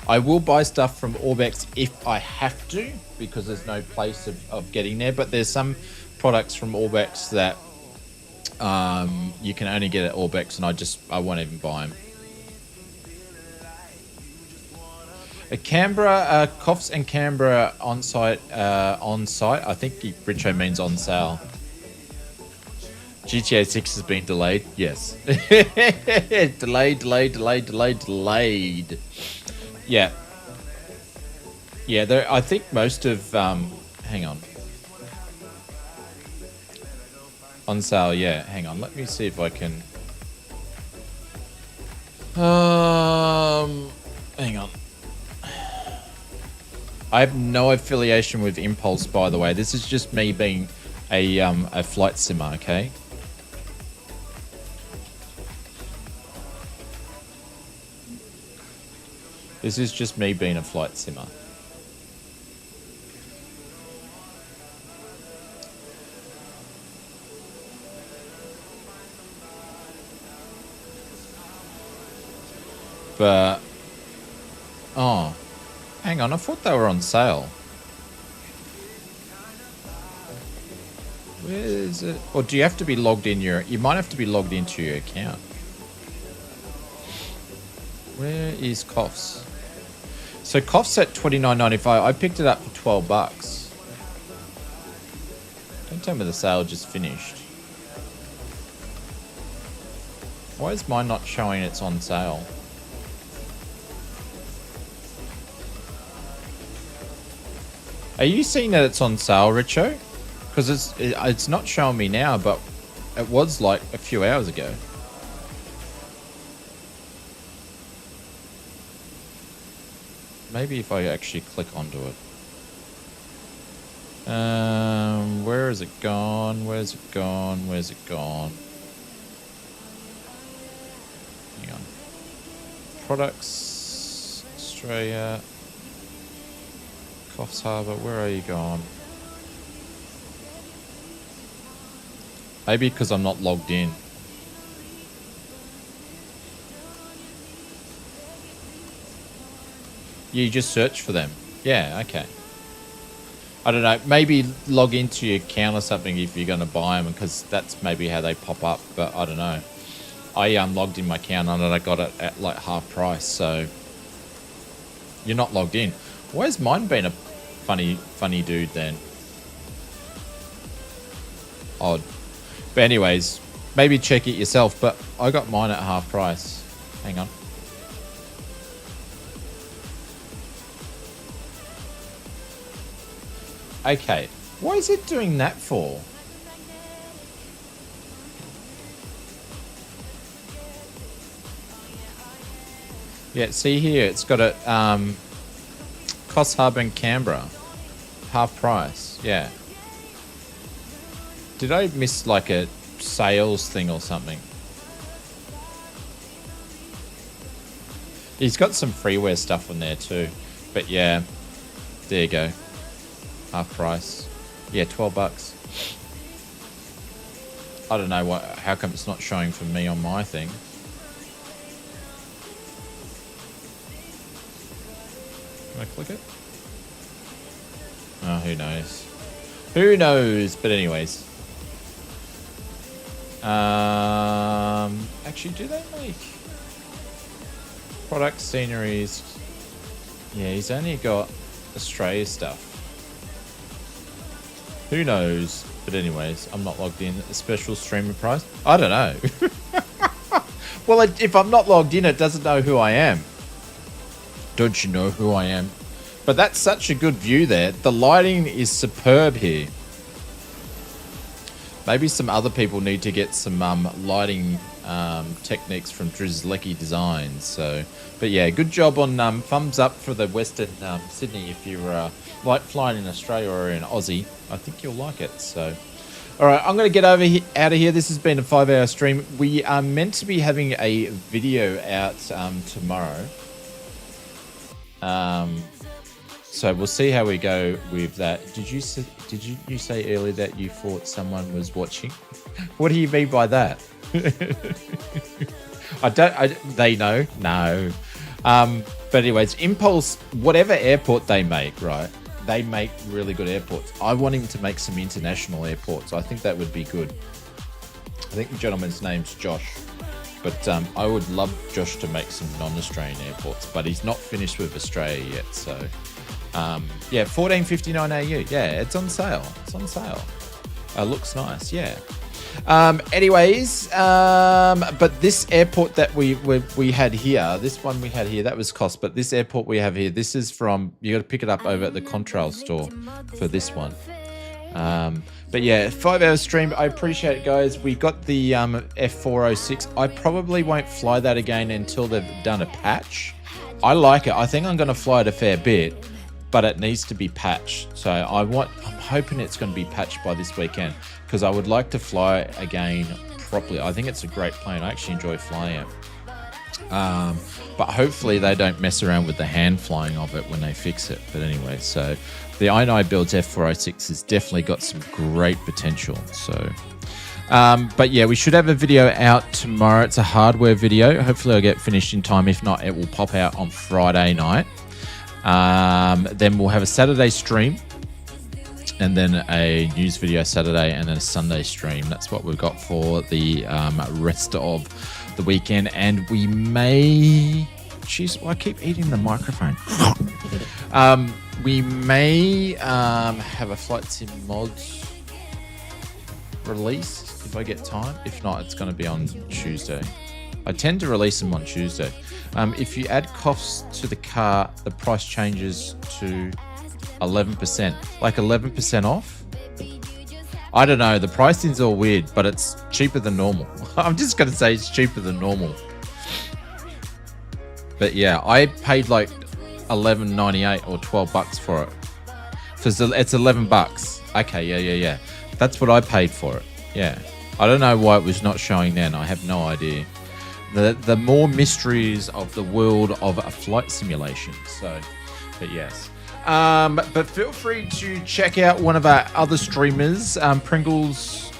I will buy stuff from Orbex if I have to, because there's no place of getting there. But there's some products from Orbex that you can only get at Orbex, and I won't even buy them. Canberra, Coffs and Canberra on site. I think Richo means on sale. GTA 6 has been delayed. Yes. Delayed. Yeah. Yeah, I think most of... hang on. On sale, yeah. Hang on. Let me see if I can... hang on. I have no affiliation with Impulse, by the way. This is just me being a flight simmer, okay? This is just me being a flight simmer. But... oh. Hang on, I thought they were on sale. Where is it? Or do you have to be logged in you might have to be logged into your account. Where is Coughs? So Coughs at $29.95. I picked it up for $12. Don't tell me the sale just finished. Why is mine not showing it's on sale? Are you seeing that it's on sale, Richo? Because it's not showing me now, but it was like a few hours ago. Maybe if I actually click onto it. Where is it gone? Where's it gone? Where's it gone? Hang on. Products, Australia, Coffs Harbour. Where are you gone? Maybe because I'm not logged in. You just search for them. Yeah, okay. I don't know. Maybe log into your account or something if you're going to buy them, because that's maybe how they pop up. But I don't know. I logged in my account and I got it at like half price. So you're not logged in. Why has mine been a funny dude then? Odd. But anyways, maybe check it yourself. But I got mine at half price. Hang on. Okay, what is it doing that for? Yeah, see here, it's got a Coffs Harbour in Canberra, half price. Yeah. Did I miss like a sales thing or something? He's got some freeware stuff on there too, but yeah, there you go. Half price. Yeah, $12. I don't know how come it's not showing for me on my thing. Can I click it? Oh, who knows? Who knows? But anyways. Actually, do they make product sceneries? Yeah, he's only got Australia stuff. Who knows? But anyways, I'm not logged in. A special streamer price? I don't know. Well, if I'm not logged in, it doesn't know who I am. Don't you know who I am? But that's such a good view there. The lighting is superb here. Maybe some other people need to get some lighting techniques from Drizzlecki Designs. So, but yeah, good job on thumbs up for the Western Sydney. If you're like flying in Australia or in Aussie, I think you'll like it. So, all right, I'm going to get out of here. This has been a 5-hour stream. We are meant to be having a video out tomorrow. So we'll see how we go with that. Did you say earlier that you thought someone was watching? What do you mean by that? They know? No. But anyways, Impulse, whatever airport they make, right? They make really good airports. I want him to make some international airports. I think that would be good. I think the gentleman's name's Josh. But I would love Josh to make some non-Australian airports. But he's not finished with Australia yet, so... yeah, $14.59 AU. Yeah, it's on sale. It's on sale. Looks nice, yeah. Anyways, but this airport that we had here, this one we had here, that was cost. But this airport we have here, this is from, you got to pick it up over at the Contrail store for this one. But yeah, 5-hour stream. I appreciate it, guys. We got the F406. I probably won't fly that again until they've done a patch. I like it. I think I'm going to fly it a fair bit, but it needs to be patched. So I'm hoping it's going to be patched by this weekend, because I would like to fly it again properly. I think it's a great plane. I actually enjoy flying it. But hopefully they don't mess around with the hand flying of it when they fix it. But anyway, so the I9 Builds F406 has definitely got some great potential. So, but yeah, we should have a video out tomorrow. It's a hardware video. Hopefully I'll get finished in time. If not, it will pop out on Friday night. Then we'll have a Saturday stream, and then a news video Saturday, and then a Sunday stream. That's what we've got for the rest of the weekend. And we may Jeez, well, I keep eating the microphone. We may have a Flight Sim mods release if I get time. If not, it's going to be on Tuesday. I tend to release them on Tuesday. If you add costs to the car, the price changes to 11%. Like 11% off? I don't know. The pricing's all weird, but it's cheaper than normal. I'm just going to say it's cheaper than normal. But yeah, I paid like $11.98 or $12 for it. It's $11. Okay, yeah. That's what I paid for it. Yeah. I don't know why it was not showing then. I have no idea. The more mysteries of the world of a flight simulation. So, but yes. But feel free to check out one of our other streamers, Pringles.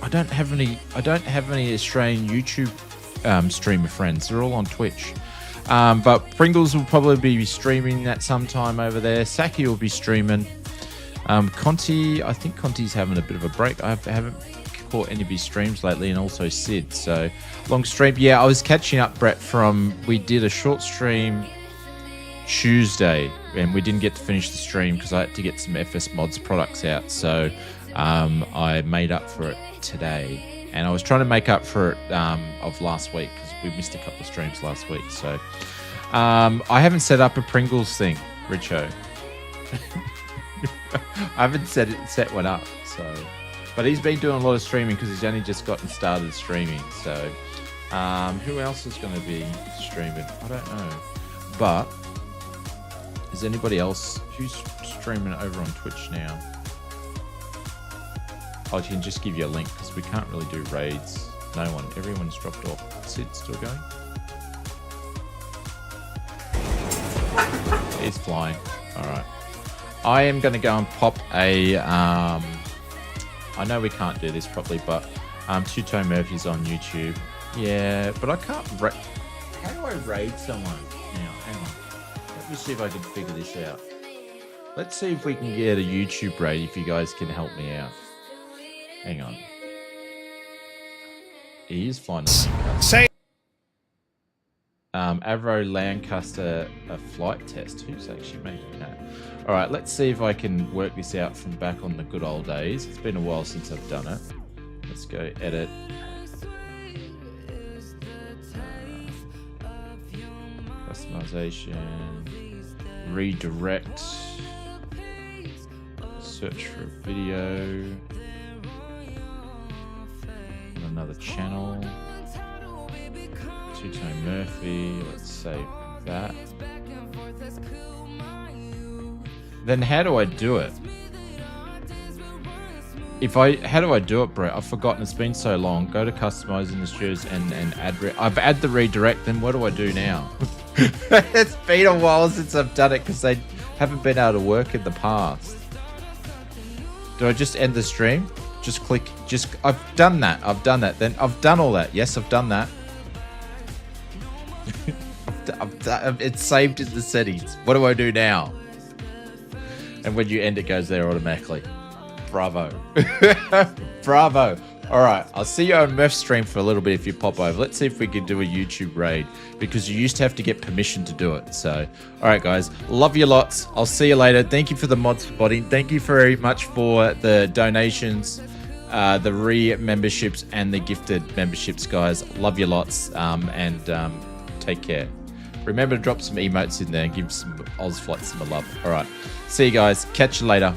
I don't have any Australian YouTube streamer friends. They're all on Twitch. But Pringles will probably be streaming that sometime over there. Saki will be streaming. Conti, I think Conti's having a bit of a break. I haven't caught any of his streams lately, and also Sid. So long stream. Yeah, I was catching up, Brett, we did a short stream Tuesday, and we didn't get to finish the stream because I had to get some FS Mods products out. So I made up for it today, and I was trying to make up for it of last week because we missed a couple of streams last week. So I haven't set up a Pringles thing, Richo. I haven't set one up, so. But he's been doing a lot of streaming because he's only just gotten started streaming. So who else is going to be streaming? I don't know. But is anybody else who's streaming over on Twitch now? I can just give you a link because we can't really do raids. No one. Everyone's dropped off. Sid's still going. He's flying. All right. I am going to go and pop a... I know we can't do this properly, but Two-Toe Murphy's on YouTube. Yeah, but I can't... How do I raid someone now? Hang on. Let me see if I can figure this out. Let's see if we can get a YouTube raid if you guys can help me out. Hang on. He is flying. Say. Avro Lancaster a flight test. Who's actually making that? All right, let's see if I can work this out from back on the good old days. It's been a while since I've done it. Let's go edit. Customization. Redirect. Search for a video. On another channel. Two-Toe Murphy. Let's save that. Then how do I do it? How do I do it, Brett? I've forgotten. It's been so long. Go to customizing the studios and add. I've add the redirect. Then what do I do now? It's been a while since I've done it because they haven't been able to work in the past. Do I just end the stream? Just click. I've done that. Then I've done all that. Yes, I've done that. It's saved in the settings. What do I do now? And when you end, it goes there automatically. Bravo. Bravo. All right. I'll see you on Murph's stream for a little bit if you pop over. Let's see if we can do a YouTube raid because you used to have to get permission to do it. So, all right, guys. Love you lots. I'll see you later. Thank you for the mods for modding. Thank you very much for the donations, the re-memberships, and the gifted memberships, guys. Love you lots. And take care. Remember to drop some emotes in there and give some Oz Flight some love. All right. See you guys. Catch you later.